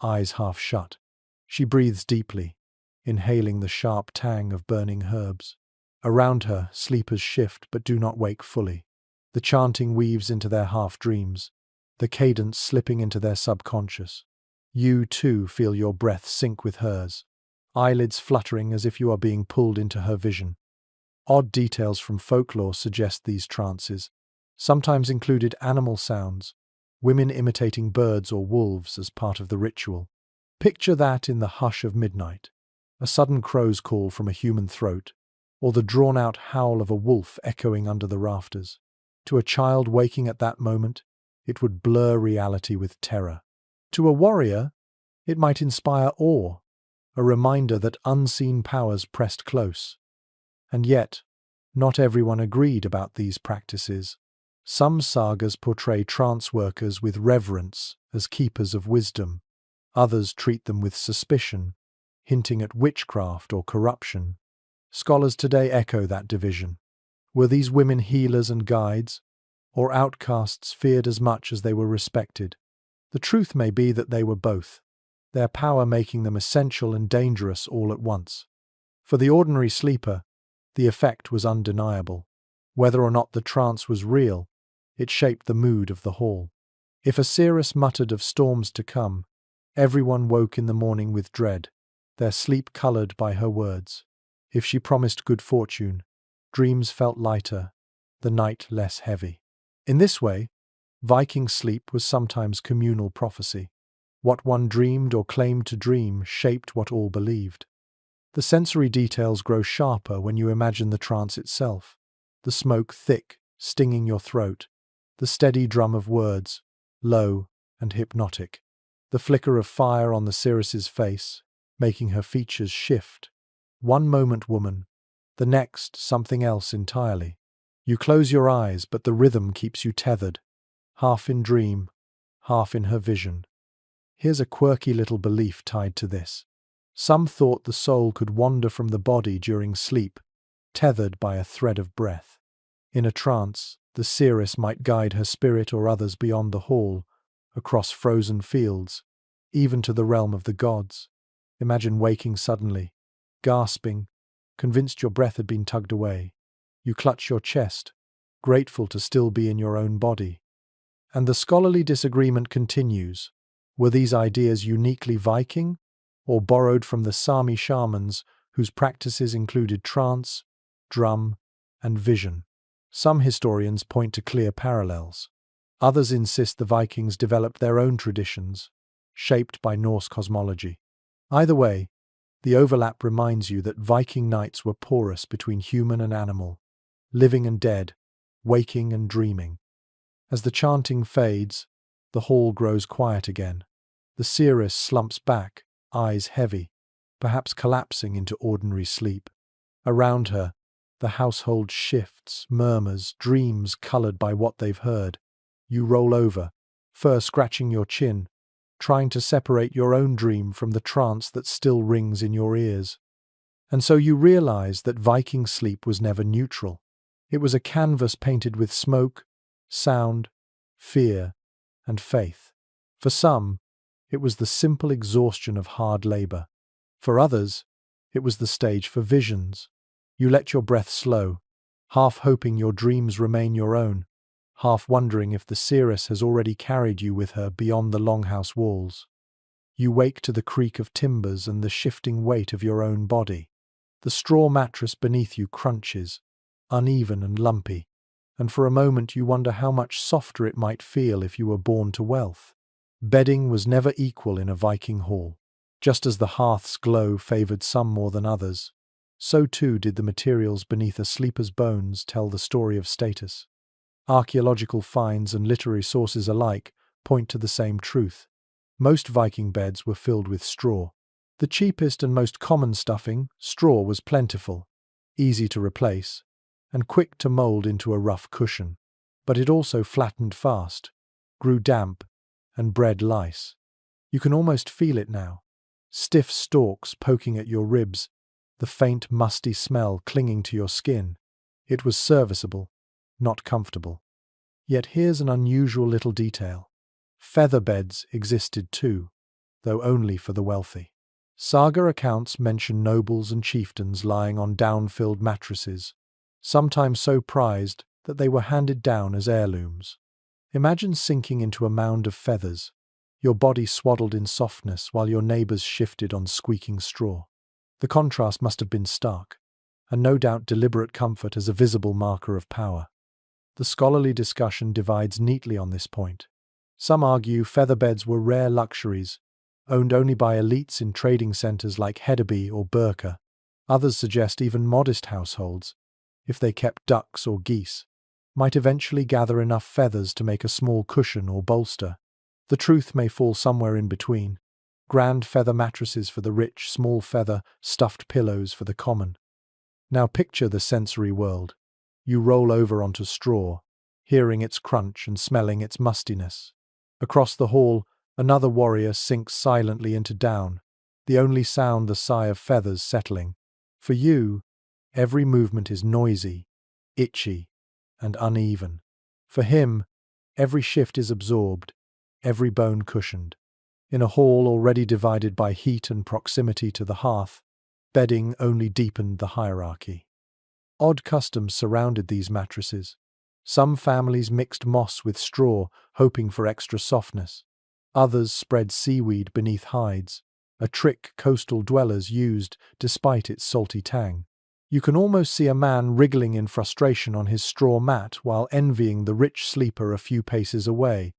eyes half shut. She breathes deeply, inhaling the sharp tang of burning herbs. Around her, sleepers shift but do not wake fully. The chanting weaves into their half-dreams, the cadence slipping into their subconscious. You, too, feel your breath sync with hers, eyelids fluttering as if you are being pulled into her vision. Odd details from folklore suggest these trances sometimes included animal sounds, women imitating birds or wolves as part of the ritual. Picture that in the hush of midnight, a sudden crow's call from a human throat, or the drawn-out howl of a wolf echoing under the rafters. To a child waking at that moment, it would blur reality with terror. To a warrior, it might inspire awe, a reminder that unseen powers pressed close. And yet, not everyone agreed about these practices. Some sagas portray trance workers with reverence as keepers of wisdom. Others treat them with suspicion, hinting at witchcraft or corruption. Scholars today echo that division. Were these women healers and guides, or outcasts feared as much as they were respected? The truth may be that they were both, their power making them essential and dangerous all at once. For the ordinary sleeper, the effect was undeniable. Whether or not the trance was real, it shaped the mood of the hall. If a seeress muttered of storms to come, everyone woke in the morning with dread, their sleep coloured by her words. If she promised good fortune, dreams felt lighter, the night less heavy. In this way, Viking sleep was sometimes communal prophecy. What one dreamed or claimed to dream shaped what all believed. The sensory details grow sharper when you imagine the trance itself. The smoke thick, stinging your throat. The steady drum of words, low and hypnotic. The flicker of fire on the seeress's face, making her features shift. One moment woman, the next something else entirely. You close your eyes, but the rhythm keeps you tethered, half in dream, half in her vision. Here's a quirky little belief tied to this. Some thought the soul could wander from the body during sleep, tethered by a thread of breath. In a trance, the seeress might guide her spirit or others beyond the hall, across frozen fields, even to the realm of the gods. Imagine waking suddenly, gasping, convinced your breath had been tugged away. You clutch your chest, grateful to still be in your own body. And the scholarly disagreement continues. Were these ideas uniquely Viking, or borrowed from the Sami shamans whose practices included trance, drum, and vision? Some historians point to clear parallels. Others insist the Vikings developed their own traditions, shaped by Norse cosmology. Either way, the overlap reminds you that Viking nights were porous between human and animal, living and dead, waking and dreaming. As the chanting fades, the hall grows quiet again. The seeress slumps back, eyes heavy, perhaps collapsing into ordinary sleep. Around her, the household shifts, murmurs, dreams coloured by what they've heard. You roll over, fur scratching your chin, trying to separate your own dream from the trance that still rings in your ears. And so you realize that Viking sleep was never neutral. It was a canvas painted with smoke, sound, fear, and faith. For some, it was the simple exhaustion of hard labor. For others, it was the stage for visions. You let your breath slow, half hoping your dreams remain your own, half wondering if the seeress has already carried you with her beyond the longhouse walls. You wake to the creak of timbers and the shifting weight of your own body. The straw mattress beneath you crunches, uneven and lumpy, and for a moment you wonder how much softer it might feel if you were born to wealth. Bedding was never equal in a Viking hall. Just as the hearth's glow favored some more than others, so too did the materials beneath a sleeper's bones tell the story of status. Archaeological finds and literary sources alike point to the same truth. Most Viking beds were filled with straw. The cheapest and most common stuffing, straw, was plentiful, easy to replace, and quick to mold into a rough cushion. But it also flattened fast, grew damp, and bred lice. You can almost feel it now. Stiff stalks poking at your ribs, the faint musty smell clinging to your skin. It was serviceable, not comfortable. Yet here's an unusual little detail. Feather beds existed too, though only for the wealthy. Saga accounts mention nobles and chieftains lying on down-filled mattresses, sometimes so prized that they were handed down as heirlooms. Imagine sinking into a mound of feathers, your body swaddled in softness while your neighbours shifted on squeaking straw. The contrast must have been stark, and no doubt deliberate comfort as a visible marker of power. The scholarly discussion divides neatly on this point. Some argue featherbeds were rare luxuries, owned only by elites in trading centres like Hedeby or Birka. Others suggest even modest households, if they kept ducks or geese, might eventually gather enough feathers to make a small cushion or bolster. The truth may fall somewhere in between. grand feather mattresses for the rich, small feather, stuffed pillows for the common. Now picture the sensory world. You roll over onto straw, hearing its crunch and smelling its mustiness. Across the hall, another warrior sinks silently into down, the only sound the sigh of feathers settling. For you, every movement is noisy, itchy, and uneven. For him, every shift is absorbed, every bone cushioned. In a hall already divided by heat and proximity to the hearth, bedding only deepened the hierarchy. Odd customs surrounded these mattresses. Some families mixed moss with straw, hoping for extra softness. Others spread seaweed beneath hides, a trick coastal dwellers used despite its salty tang. You can almost see a man wriggling in frustration on his straw mat while envying the rich sleeper a few paces away,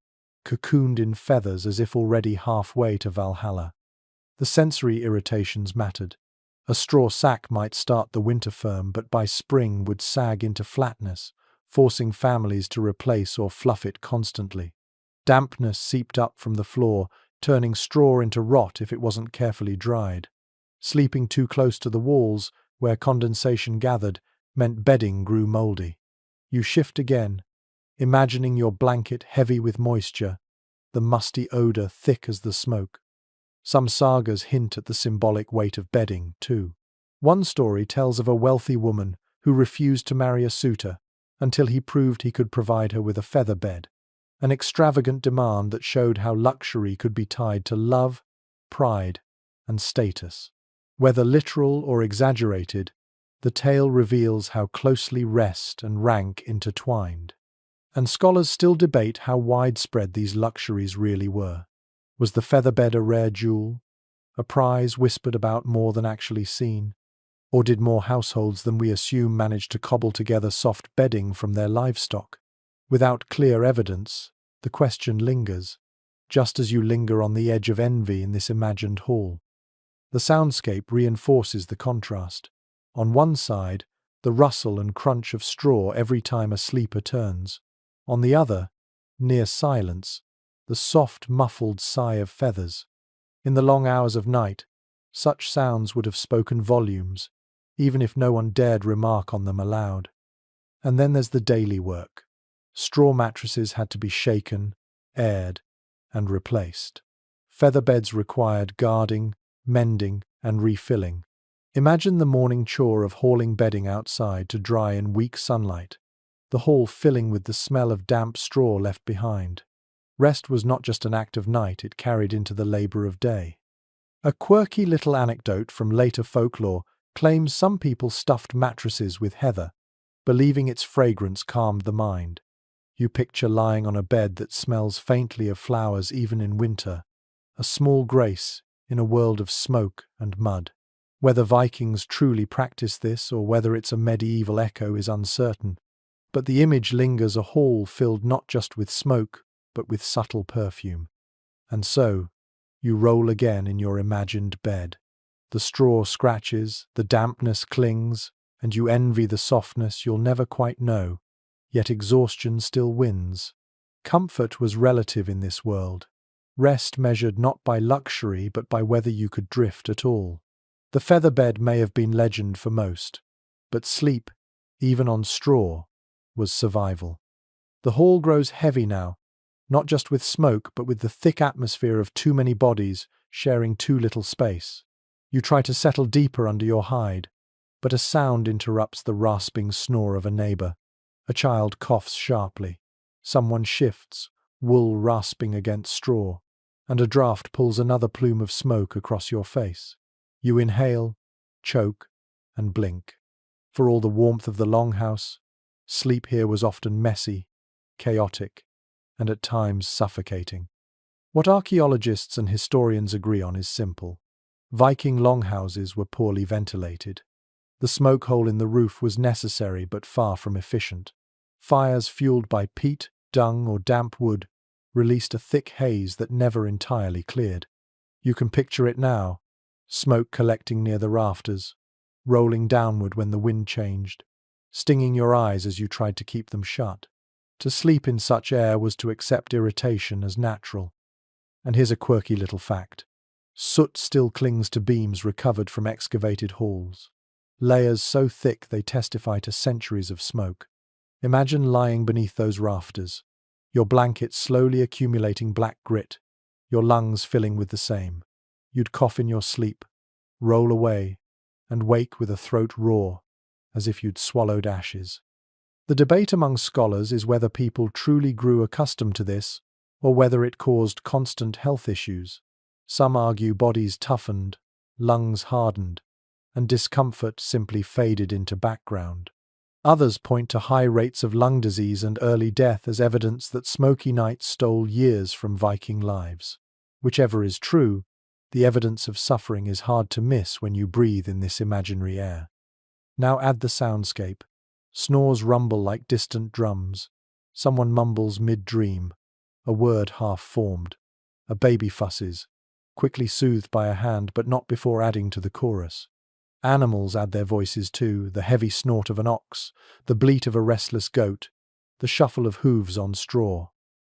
cocooned in feathers as if already halfway to Valhalla. The sensory irritations mattered. A straw sack might start the winter firm, but by spring would sag into flatness, forcing families to replace or fluff it constantly. Dampness seeped up from the floor, turning straw into rot if it wasn't carefully dried. Sleeping too close to the walls, where condensation gathered, meant bedding grew mouldy. You shift again, imagining your blanket heavy with moisture, the musty odor thick as the smoke. Some sagas hint at the symbolic weight of bedding, too. One story tells of a wealthy woman who refused to marry a suitor until he proved he could provide her with a feather bed, an extravagant demand that showed how luxury could be tied to love, pride, and status. Whether literal or exaggerated, the tale reveals how closely rest and rank intertwined. And scholars still debate how widespread these luxuries really were. Was the feather bed a rare jewel, a prize whispered about more than actually seen? Or did more households than we assume manage to cobble together soft bedding from their livestock? Without clear evidence, the question lingers, just as you linger on the edge of envy in this imagined hall. The soundscape reinforces the contrast. On one side, the rustle and crunch of straw every time a sleeper turns. On the other, near silence, the soft, muffled sigh of feathers. In the long hours of night, such sounds would have spoken volumes, even if no one dared remark on them aloud. And then there's the daily work. Straw mattresses had to be shaken, aired, and replaced. Feather beds required guarding, mending, and refilling. Imagine the morning chore of hauling bedding outside to dry in weak sunlight, the hall filling with the smell of damp straw left behind. Rest was not just an act of night, it carried into the labor of day. A quirky little anecdote from later folklore claims some people stuffed mattresses with heather, believing its fragrance calmed the mind. You picture lying on a bed that smells faintly of flowers even in winter, a small grace in a world of smoke and mud. Whether Vikings truly practiced this or whether it's a medieval echo is uncertain, but the image lingers, a hall filled not just with smoke, but with subtle perfume. And so, you roll again in your imagined bed. The straw scratches, the dampness clings, and you envy the softness you'll never quite know, yet exhaustion still wins. Comfort was relative in this world. Rest measured not by luxury but by whether you could drift at all. The feather bed may have been legend for most, but sleep, even on straw, was survival. The hall grows heavy now, not just with smoke but with the thick atmosphere of too many bodies sharing too little space. You try to settle deeper under your hide, but a sound interrupts the rasping snore of a neighbor. A child coughs sharply. Someone shifts, wool rasping against straw, and a draught pulls another plume of smoke across your face. You inhale, choke, and blink. For all the warmth of the longhouse, sleep here was often messy, chaotic, and at times suffocating. What archaeologists and historians agree on is simple. Viking longhouses were poorly ventilated. The smoke hole in the roof was necessary but far from efficient. Fires fueled by peat, dung, or damp wood released a thick haze that never entirely cleared. You can picture it now, smoke collecting near the rafters, rolling downward when the wind changed, stinging your eyes as you tried to keep them shut. To sleep in such air was to accept irritation as natural. And here's a quirky little fact. Soot still clings to beams recovered from excavated halls. Layers so thick they testify to centuries of smoke. Imagine lying beneath those rafters, your blanket slowly accumulating black grit, your lungs filling with the same. You'd cough in your sleep, roll away, and wake with a throat raw, as if you'd swallowed ashes. The debate among scholars is whether people truly grew accustomed to this, or whether it caused constant health issues. Some argue bodies toughened, lungs hardened, and discomfort simply faded into background. Others point to high rates of lung disease and early death as evidence that smoky nights stole years from Viking lives. Whichever is true, the evidence of suffering is hard to miss when you breathe in this imaginary air. Now add the soundscape. Snores rumble like distant drums. Someone mumbles mid-dream, a word half-formed. A baby fusses, quickly soothed by a hand but not before adding to the chorus. Animals add their voices too, the heavy snort of an ox, the bleat of a restless goat, the shuffle of hooves on straw.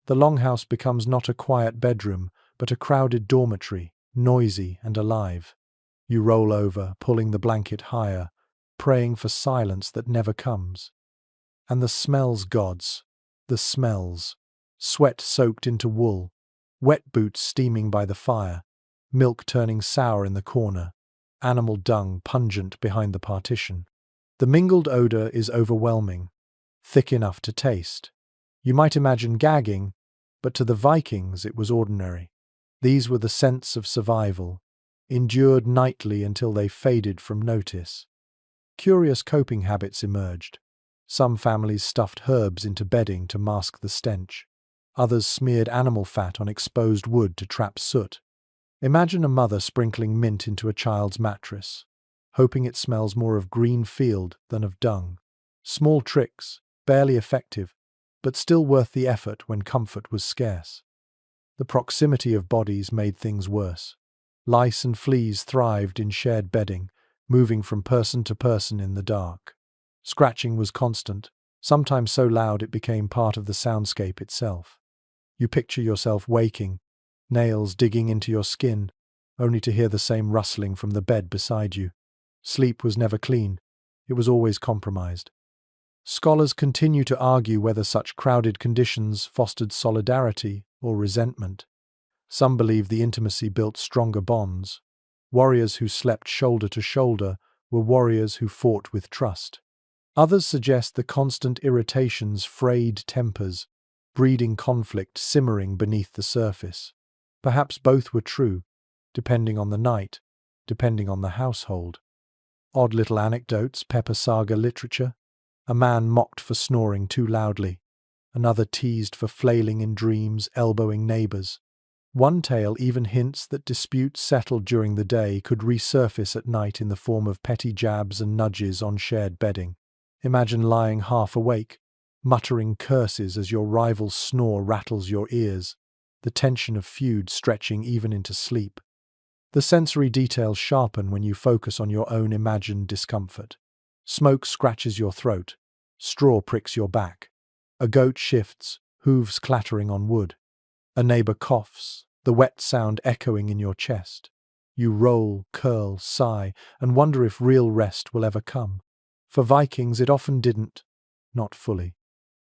The longhouse becomes not a quiet bedroom, but a crowded dormitory, noisy and alive. You roll over, pulling the blanket higher, praying for silence that never comes. And the smells, gods, the smells. Sweat soaked into wool, wet boots steaming by the fire, milk turning sour in the corner, animal dung pungent behind the partition. The mingled odor is overwhelming, thick enough to taste. You might imagine gagging, but to the Vikings it was ordinary. These were the scents of survival, endured nightly until they faded from notice. Curious coping habits emerged. Some families stuffed herbs into bedding to mask the stench. Others smeared animal fat on exposed wood to trap soot. Imagine a mother sprinkling mint into a child's mattress, hoping it smells more of green field than of dung. Small tricks, barely effective, but still worth the effort when comfort was scarce. The proximity of bodies made things worse. Lice and fleas thrived in shared bedding, moving from person to person in the dark. Scratching was constant, sometimes so loud it became part of the soundscape itself. You picture yourself waking, nails digging into your skin, only to hear the same rustling from the bed beside you. Sleep was never clean. It was always compromised. Scholars continue to argue whether such crowded conditions fostered solidarity or resentment. Some believe the intimacy built stronger bonds. Warriors who slept shoulder to shoulder were warriors who fought with trust. Others suggest the constant irritations frayed tempers, breeding conflict simmering beneath the surface. Perhaps both were true, depending on the night, depending on the household. Odd little anecdotes pepper saga literature. A man mocked for snoring too loudly. Another teased for flailing in dreams, elbowing neighbors. One tale even hints that disputes settled during the day could resurface at night in the form of petty jabs and nudges on shared bedding. Imagine lying half awake, muttering curses as your rival's snore rattles your ears, the tension of feud stretching even into sleep. The sensory details sharpen when you focus on your own imagined discomfort. Smoke scratches your throat, straw pricks your back. A goat shifts, hooves clattering on wood. A neighbor coughs, the wet sound echoing in your chest. You roll, curl, sigh, and wonder if real rest will ever come. For Vikings, it often didn't, not fully.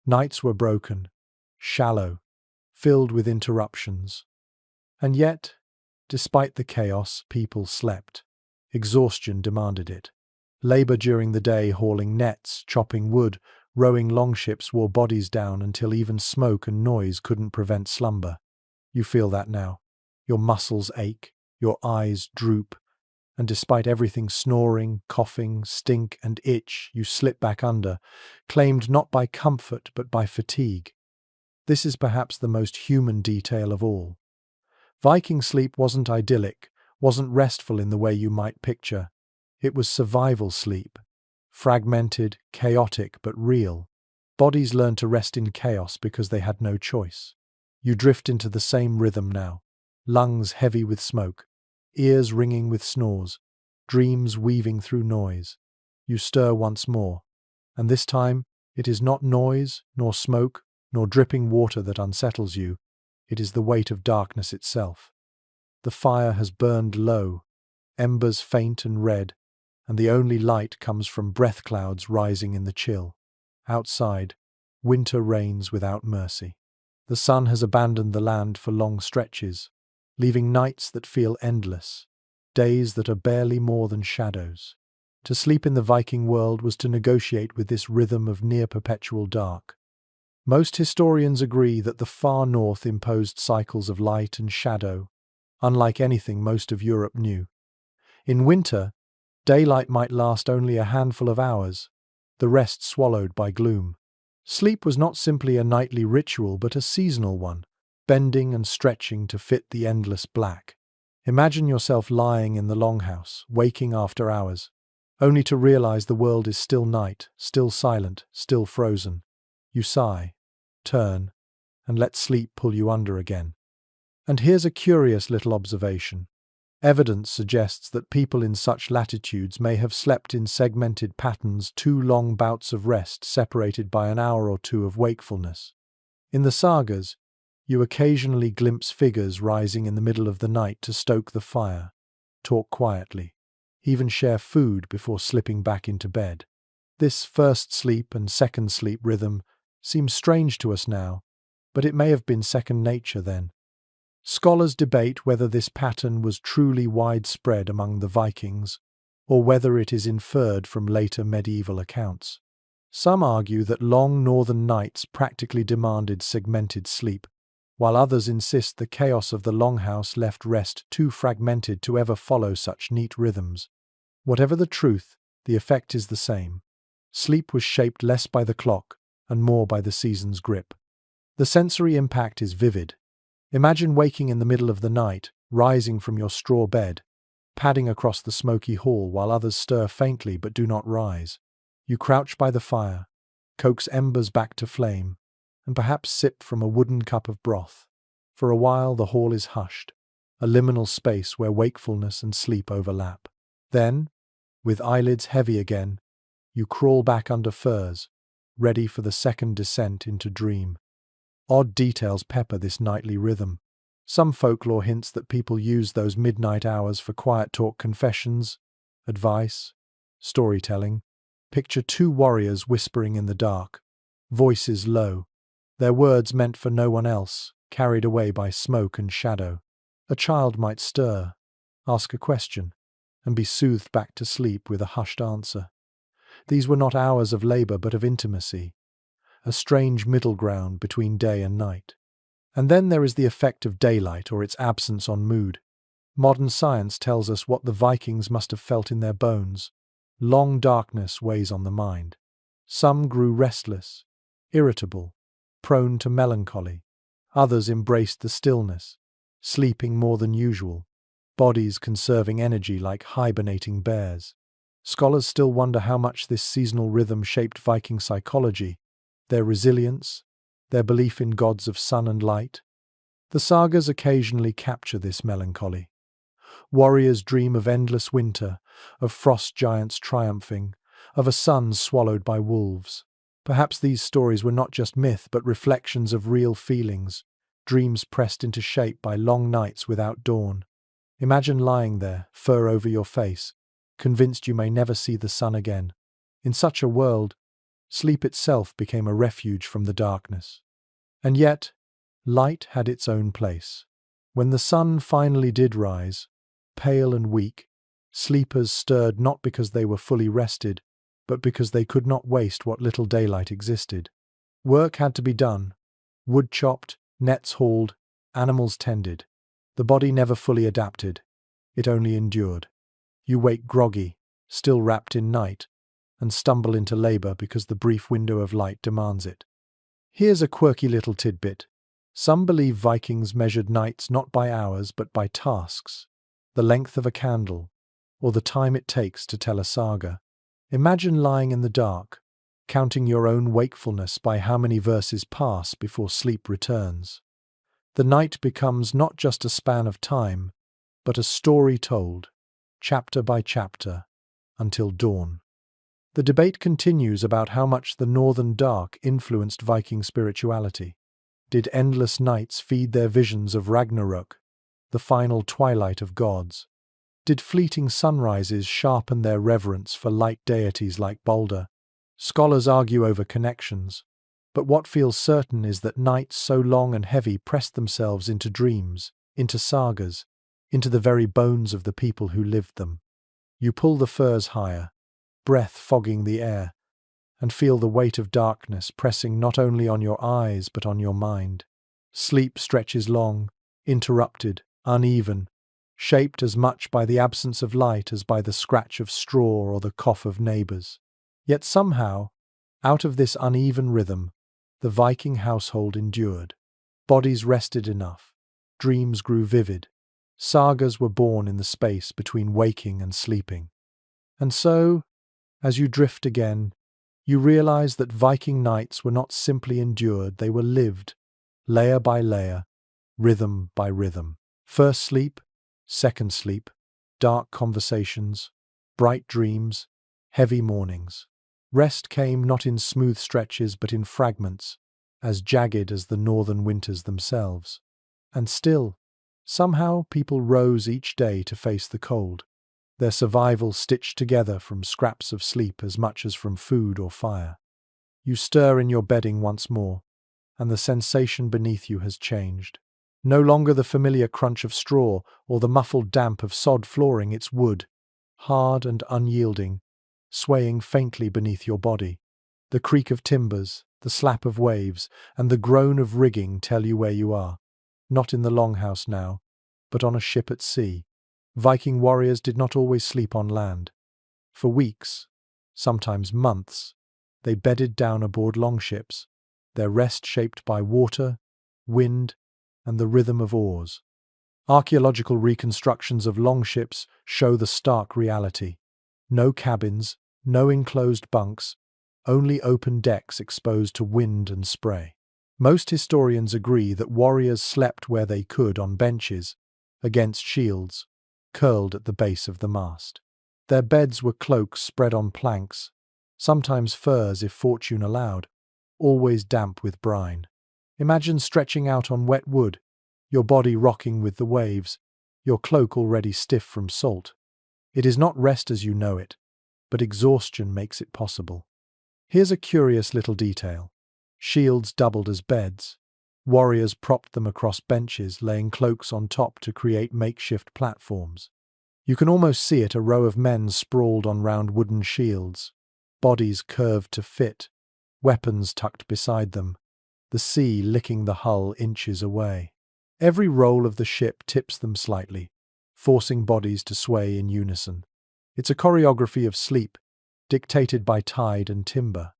Nights were broken, shallow, filled with interruptions. And yet, despite the chaos, people slept. Exhaustion demanded it. Labor during the day hauling nets, chopping wood, rowing longships wore bodies down until even smoke and noise couldn't prevent slumber. You feel that now. Your muscles ache, your eyes droop, and despite everything snoring, coughing, stink, and itch, you slip back under, claimed not by comfort but by fatigue. This is perhaps the most human detail of all. Viking sleep wasn't idyllic, wasn't restful in the way you might picture. It was survival sleep. Fragmented, chaotic, but real. Bodies learned to rest in chaos because they had no choice. You drift into the same rhythm now. Lungs heavy with smoke, ears ringing with snores, dreams weaving through noise. You stir once more, and this time it is not noise, nor smoke, nor dripping water that unsettles you. It is the weight of darkness itself. The fire has burned low, embers faint and red, and the only light comes from breath clouds rising in the chill. Outside, winter reigns without mercy. The sun has abandoned the land for long stretches, leaving nights that feel endless, days that are barely more than shadows. To sleep in the Viking world was to negotiate with this rhythm of near-perpetual dark. Most historians agree that the far north imposed cycles of light and shadow, unlike anything most of Europe knew. In winter, daylight might last only a handful of hours, the rest swallowed by gloom. Sleep was not simply a nightly ritual but a seasonal one, bending and stretching to fit the endless black. Imagine yourself lying in the longhouse, waking after hours, only to realize the world is still night, still silent, still frozen. You sigh, turn, and let sleep pull you under again. And here's a curious little observation. Evidence suggests that people in such latitudes may have slept in segmented patterns, 2 long bouts of rest separated by an hour or two of wakefulness. In the sagas, you occasionally glimpse figures rising in the middle of the night to stoke the fire, talk quietly, even share food before slipping back into bed. This first sleep and second sleep rhythm seems strange to us now, but it may have been second nature then. Scholars debate whether this pattern was truly widespread among the Vikings, or whether it is inferred from later medieval accounts. Some argue that long northern nights practically demanded segmented sleep, while others insist the chaos of the longhouse left rest too fragmented to ever follow such neat rhythms. Whatever the truth, the effect is the same. Sleep was shaped less by the clock and more by the season's grip. The sensory impact is vivid. Imagine waking in the middle of the night, rising from your straw bed, padding across the smoky hall while others stir faintly but do not rise. You crouch by the fire, coax embers back to flame, and perhaps sip from a wooden cup of broth. For a while the hall is hushed, a liminal space where wakefulness and sleep overlap. Then, with eyelids heavy again, you crawl back under furs, ready for the second descent into dream. Odd details pepper this nightly rhythm. Some folklore hints that people use those midnight hours for quiet talk, confessions, advice, storytelling. Picture 2 warriors whispering in the dark, voices low, their words meant for no one else, carried away by smoke and shadow. A child might stir, ask a question, and be soothed back to sleep with a hushed answer. These were not hours of labor but of intimacy, a strange middle ground between day and night. And then there is the effect of daylight or its absence on mood. Modern science tells us what the Vikings must have felt in their bones. Long darkness weighs on the mind. Some grew restless, irritable, prone to melancholy. Others embraced the stillness, sleeping more than usual, bodies conserving energy like hibernating bears. Scholars still wonder how much this seasonal rhythm shaped Viking psychology, their resilience, their belief in gods of sun and light. The sagas occasionally capture this melancholy. Warriors dream of endless winter, of frost giants triumphing, of a sun swallowed by wolves. Perhaps these stories were not just myth but reflections of real feelings, dreams pressed into shape by long nights without dawn. Imagine lying there, fur over your face, convinced you may never see the sun again. In such a world, sleep itself became a refuge from the darkness. And yet, light had its own place. When the sun finally did rise, pale and weak, sleepers stirred not because they were fully rested, but because they could not waste what little daylight existed. Work had to be done. Wood chopped, nets hauled, animals tended. The body never fully adapted. It only endured. You wake groggy, still wrapped in night, and stumble into labor because the brief window of light demands it. Here's a quirky little tidbit. Some believe Vikings measured nights not by hours but by tasks, the length of a candle, or the time it takes to tell a saga. Imagine lying in the dark, counting your own wakefulness by how many verses pass before sleep returns. The night becomes not just a span of time, but a story told, chapter by chapter, until dawn. The debate continues about how much the northern dark influenced Viking spirituality. Did endless nights feed their visions of Ragnarök, the final twilight of gods? Did fleeting sunrises sharpen their reverence for light deities like Balder? Scholars argue over connections, but what feels certain is that nights so long and heavy pressed themselves into dreams, into sagas, into the very bones of the people who lived them. You pull the furs higher, breath fogging the air, and feel the weight of darkness pressing not only on your eyes but on your mind. Sleep stretches long, interrupted, uneven, shaped as much by the absence of light as by the scratch of straw or the cough of neighbours. Yet somehow, out of this uneven rhythm, the Viking household endured. Bodies rested enough, dreams grew vivid, sagas were born in the space between waking and sleeping. And so, as you drift again, you realize that Viking nights were not simply endured, they were lived, layer by layer, rhythm by rhythm. First sleep, second sleep, dark conversations, bright dreams, heavy mornings. Rest came not in smooth stretches but in fragments, as jagged as the northern winters themselves. And still, somehow people rose each day to face the cold, their survival stitched together from scraps of sleep as much as from food or fire. You stir in your bedding once more, and the sensation beneath you has changed. No longer the familiar crunch of straw or the muffled damp of sod flooring, it's wood, hard and unyielding, swaying faintly beneath your body. The creak of timbers, the slap of waves, and the groan of rigging tell you where you are. Not in the longhouse now, but on a ship at sea. Viking warriors did not always sleep on land. For weeks, sometimes months, they bedded down aboard longships, their rest shaped by water, wind, and the rhythm of oars. Archaeological reconstructions of longships show the stark reality. No cabins, no enclosed bunks, only open decks exposed to wind and spray. Most historians agree that warriors slept where they could on benches, against shields, curled at the base of the mast. Their beds were cloaks spread on planks, sometimes furs if fortune allowed, always damp with brine. Imagine stretching out on wet wood, your body rocking with the waves, your cloak already stiff from salt. It is not rest as you know it, but exhaustion makes it possible. Here's a curious little detail. Shields doubled as beds. Warriors propped them across benches, laying cloaks on top to create makeshift platforms. You can almost see it, a row of men sprawled on round wooden shields, bodies curved to fit, weapons tucked beside them, the sea licking the hull inches away. Every roll of the ship tips them slightly, forcing bodies to sway in unison. It's a choreography of sleep, dictated by tide and timber.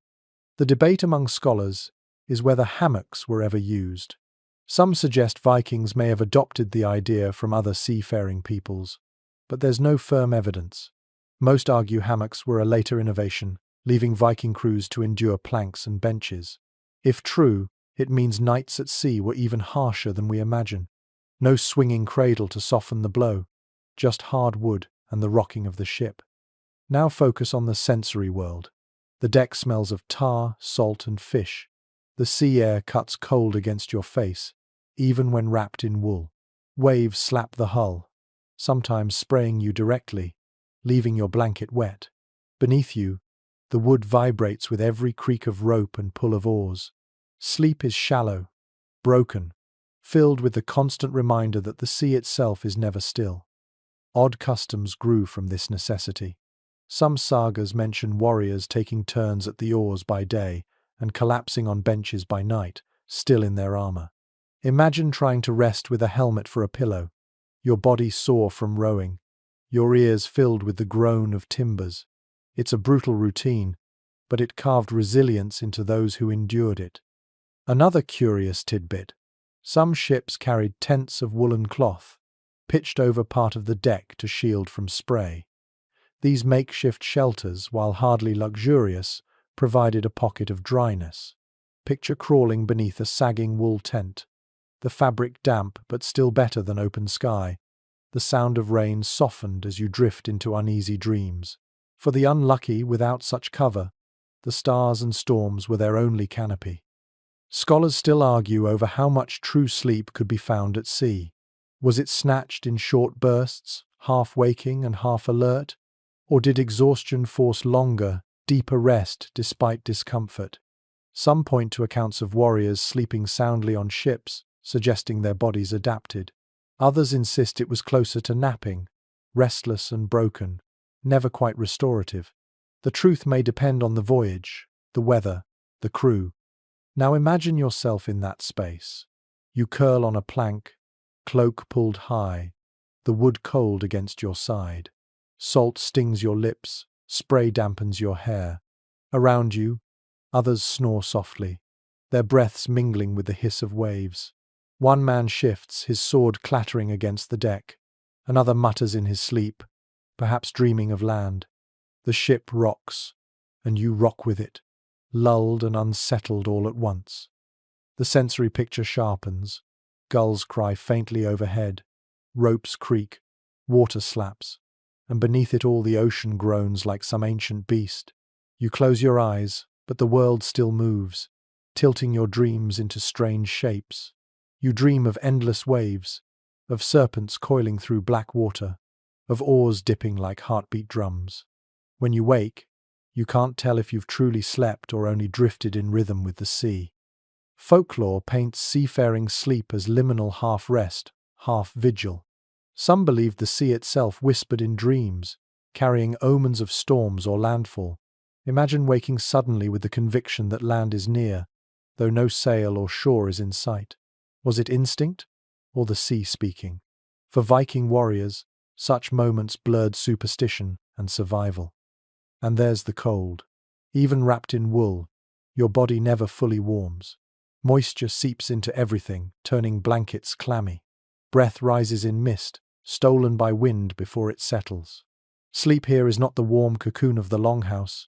The debate among scholars is whether hammocks were ever used. Some suggest Vikings may have adopted the idea from other seafaring peoples, but there's no firm evidence. Most argue hammocks were a later innovation, leaving Viking crews to endure planks and benches. If true, it means nights at sea were even harsher than we imagine. No swinging cradle to soften the blow, just hard wood and the rocking of the ship. Now focus on the sensory world. The deck smells of tar, salt, and fish. The sea air cuts cold against your face, even when wrapped in wool. Waves slap the hull, sometimes spraying you directly, leaving your blanket wet. Beneath you, the wood vibrates with every creak of rope and pull of oars. Sleep is shallow, broken, filled with the constant reminder that the sea itself is never still. Odd customs grew from this necessity. Some sagas mention warriors taking turns at the oars by day and collapsing on benches by night, still in their armor. Imagine trying to rest with a helmet for a pillow, your body sore from rowing, your ears filled with the groan of timbers. It's a brutal routine, but it carved resilience into those who endured it. Another curious tidbit: some ships carried tents of woolen cloth, pitched over part of the deck to shield from spray. These makeshift shelters, while hardly luxurious, provided a pocket of dryness. Picture crawling beneath a sagging wool tent, the fabric damp but still better than open sky, the sound of rain softened as you drift into uneasy dreams. For the unlucky, without such cover, the stars and storms were their only canopy. Scholars still argue over how much true sleep could be found at sea. Was it snatched in short bursts, half waking and half alert? Or did exhaustion force longer, deeper rest despite discomfort? Some point to accounts of warriors sleeping soundly on ships, suggesting their bodies adapted. Others insist it was closer to napping, restless and broken, never quite restorative. The truth may depend on the voyage, the weather, the crew. Now imagine yourself in that space. You curl on a plank, cloak pulled high, the wood cold against your side. Salt stings your lips, spray dampens your hair. Around you, others snore softly, their breaths mingling with the hiss of waves. One man shifts, his sword clattering against the deck. Another mutters in his sleep, perhaps dreaming of land. The ship rocks, and you rock with it, lulled and unsettled all at once. The sensory picture sharpens. Gulls cry faintly overhead, ropes creak, water slaps, and beneath it all the ocean groans like some ancient beast. You close your eyes, but the world still moves, tilting your dreams into strange shapes. You dream of endless waves, of serpents coiling through black water, of oars dipping like heartbeat drums. When you wake, you can't tell if you've truly slept or only drifted in rhythm with the sea. Folklore paints seafaring sleep as liminal half-rest, half-vigil. Some believed the sea itself whispered in dreams, carrying omens of storms or landfall. Imagine waking suddenly with the conviction that land is near, though no sail or shore is in sight. Was it instinct, or the sea speaking? For Viking warriors, such moments blurred superstition and survival. And there's the cold. Even wrapped in wool, your body never fully warms. Moisture seeps into everything, turning blankets clammy. Breath rises in mist, stolen by wind before it settles. Sleep here is not the warm cocoon of the longhouse.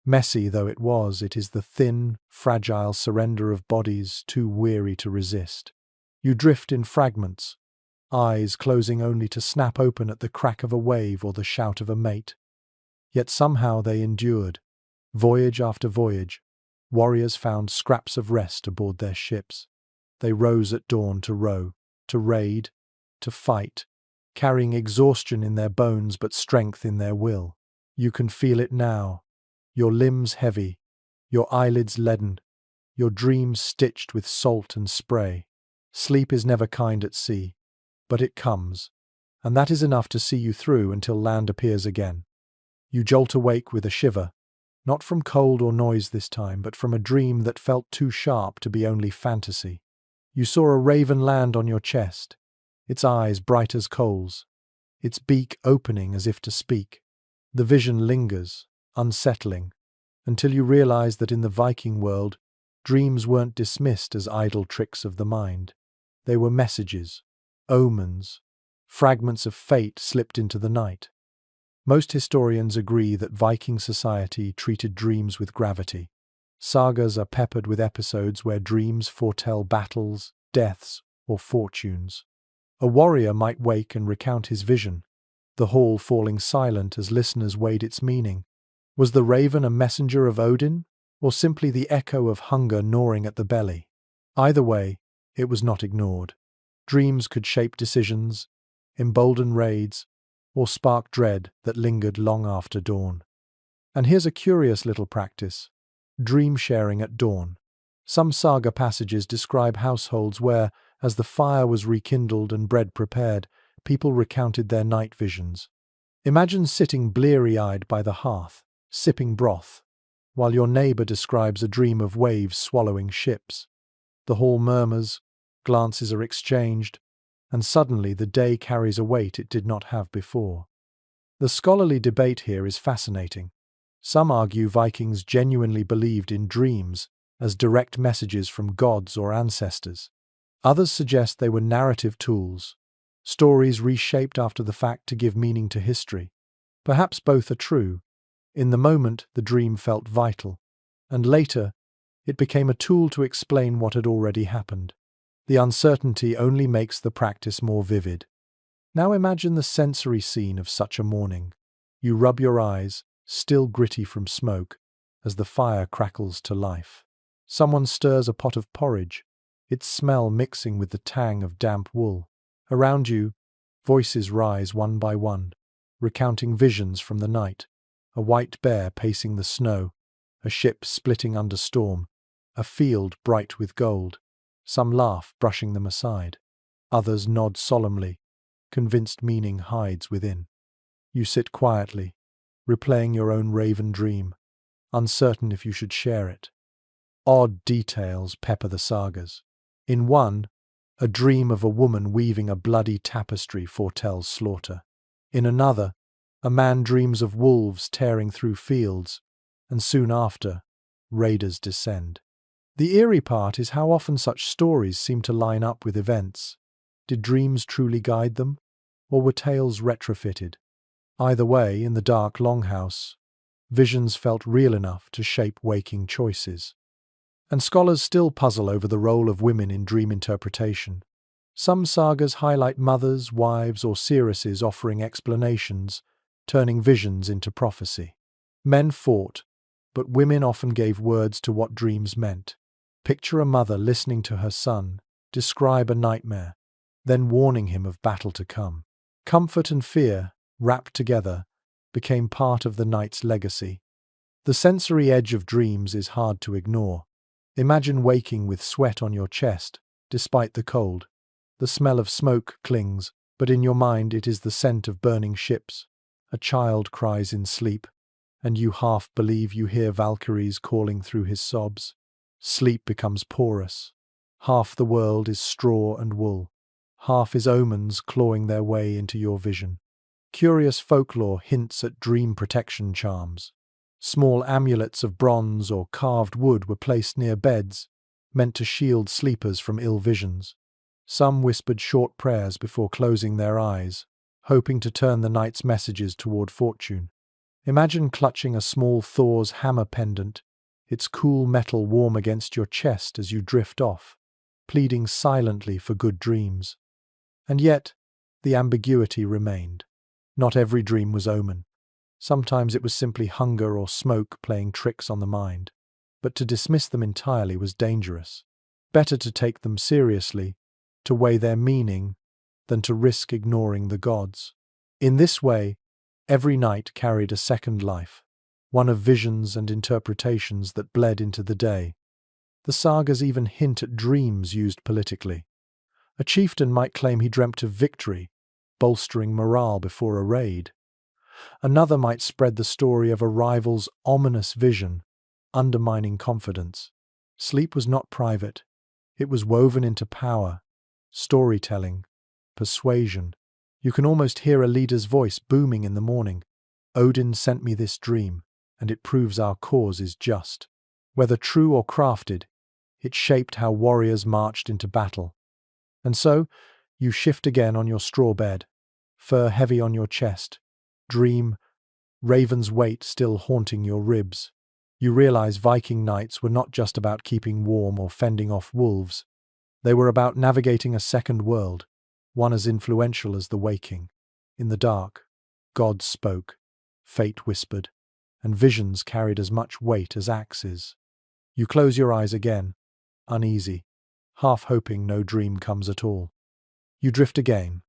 Messy though it was, it is the thin, fragile surrender of bodies too weary to resist. You drift in fragments, eyes closing only to snap open at the crack of a wave or the shout of a mate. Yet somehow they endured. Voyage after voyage, warriors found scraps of rest aboard their ships. They rose at dawn to row, to raid, to fight, carrying exhaustion in their bones but strength in their will. You can feel it now, your limbs heavy, your eyelids leaden, your dreams stitched with salt and spray. Sleep is never kind at sea, but it comes, and that is enough to see you through until land appears again. You jolt awake with a shiver, not from cold or noise this time, but from a dream that felt too sharp to be only fantasy. You saw a raven land on your chest, its eyes bright as coals, its beak opening as if to speak. The vision lingers, unsettling, until you realize that in the Viking world, dreams weren't dismissed as idle tricks of the mind. They were messages, omens, fragments of fate slipped into the night. Most historians agree that Viking society treated dreams with gravity. Sagas are peppered with episodes where dreams foretell battles, deaths, or fortunes. A warrior might wake and recount his vision, the hall falling silent as listeners weighed its meaning. Was the raven a messenger of Odin, or simply the echo of hunger gnawing at the belly? Either way, it was not ignored. Dreams could shape decisions, embolden raids, or spark dread that lingered long after dawn. And here's a curious little practice: dream sharing at dawn. Some saga passages describe households where, as the fire was rekindled and bread prepared, people recounted their night visions. Imagine sitting bleary-eyed by the hearth, sipping broth, while your neighbor describes a dream of waves swallowing ships. The hall murmurs, glances are exchanged, and suddenly the day carries a weight it did not have before. The scholarly debate here is fascinating. Some argue Vikings genuinely believed in dreams as direct messages from gods or ancestors. Others suggest they were narrative tools, stories reshaped after the fact to give meaning to history. Perhaps both are true. In the moment, the dream felt vital, and later, it became a tool to explain what had already happened. The uncertainty only makes the practice more vivid. Now imagine the sensory scene of such a morning. You rub your eyes, still gritty from smoke, as the fire crackles to life. Someone stirs a pot of porridge, its smell mixing with the tang of damp wool. Around you, voices rise one by one, recounting visions from the night. A white bear pacing the snow, a ship splitting under storm, a field bright with gold. Some laugh, brushing them aside. Others nod solemnly, convinced meaning hides within. You sit quietly, replaying your own raven dream, uncertain if you should share it. Odd details pepper the sagas. In one, a dream of a woman weaving a bloody tapestry foretells slaughter. In another, a man dreams of wolves tearing through fields, and soon after, raiders descend. The eerie part is how often such stories seem to line up with events. Did dreams truly guide them, or were tales retrofitted? Either way, in the dark longhouse, visions felt real enough to shape waking choices. And scholars still puzzle over the role of women in dream interpretation. Some sagas highlight mothers, wives, or seeresses offering explanations, turning visions into prophecy. Men fought, but women often gave words to what dreams meant. Picture a mother listening to her son describe a nightmare, then warning him of battle to come. Comfort and fear, wrapped together, became part of the night's legacy. The sensory edge of dreams is hard to ignore. Imagine waking with sweat on your chest, despite the cold. The smell of smoke clings, but in your mind it is the scent of burning ships. A child cries in sleep, and you half believe you hear Valkyries calling through his sobs. Sleep becomes porous. Half the world is straw and wool. Half is omens clawing their way into your vision. Curious folklore hints at dream protection charms. Small amulets of bronze or carved wood were placed near beds, meant to shield sleepers from ill visions. Some whispered short prayers before closing their eyes, hoping to turn the night's messages toward fortune. Imagine clutching a small Thor's hammer pendant, its cool metal warm against your chest as you drift off, pleading silently for good dreams. And yet, the ambiguity remained. Not every dream was omen. Sometimes it was simply hunger or smoke playing tricks on the mind. But to dismiss them entirely was dangerous. Better to take them seriously, to weigh their meaning, than to risk ignoring the gods. In this way, every night carried a second life, one of visions and interpretations that bled into the day. The sagas even hint at dreams used politically. A chieftain might claim he dreamt of victory, bolstering morale before a raid. Another might spread the story of a rival's ominous vision, undermining confidence. Sleep was not private. It was woven into power, storytelling, persuasion. You can almost hear a leader's voice booming in the morning. Odin sent me this dream, and it proves our cause is just. Whether true or crafted, it shaped how warriors marched into battle. And so, you shift again on your straw bed, fur heavy on your chest, dream, raven's weight still haunting your ribs. You realize Viking nights were not just about keeping warm or fending off wolves. They were about navigating a second world, one as influential as the waking. In the dark, gods spoke, fate whispered, and visions carried as much weight as axes. You close your eyes again, uneasy, half hoping no dream comes at all. You drift again,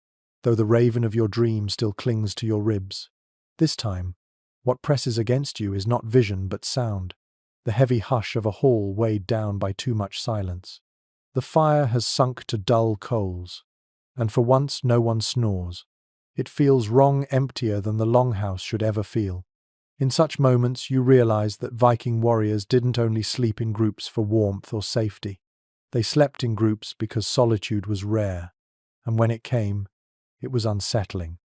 though the raven of your dream still clings to your ribs. This time, what presses against you is not vision but sound, the heavy hush of a hall weighed down by too much silence. The fire has sunk to dull coals, and for once no one snores. It feels wrong, emptier than the longhouse should ever feel. In such moments you realize that Viking warriors didn't only sleep in groups for warmth or safety. They slept in groups because solitude was rare, and when it came, it was unsettling.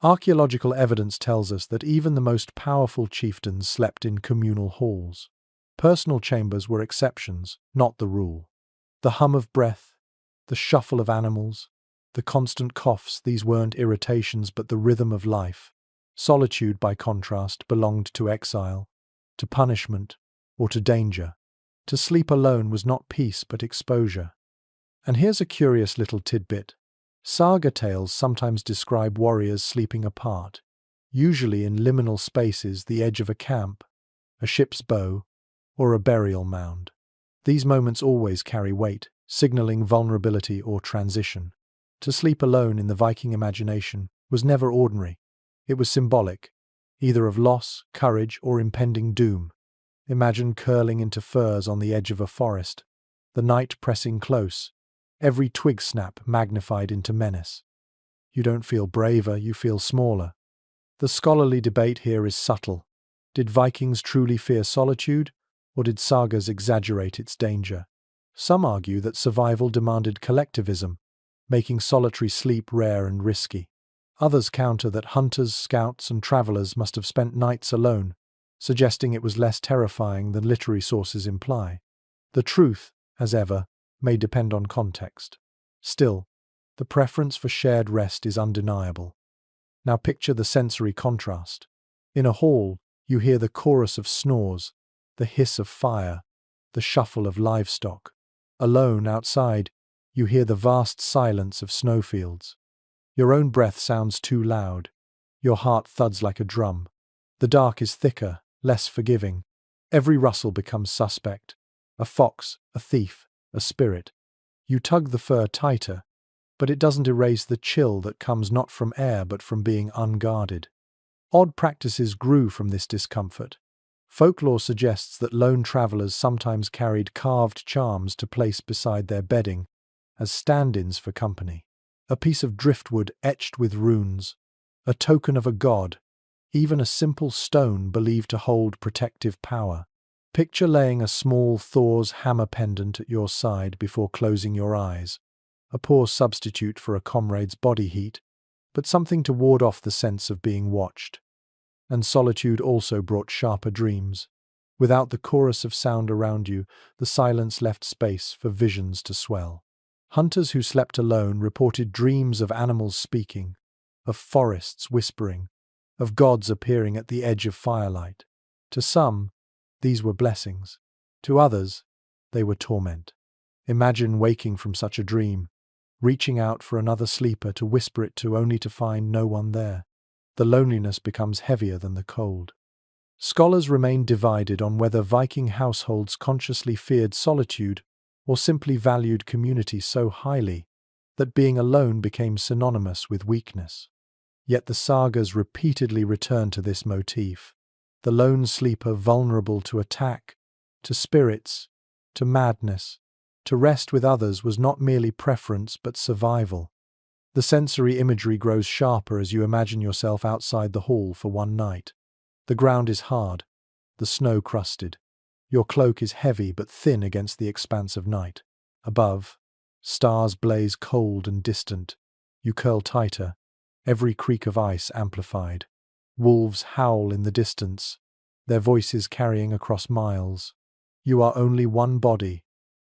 Archaeological evidence tells us that even the most powerful chieftains slept in communal halls. Personal chambers were exceptions, not the rule. The hum of breath, the shuffle of animals, the constant coughs, these weren't irritations but the rhythm of life. Solitude, by contrast, belonged to exile, to punishment, or to danger. To sleep alone was not peace but exposure. And here's a curious little tidbit. Saga tales sometimes describe warriors sleeping apart, usually in liminal spaces, the edge of a camp, a ship's bow, or a burial mound. These moments always carry weight, signaling vulnerability or transition. To sleep alone in the Viking imagination was never ordinary. It was symbolic, either of loss, courage, or impending doom. Imagine curling into furs on the edge of a forest, the night pressing close, every twig snap magnified into menace. You don't feel braver, you feel smaller. The scholarly debate here is subtle. Did Vikings truly fear solitude, or did sagas exaggerate its danger? Some argue that survival demanded collectivism, making solitary sleep rare and risky. Others counter that hunters, scouts, and travelers must have spent nights alone, suggesting it was less terrifying than literary sources imply. The truth, as ever, may depend on context. Still, the preference for shared rest is undeniable. Now picture the sensory contrast. In a hall, you hear the chorus of snores, the hiss of fire, the shuffle of livestock. Alone, outside, you hear the vast silence of snowfields. Your own breath sounds too loud. Your heart thuds like a drum. The dark is thicker, less forgiving. Every rustle becomes suspect. A fox, a thief, a spirit. You tug the fur tighter, but it doesn't erase the chill that comes not from air but from being unguarded. Odd practices grew from this discomfort. Folklore suggests that lone travelers sometimes carried carved charms to place beside their bedding, as stand-ins for company. A piece of driftwood etched with runes, a token of a god, even a simple stone believed to hold protective power. Picture laying a small Thor's hammer pendant at your side before closing your eyes. A poor substitute for a comrade's body heat, but something to ward off the sense of being watched. And solitude also brought sharper dreams. Without the chorus of sound around you, the silence left space for visions to swell. Hunters who slept alone reported dreams of animals speaking, of forests whispering, of gods appearing at the edge of firelight. To some, these were blessings. To others, they were torment. Imagine waking from such a dream, reaching out for another sleeper to whisper it to only to find no one there. The loneliness becomes heavier than the cold. Scholars remain divided on whether Viking households consciously feared solitude or simply valued community so highly that being alone became synonymous with weakness. Yet the sagas repeatedly return to this motif, the lone sleeper vulnerable to attack, to spirits, to madness. To rest with others was not merely preference but survival. The sensory imagery grows sharper as you imagine yourself outside the hall for one night. The ground is hard, the snow crusted. Your cloak is heavy but thin against the expanse of night. Above, stars blaze cold and distant. You curl tighter, every creak of ice amplified. Wolves howl in the distance, their voices carrying across miles. You are only one body,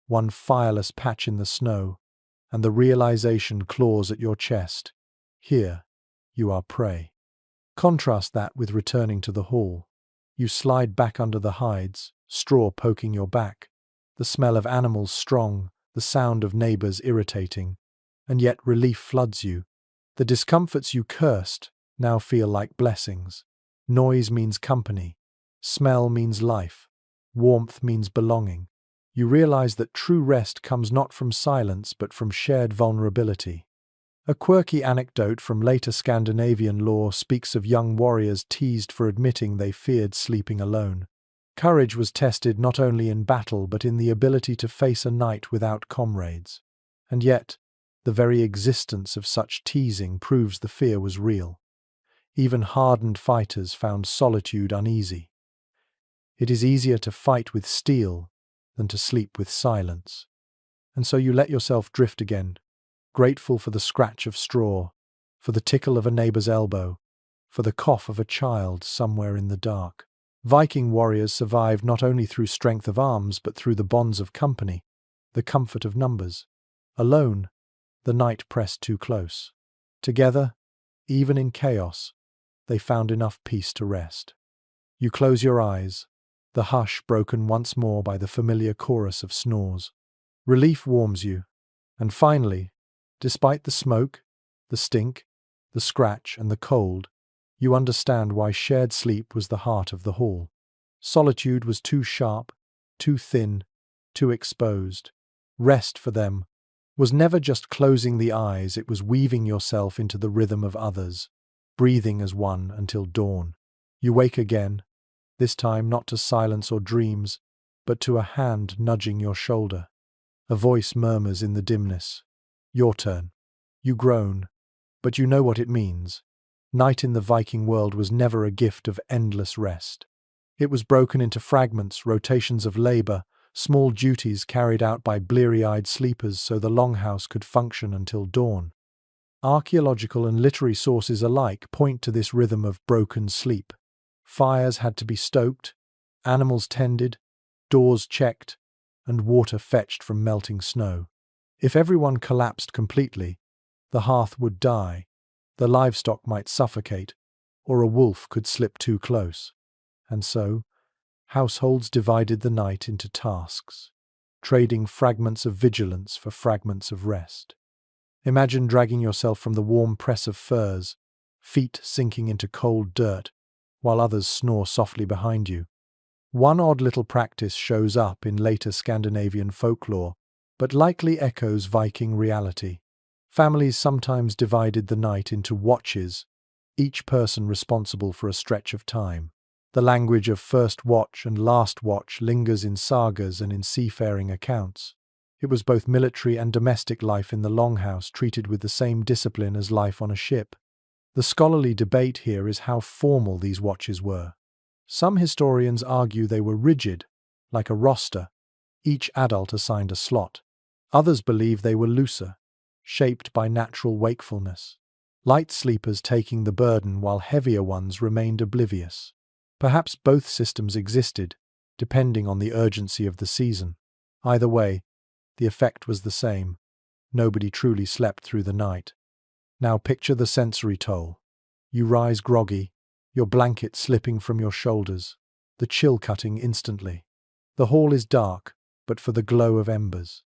one fireless patch in the snow, and the realization claws at your chest. Here, you are prey. Contrast that with returning to the hall. You slide back under the hides, straw poking your back, the smell of animals strong, the sound of neighbors irritating, and yet relief floods you. The discomforts you cursed now feel like blessings. Noise means company, smell means life, warmth means belonging. You realize that true rest comes not from silence but from shared vulnerability. A quirky anecdote from later Scandinavian lore speaks of young warriors teased for admitting they feared sleeping alone. Courage was tested not only in battle but in the ability to face a night without comrades. And yet, the very existence of such teasing proves the fear was real. Even hardened fighters found solitude uneasy. It is easier to fight with steel than to sleep with silence. And so you let yourself drift again, grateful for the scratch of straw, for the tickle of a neighbor's elbow, for the cough of a child somewhere in the dark. Viking warriors survived not only through strength of arms but through the bonds of company, the comfort of numbers. Alone, the night pressed too close. Together, even in chaos, they found enough peace to rest. You close your eyes, the hush broken once more by the familiar chorus of snores. Relief warms you, and finally, despite the smoke, the stink, the scratch, and the cold, you understand why shared sleep was the heart of the hall. Solitude was too sharp, too thin, too exposed. Rest for them was never just closing the eyes, it was weaving yourself into the rhythm of others, breathing as one until dawn. You wake again, this time not to silence or dreams, but to a hand nudging your shoulder. A voice murmurs in the dimness. Your turn. You groan, but you know what it means. Night in the Viking world was never a gift of endless rest. It was broken into fragments, rotations of labor, small duties carried out by bleary-eyed sleepers so the longhouse could function until dawn. Archaeological and literary sources alike point to this rhythm of broken sleep. Fires had to be stoked, animals tended, doors checked, and water fetched from melting snow. If everyone collapsed completely, the hearth would die, the livestock might suffocate, or a wolf could slip too close. And so, households divided the night into tasks, trading fragments of vigilance for fragments of rest. Imagine dragging yourself from the warm press of furs, feet sinking into cold dirt, while others snore softly behind you. One odd little practice shows up in later Scandinavian folklore, but likely echoes Viking reality. Families sometimes divided the night into watches, each person responsible for a stretch of time. The language of first watch and last watch lingers in sagas and in seafaring accounts. It was both military and domestic life in the longhouse treated with the same discipline as life on a ship. The scholarly debate here is how formal these watches were. Some historians argue they were rigid, like a roster, each adult assigned a slot. Others believe they were looser, shaped by natural wakefulness, light sleepers taking the burden while heavier ones remained oblivious. Perhaps both systems existed, depending on the urgency of the season. Either way, the effect was the same. Nobody truly slept through the night. Now picture the sensory toll. You rise groggy, your blanket slipping from your shoulders, the chill cutting instantly. The hall is dark, but for the glow of embers.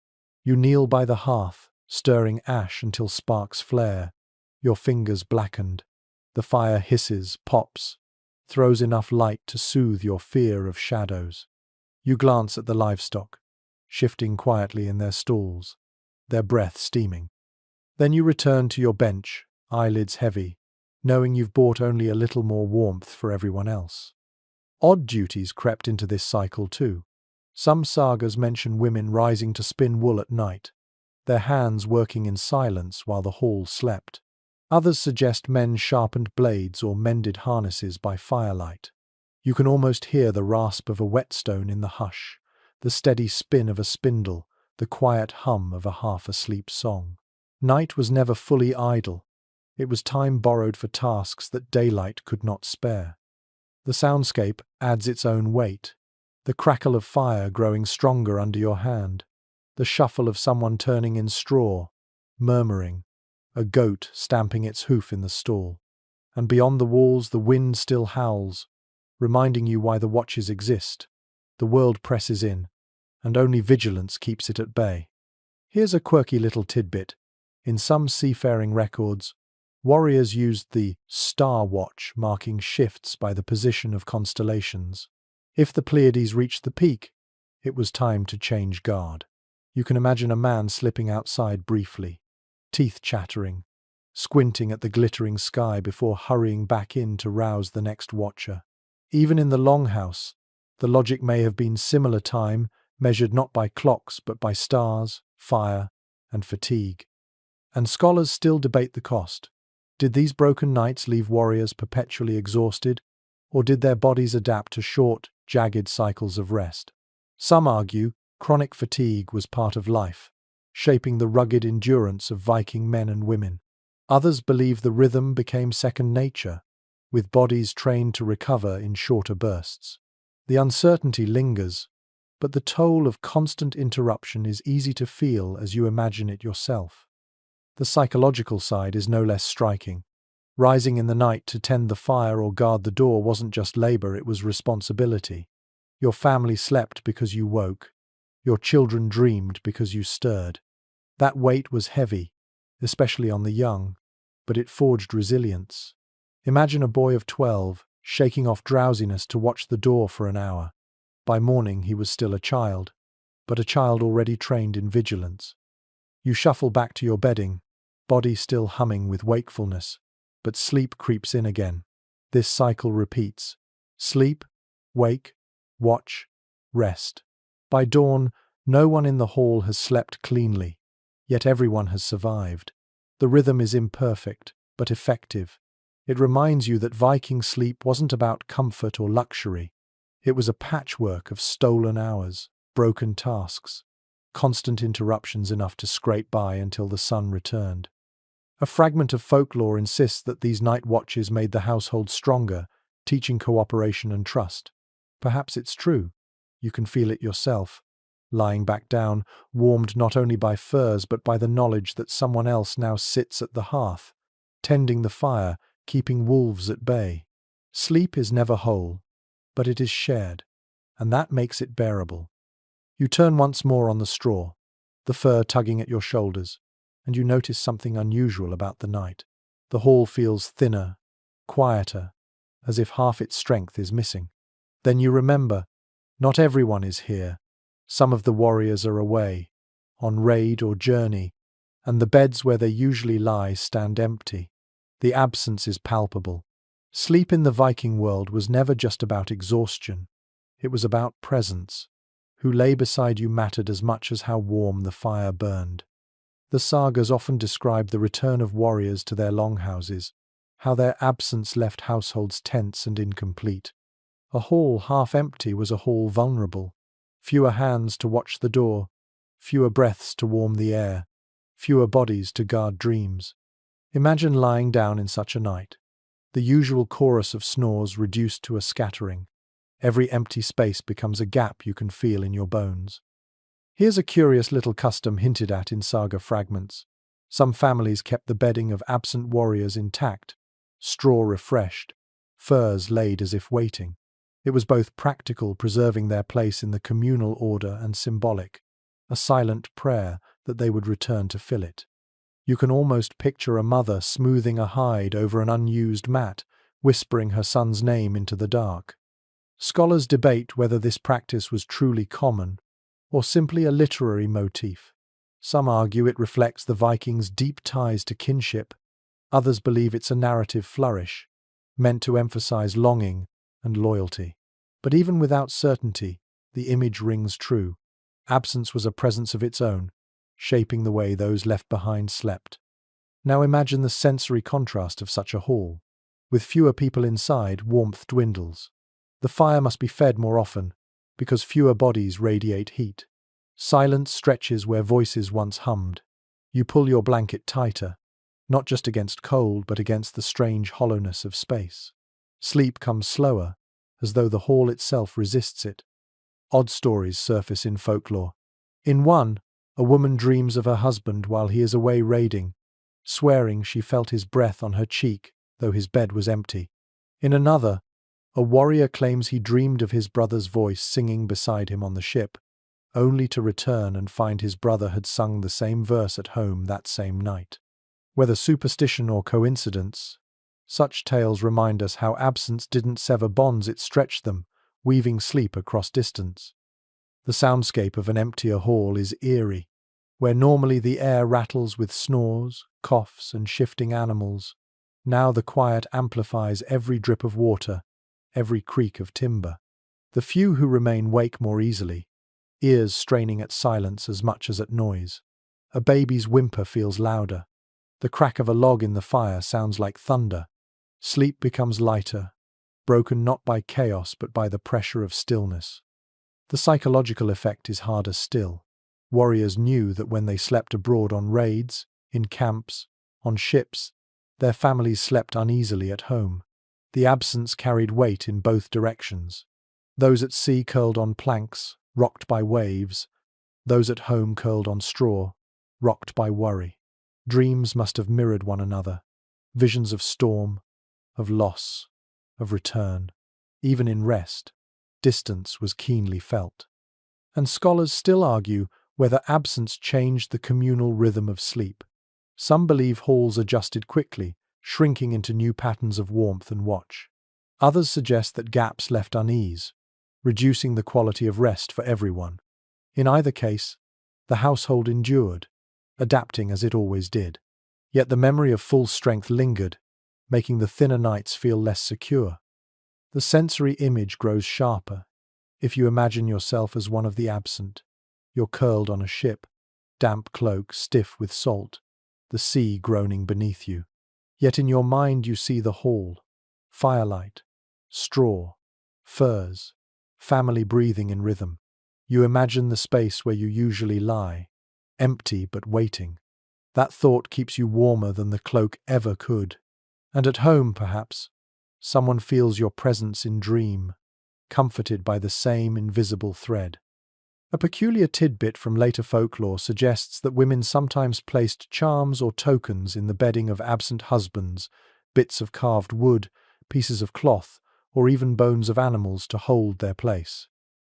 You kneel by the hearth, stirring ash until sparks flare, your fingers blackened. The fire hisses, pops, throws enough light to soothe your fear of shadows. You glance at the livestock, shifting quietly in their stalls, their breath steaming. Then you return to your bench, eyelids heavy, knowing you've brought only a little more warmth for everyone else. Odd duties crept into this cycle too. Some sagas mention women rising to spin wool at night, their hands working in silence while the hall slept. Others suggest men sharpened blades or mended harnesses by firelight. You can almost hear the rasp of a whetstone in the hush, the steady spin of a spindle, the quiet hum of a half-asleep song. Night was never fully idle. It was time borrowed for tasks that daylight could not spare. The soundscape adds its own weight. The crackle of fire growing stronger under your hand, the shuffle of someone turning in straw, murmuring, a goat stamping its hoof in the stall. And beyond the walls the wind still howls, reminding you why the watches exist. The world presses in, and only vigilance keeps it at bay. Here's a quirky little tidbit. In some seafaring records, warriors used the star watch, marking shifts by the position of constellations. If the Pleiades reached the peak, it was time to change guard. You can imagine a man slipping outside briefly, teeth chattering, squinting at the glittering sky before hurrying back in to rouse the next watcher. Even in the longhouse, the logic may have been similar: time measured not by clocks but by stars, fire, and fatigue. And scholars still debate the cost. Did these broken nights leave warriors perpetually exhausted, or did their bodies adapt to short, jagged cycles of rest? Some argue chronic fatigue was part of life, shaping the rugged endurance of Viking men and women. Others believe the rhythm became second nature, with bodies trained to recover in shorter bursts. The uncertainty lingers, but the toll of constant interruption is easy to feel as you imagine it yourself. The psychological side is no less striking. Rising in the night to tend the fire or guard the door wasn't just labor, it was responsibility. Your family slept because you woke. Your children dreamed because you stirred. That weight was heavy, especially on the young, but it forged resilience. Imagine a boy of 12, shaking off drowsiness to watch the door for an hour. By morning he was still a child, but a child already trained in vigilance. You shuffle back to your bedding, body still humming with wakefulness, but sleep creeps in again. This cycle repeats. Sleep, wake, watch, rest. By dawn, no one in the hall has slept cleanly, yet everyone has survived. The rhythm is imperfect, but effective. It reminds you that Viking sleep wasn't about comfort or luxury. It was a patchwork of stolen hours, broken tasks, constant interruptions enough to scrape by until the sun returned. A fragment of folklore insists that these night watches made the household stronger, teaching cooperation and trust. Perhaps it's true. You can feel it yourself, lying back down, warmed not only by furs but by the knowledge that someone else now sits at the hearth, tending the fire, keeping wolves at bay. Sleep is never whole, but it is shared, and that makes it bearable. You turn once more on the straw, the fur tugging at your shoulders, and you notice something unusual about the night. The hall feels thinner, quieter, as if half its strength is missing. Then you remember, not everyone is here. Some of the warriors are away, on raid or journey, and the beds where they usually lie stand empty. The absence is palpable. Sleep in the Viking world was never just about exhaustion. It was about presence. Who lay beside you mattered as much as how warm the fire burned. The sagas often describe the return of warriors to their longhouses, how their absence left households tense and incomplete. A hall half empty was a hall vulnerable. Fewer hands to watch the door, fewer breaths to warm the air, fewer bodies to guard dreams. Imagine lying down in such a night. The usual chorus of snores reduced to a scattering. Every empty space becomes a gap you can feel in your bones. Here's a curious little custom hinted at in saga fragments. Some families kept the bedding of absent warriors intact, straw refreshed, furs laid as if waiting. It was both practical, preserving their place in the communal order, and symbolic, a silent prayer that they would return to fill it. You can almost picture a mother smoothing a hide over an unused mat, whispering her son's name into the dark. Scholars debate whether this practice was truly common, or simply a literary motif. Some argue it reflects the Vikings' deep ties to kinship. Others believe it's a narrative flourish, meant to emphasize longing and loyalty. But even without certainty, the image rings true. Absence was a presence of its own, shaping the way those left behind slept. Now imagine the sensory contrast of such a hall. With fewer people inside, warmth dwindles. The fire must be fed more often, because fewer bodies radiate heat. Silence stretches where voices once hummed. You pull your blanket tighter, not just against cold, but against the strange hollowness of space. Sleep comes slower, as though the hall itself resists it. Odd stories surface in folklore. In one, a woman dreams of her husband while he is away raiding, swearing she felt his breath on her cheek, though his bed was empty. In another, a warrior claims he dreamed of his brother's voice singing beside him on the ship, only to return and find his brother had sung the same verse at home that same night. Whether superstition or coincidence, such tales remind us how absence didn't sever bonds, it stretched them, weaving sleep across distance. The soundscape of an emptier hall is eerie, where normally the air rattles with snores, coughs, and shifting animals. Now the quiet amplifies every drip of water, every creak of timber. The few who remain wake more easily, ears straining at silence as much as at noise. A baby's whimper feels louder. The crack of a log in the fire sounds like thunder. Sleep becomes lighter, broken not by chaos but by the pressure of stillness. The psychological effect is harder still. Warriors knew that when they slept abroad on raids, in camps, on ships, their families slept uneasily at home. The absence carried weight in both directions. Those at sea curled on planks, rocked by waves. Those at home curled on straw, rocked by worry. Dreams must have mirrored one another. Visions of storm, of loss, of return. Even in rest, distance was keenly felt. And scholars still argue whether absence changed the communal rhythm of sleep. Some believe halls adjusted quickly, shrinking into new patterns of warmth and watch. Others suggest that gaps left unease, reducing the quality of rest for everyone. In either case, the household endured, adapting as it always did. Yet the memory of full strength lingered, making the thinner nights feel less secure. The sensory image grows sharper. If you imagine yourself as one of the absent, you're curled on a ship, damp cloak stiff with salt, the sea groaning beneath you. Yet in your mind you see the hall, firelight, straw, furs, family breathing in rhythm. You imagine the space where you usually lie, empty but waiting. That thought keeps you warmer than the cloak ever could. And at home, perhaps, someone feels your presence in dream, comforted by the same invisible thread. A peculiar tidbit from later folklore suggests that women sometimes placed charms or tokens in the bedding of absent husbands, bits of carved wood, pieces of cloth, or even bones of animals to hold their place.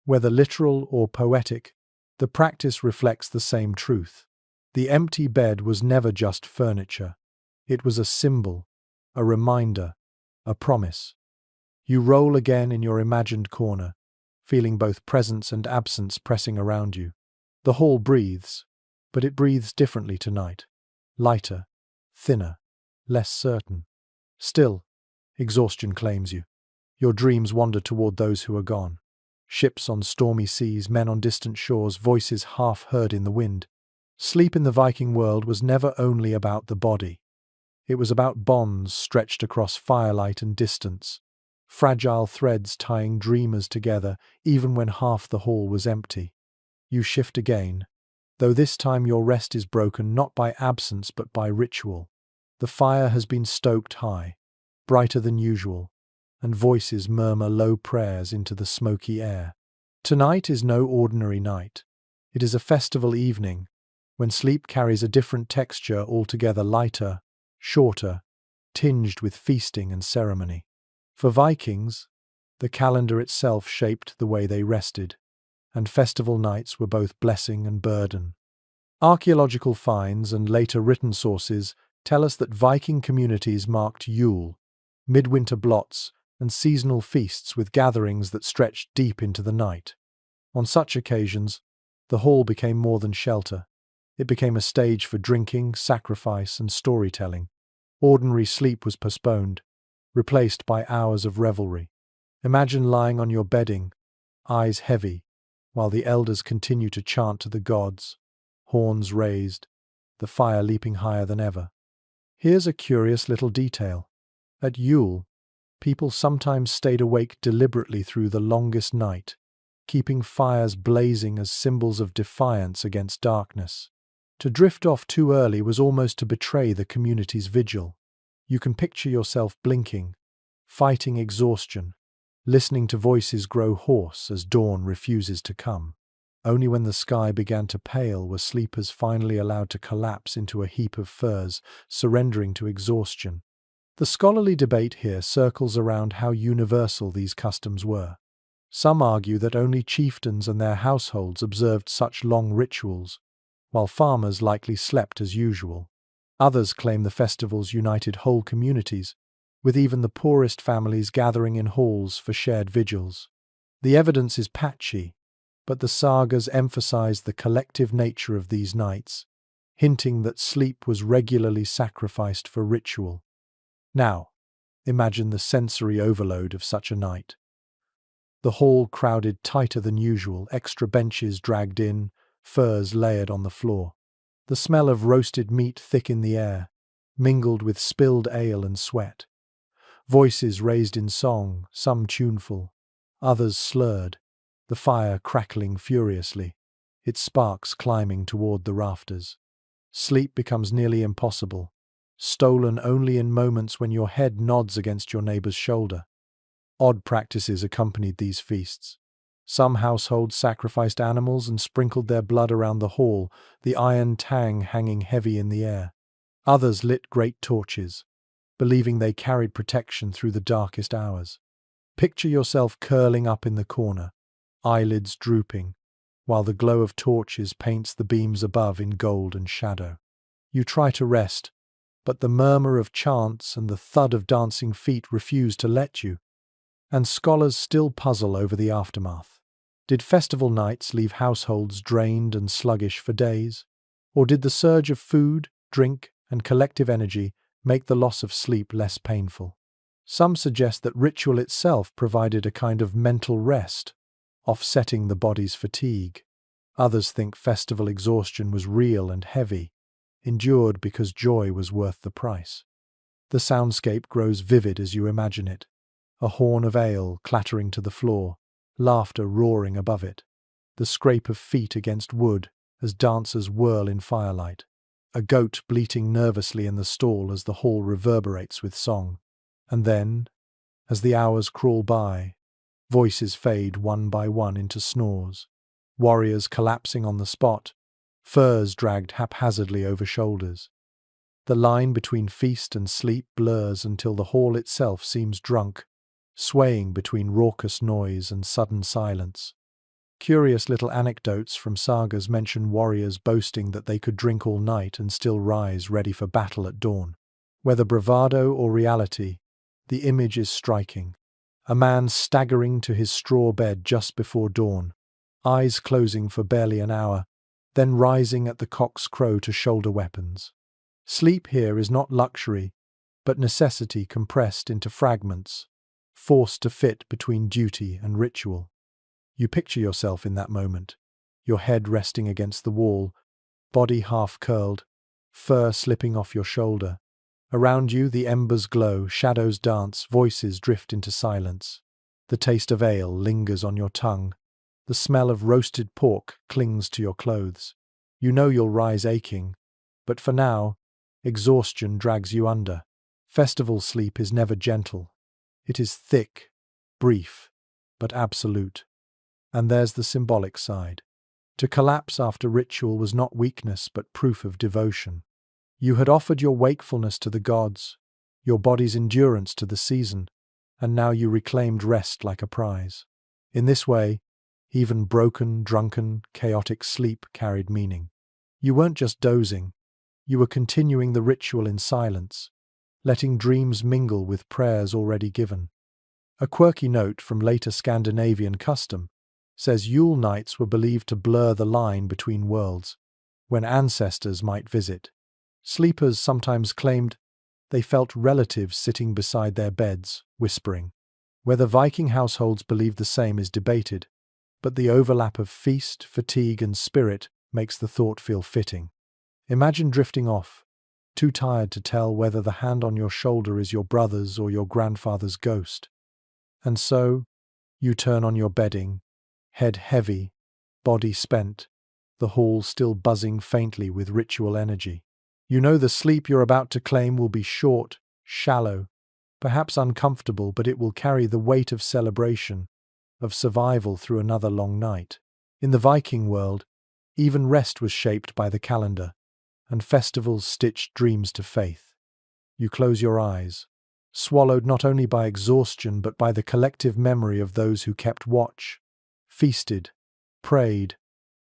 Whether literal or poetic, the practice reflects the same truth. The empty bed was never just furniture. It was a symbol, a reminder, a promise. You roll again in your imagined corner, feeling both presence and absence pressing around you. The hall breathes, but it breathes differently tonight. Lighter, thinner, less certain. Still, exhaustion claims you. Your dreams wander toward those who are gone. Ships on stormy seas, men on distant shores, voices half heard in the wind. Sleep in the Viking world was never only about the body. It was about bonds stretched across firelight and distance, fragile threads tying dreamers together even when half the hall was empty. You shift again, though this time your rest is broken not by absence but by ritual. The fire has been stoked high, brighter than usual, and voices murmur low prayers into the smoky air. Tonight is no ordinary night. It is a festival evening, when sleep carries a different texture, altogether lighter, shorter, tinged with feasting and ceremony. For Vikings, the calendar itself shaped the way they rested, and festival nights were both blessing and burden. Archaeological finds and later written sources tell us that Viking communities marked Yule, midwinter blots, and seasonal feasts with gatherings that stretched deep into the night. On such occasions, the hall became more than shelter. It became a stage for drinking, sacrifice, and storytelling. Ordinary sleep was postponed, replaced by hours of revelry. Imagine lying on your bedding, eyes heavy, while the elders continue to chant to the gods, horns raised, the fire leaping higher than ever. Here's a curious little detail. At Yule, people sometimes stayed awake deliberately through the longest night, keeping fires blazing as symbols of defiance against darkness. To drift off too early was almost to betray the community's vigil. You can picture yourself blinking, fighting exhaustion, listening to voices grow hoarse as dawn refuses to come. Only when the sky began to pale were sleepers finally allowed to collapse into a heap of furs, surrendering to exhaustion. The scholarly debate here circles around how universal these customs were. Some argue that only chieftains and their households observed such long rituals, while farmers likely slept as usual. Others claim the festivals united whole communities, with even the poorest families gathering in halls for shared vigils. The evidence is patchy, but the sagas emphasize the collective nature of these nights, hinting that sleep was regularly sacrificed for ritual. Now, imagine the sensory overload of such a night. The hall crowded tighter than usual, extra benches dragged in, furs layered on the floor. The smell of roasted meat thick in the air, mingled with spilled ale and sweat. Voices raised in song, some tuneful, others slurred, the fire crackling furiously, its sparks climbing toward the rafters. Sleep becomes nearly impossible, stolen only in moments when your head nods against your neighbor's shoulder. Odd practices accompanied these feasts. Some households sacrificed animals and sprinkled their blood around the hall, the iron tang hanging heavy in the air. Others lit great torches, believing they carried protection through the darkest hours. Picture yourself curling up in the corner, eyelids drooping, while the glow of torches paints the beams above in gold and shadow. You try to rest, but the murmur of chants and the thud of dancing feet refuse to let you. And scholars still puzzle over the aftermath. Did festival nights leave households drained and sluggish for days? Or did the surge of food, drink, and collective energy make the loss of sleep less painful? Some suggest that ritual itself provided a kind of mental rest, offsetting the body's fatigue. Others think festival exhaustion was real and heavy, endured because joy was worth the price. The soundscape grows vivid as you imagine it. A horn of ale clattering to the floor, laughter roaring above it, the scrape of feet against wood as dancers whirl in firelight, a goat bleating nervously in the stall as the hall reverberates with song. And then, as the hours crawl by, voices fade one by one into snores, warriors collapsing on the spot, furs dragged haphazardly over shoulders. The line between feast and sleep blurs until the hall itself seems drunk, swaying between raucous noise and sudden silence. Curious little anecdotes from sagas mention warriors boasting that they could drink all night and still rise ready for battle at dawn. Whether bravado or reality, the image is striking. A man staggering to his straw bed just before dawn, eyes closing for barely an hour, then rising at the cock's crow to shoulder weapons. Sleep here is not luxury, but necessity compressed into fragments, forced to fit between duty and ritual. You picture yourself in that moment, your head resting against the wall, body half curled, fur slipping off your shoulder. Around you the embers glow, shadows dance, voices drift into silence. The taste of ale lingers on your tongue. The smell of roasted pork clings to your clothes. You know you'll rise aching, but for now, exhaustion drags you under. Festival sleep is never gentle. It is thick, brief, but absolute. And there's the symbolic side. To collapse after ritual was not weakness but proof of devotion. You had offered your wakefulness to the gods, your body's endurance to the season, and now you reclaimed rest like a prize. In this way, even broken, drunken, chaotic sleep carried meaning. You weren't just dozing, you were continuing the ritual in silence, letting dreams mingle with prayers already given. A quirky note from later Scandinavian custom says Yule nights were believed to blur the line between worlds, when ancestors might visit. Sleepers sometimes claimed they felt relatives sitting beside their beds, whispering. Whether Viking households believed the same is debated, but the overlap of feast, fatigue, and spirit makes the thought feel fitting. Imagine drifting off, too tired to tell whether the hand on your shoulder is your brother's or your grandfather's ghost. And so, you turn on your bedding, head heavy, body spent, the hall still buzzing faintly with ritual energy. You know the sleep you're about to claim will be short, shallow, perhaps uncomfortable, but it will carry the weight of celebration, of survival through another long night. In the Viking world, even rest was shaped by the calendar, and festivals stitched dreams to faith. You close your eyes, swallowed not only by exhaustion but by the collective memory of those who kept watch, feasted, prayed,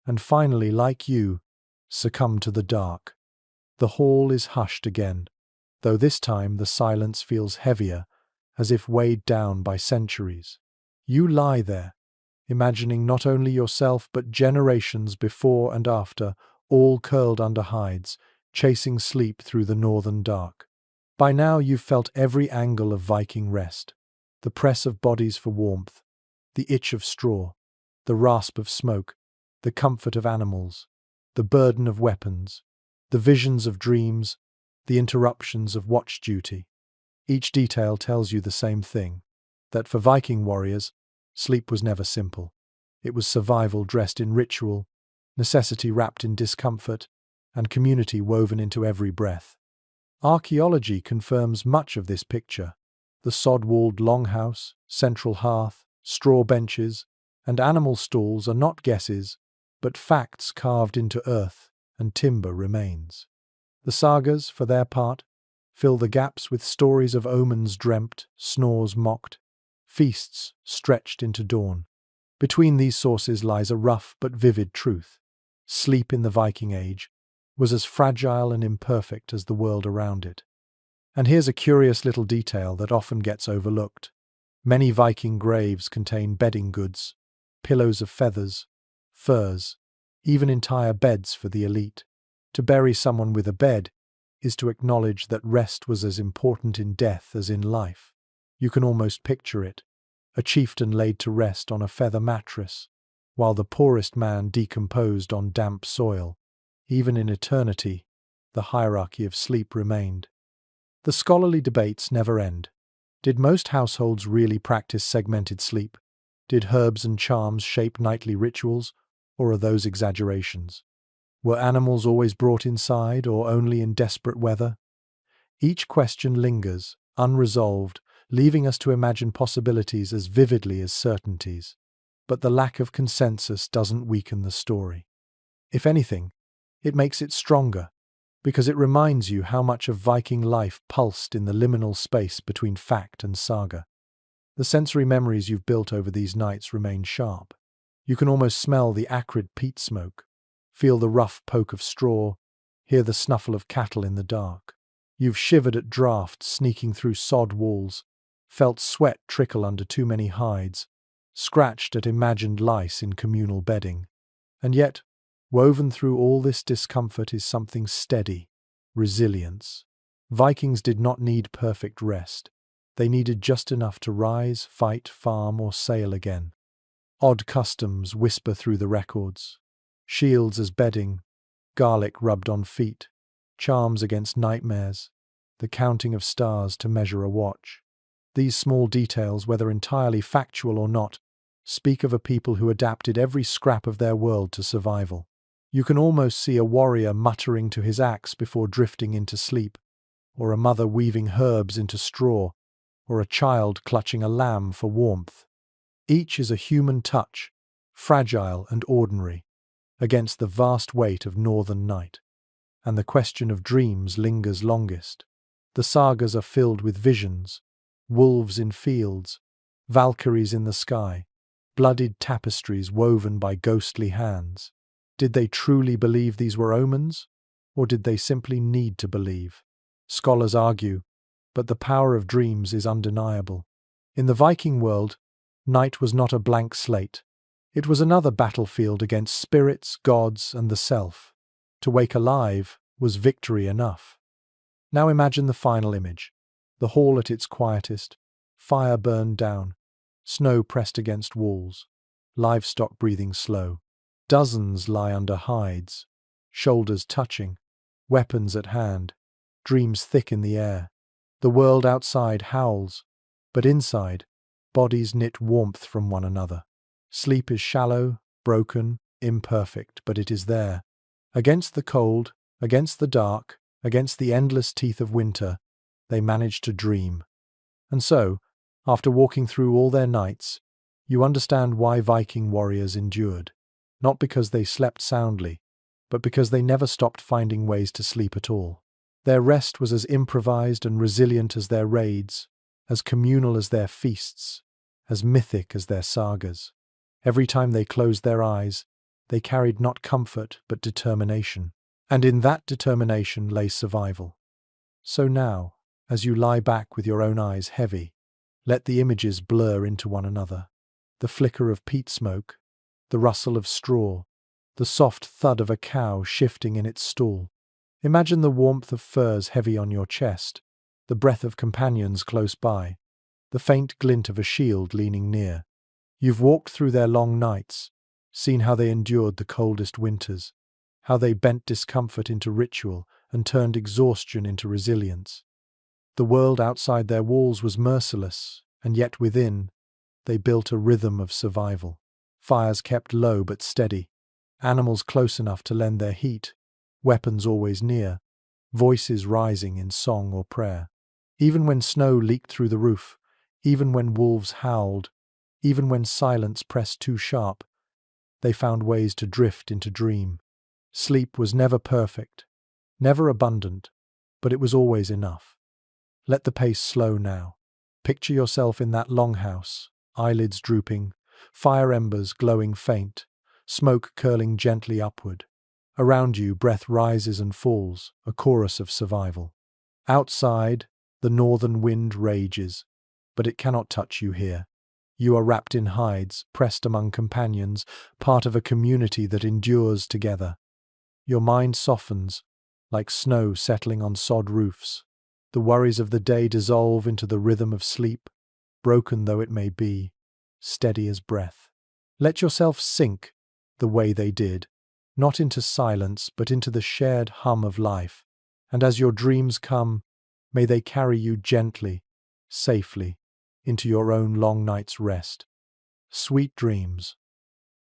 and finally, like you, succumbed to the dark. The hall is hushed again, though this time the silence feels heavier, as if weighed down by centuries. You lie there, imagining not only yourself but generations before and after, all curled under hides, chasing sleep through the northern dark. By now you've felt every angle of Viking rest, the press of bodies for warmth, the itch of straw, the rasp of smoke, the comfort of animals, the burden of weapons, the visions of dreams, the interruptions of watch duty. Each detail tells you the same thing, that for Viking warriors, sleep was never simple. It was survival dressed in ritual, necessity wrapped in discomfort, and community woven into every breath. Archaeology confirms much of this picture. The sod-walled longhouse, central hearth, straw benches, and animal stalls are not guesses, but facts carved into earth and timber remains. The sagas, for their part, fill the gaps with stories of omens dreamt, snores mocked, feasts stretched into dawn. Between these sources lies a rough but vivid truth. Sleep in the Viking Age was as fragile and imperfect as the world around it. And here's a curious little detail that often gets overlooked. Many Viking graves contain bedding goods, pillows of feathers, furs, even entire beds for the elite. To bury someone with a bed is to acknowledge that rest was as important in death as in life. You can almost picture it, a chieftain laid to rest on a feather mattress, while the poorest man decomposed on damp soil. Even in eternity, the hierarchy of sleep remained. The scholarly debates never end. Did most households really practice segmented sleep? Did herbs and charms shape nightly rituals, or are those exaggerations? Were animals always brought inside, or only in desperate weather? Each question lingers, unresolved, leaving us to imagine possibilities as vividly as certainties. But the lack of consensus doesn't weaken the story. If anything, it makes it stronger, because it reminds you how much of Viking life pulsed in the liminal space between fact and saga. The sensory memories you've built over these nights remain sharp. You can almost smell the acrid peat smoke, feel the rough poke of straw, hear the snuffle of cattle in the dark. You've shivered at drafts sneaking through sod walls, felt sweat trickle under too many hides, scratched at imagined lice in communal bedding. And yet, woven through all this discomfort is something steady, resilience. Vikings did not need perfect rest. They needed just enough to rise, fight, farm, or sail again. Odd customs whisper through the records. Shields as bedding, garlic rubbed on feet, charms against nightmares, the counting of stars to measure a watch. These small details, whether entirely factual or not, speak of a people who adapted every scrap of their world to survival. You can almost see a warrior muttering to his axe before drifting into sleep, or a mother weaving herbs into straw, or a child clutching a lamb for warmth. Each is a human touch, fragile and ordinary, against the vast weight of northern night. And the question of dreams lingers longest. The sagas are filled with visions, wolves in fields, Valkyries in the sky, bloodied tapestries woven by ghostly hands. Did they truly believe these were omens, or did they simply need to believe? Scholars argue, but the power of dreams is undeniable. In the Viking world, night was not a blank slate. It was another battlefield against spirits, gods, and the self. To wake alive was victory enough. Now imagine the final image. The hall at its quietest, fire burned down, snow pressed against walls, livestock breathing slow. Dozens lie under hides, shoulders touching, weapons at hand, dreams thick in the air. The world outside howls, but inside, bodies knit warmth from one another. Sleep is shallow, broken, imperfect, but it is there. Against the cold, against the dark, against the endless teeth of winter, they manage to dream. And so, after walking through all their nights, you understand why Viking warriors endured. Not because they slept soundly, but because they never stopped finding ways to sleep at all. Their rest was as improvised and resilient as their raids, as communal as their feasts, as mythic as their sagas. Every time they closed their eyes, they carried not comfort but determination. And in that determination lay survival. So now, as you lie back with your own eyes heavy, let the images blur into one another. The flicker of peat smoke, the rustle of straw, the soft thud of a cow shifting in its stall. Imagine the warmth of furs heavy on your chest, the breath of companions close by, the faint glint of a shield leaning near. You've walked through their long nights, seen how they endured the coldest winters, how they bent discomfort into ritual and turned exhaustion into resilience. The world outside their walls was merciless, and yet within, they built a rhythm of survival. Fires kept low but steady, animals close enough to lend their heat, weapons always near, voices rising in song or prayer. Even when snow leaked through the roof, even when wolves howled, even when silence pressed too sharp, they found ways to drift into dream. Sleep was never perfect, never abundant, but it was always enough. Let the pace slow now. Picture yourself in that longhouse, eyelids drooping, fire embers glowing faint, smoke curling gently upward. Around you, breath rises and falls, a chorus of survival. Outside, the northern wind rages, but it cannot touch you here. You are wrapped in hides, pressed among companions, part of a community that endures together. Your mind softens, like snow settling on sod roofs. The worries of the day dissolve into the rhythm of sleep, broken though it may be, steady as breath. Let yourself sink the way they did, not into silence, but into the shared hum of life. And as your dreams come, may they carry you gently, safely, into your own long night's rest. Sweet dreams.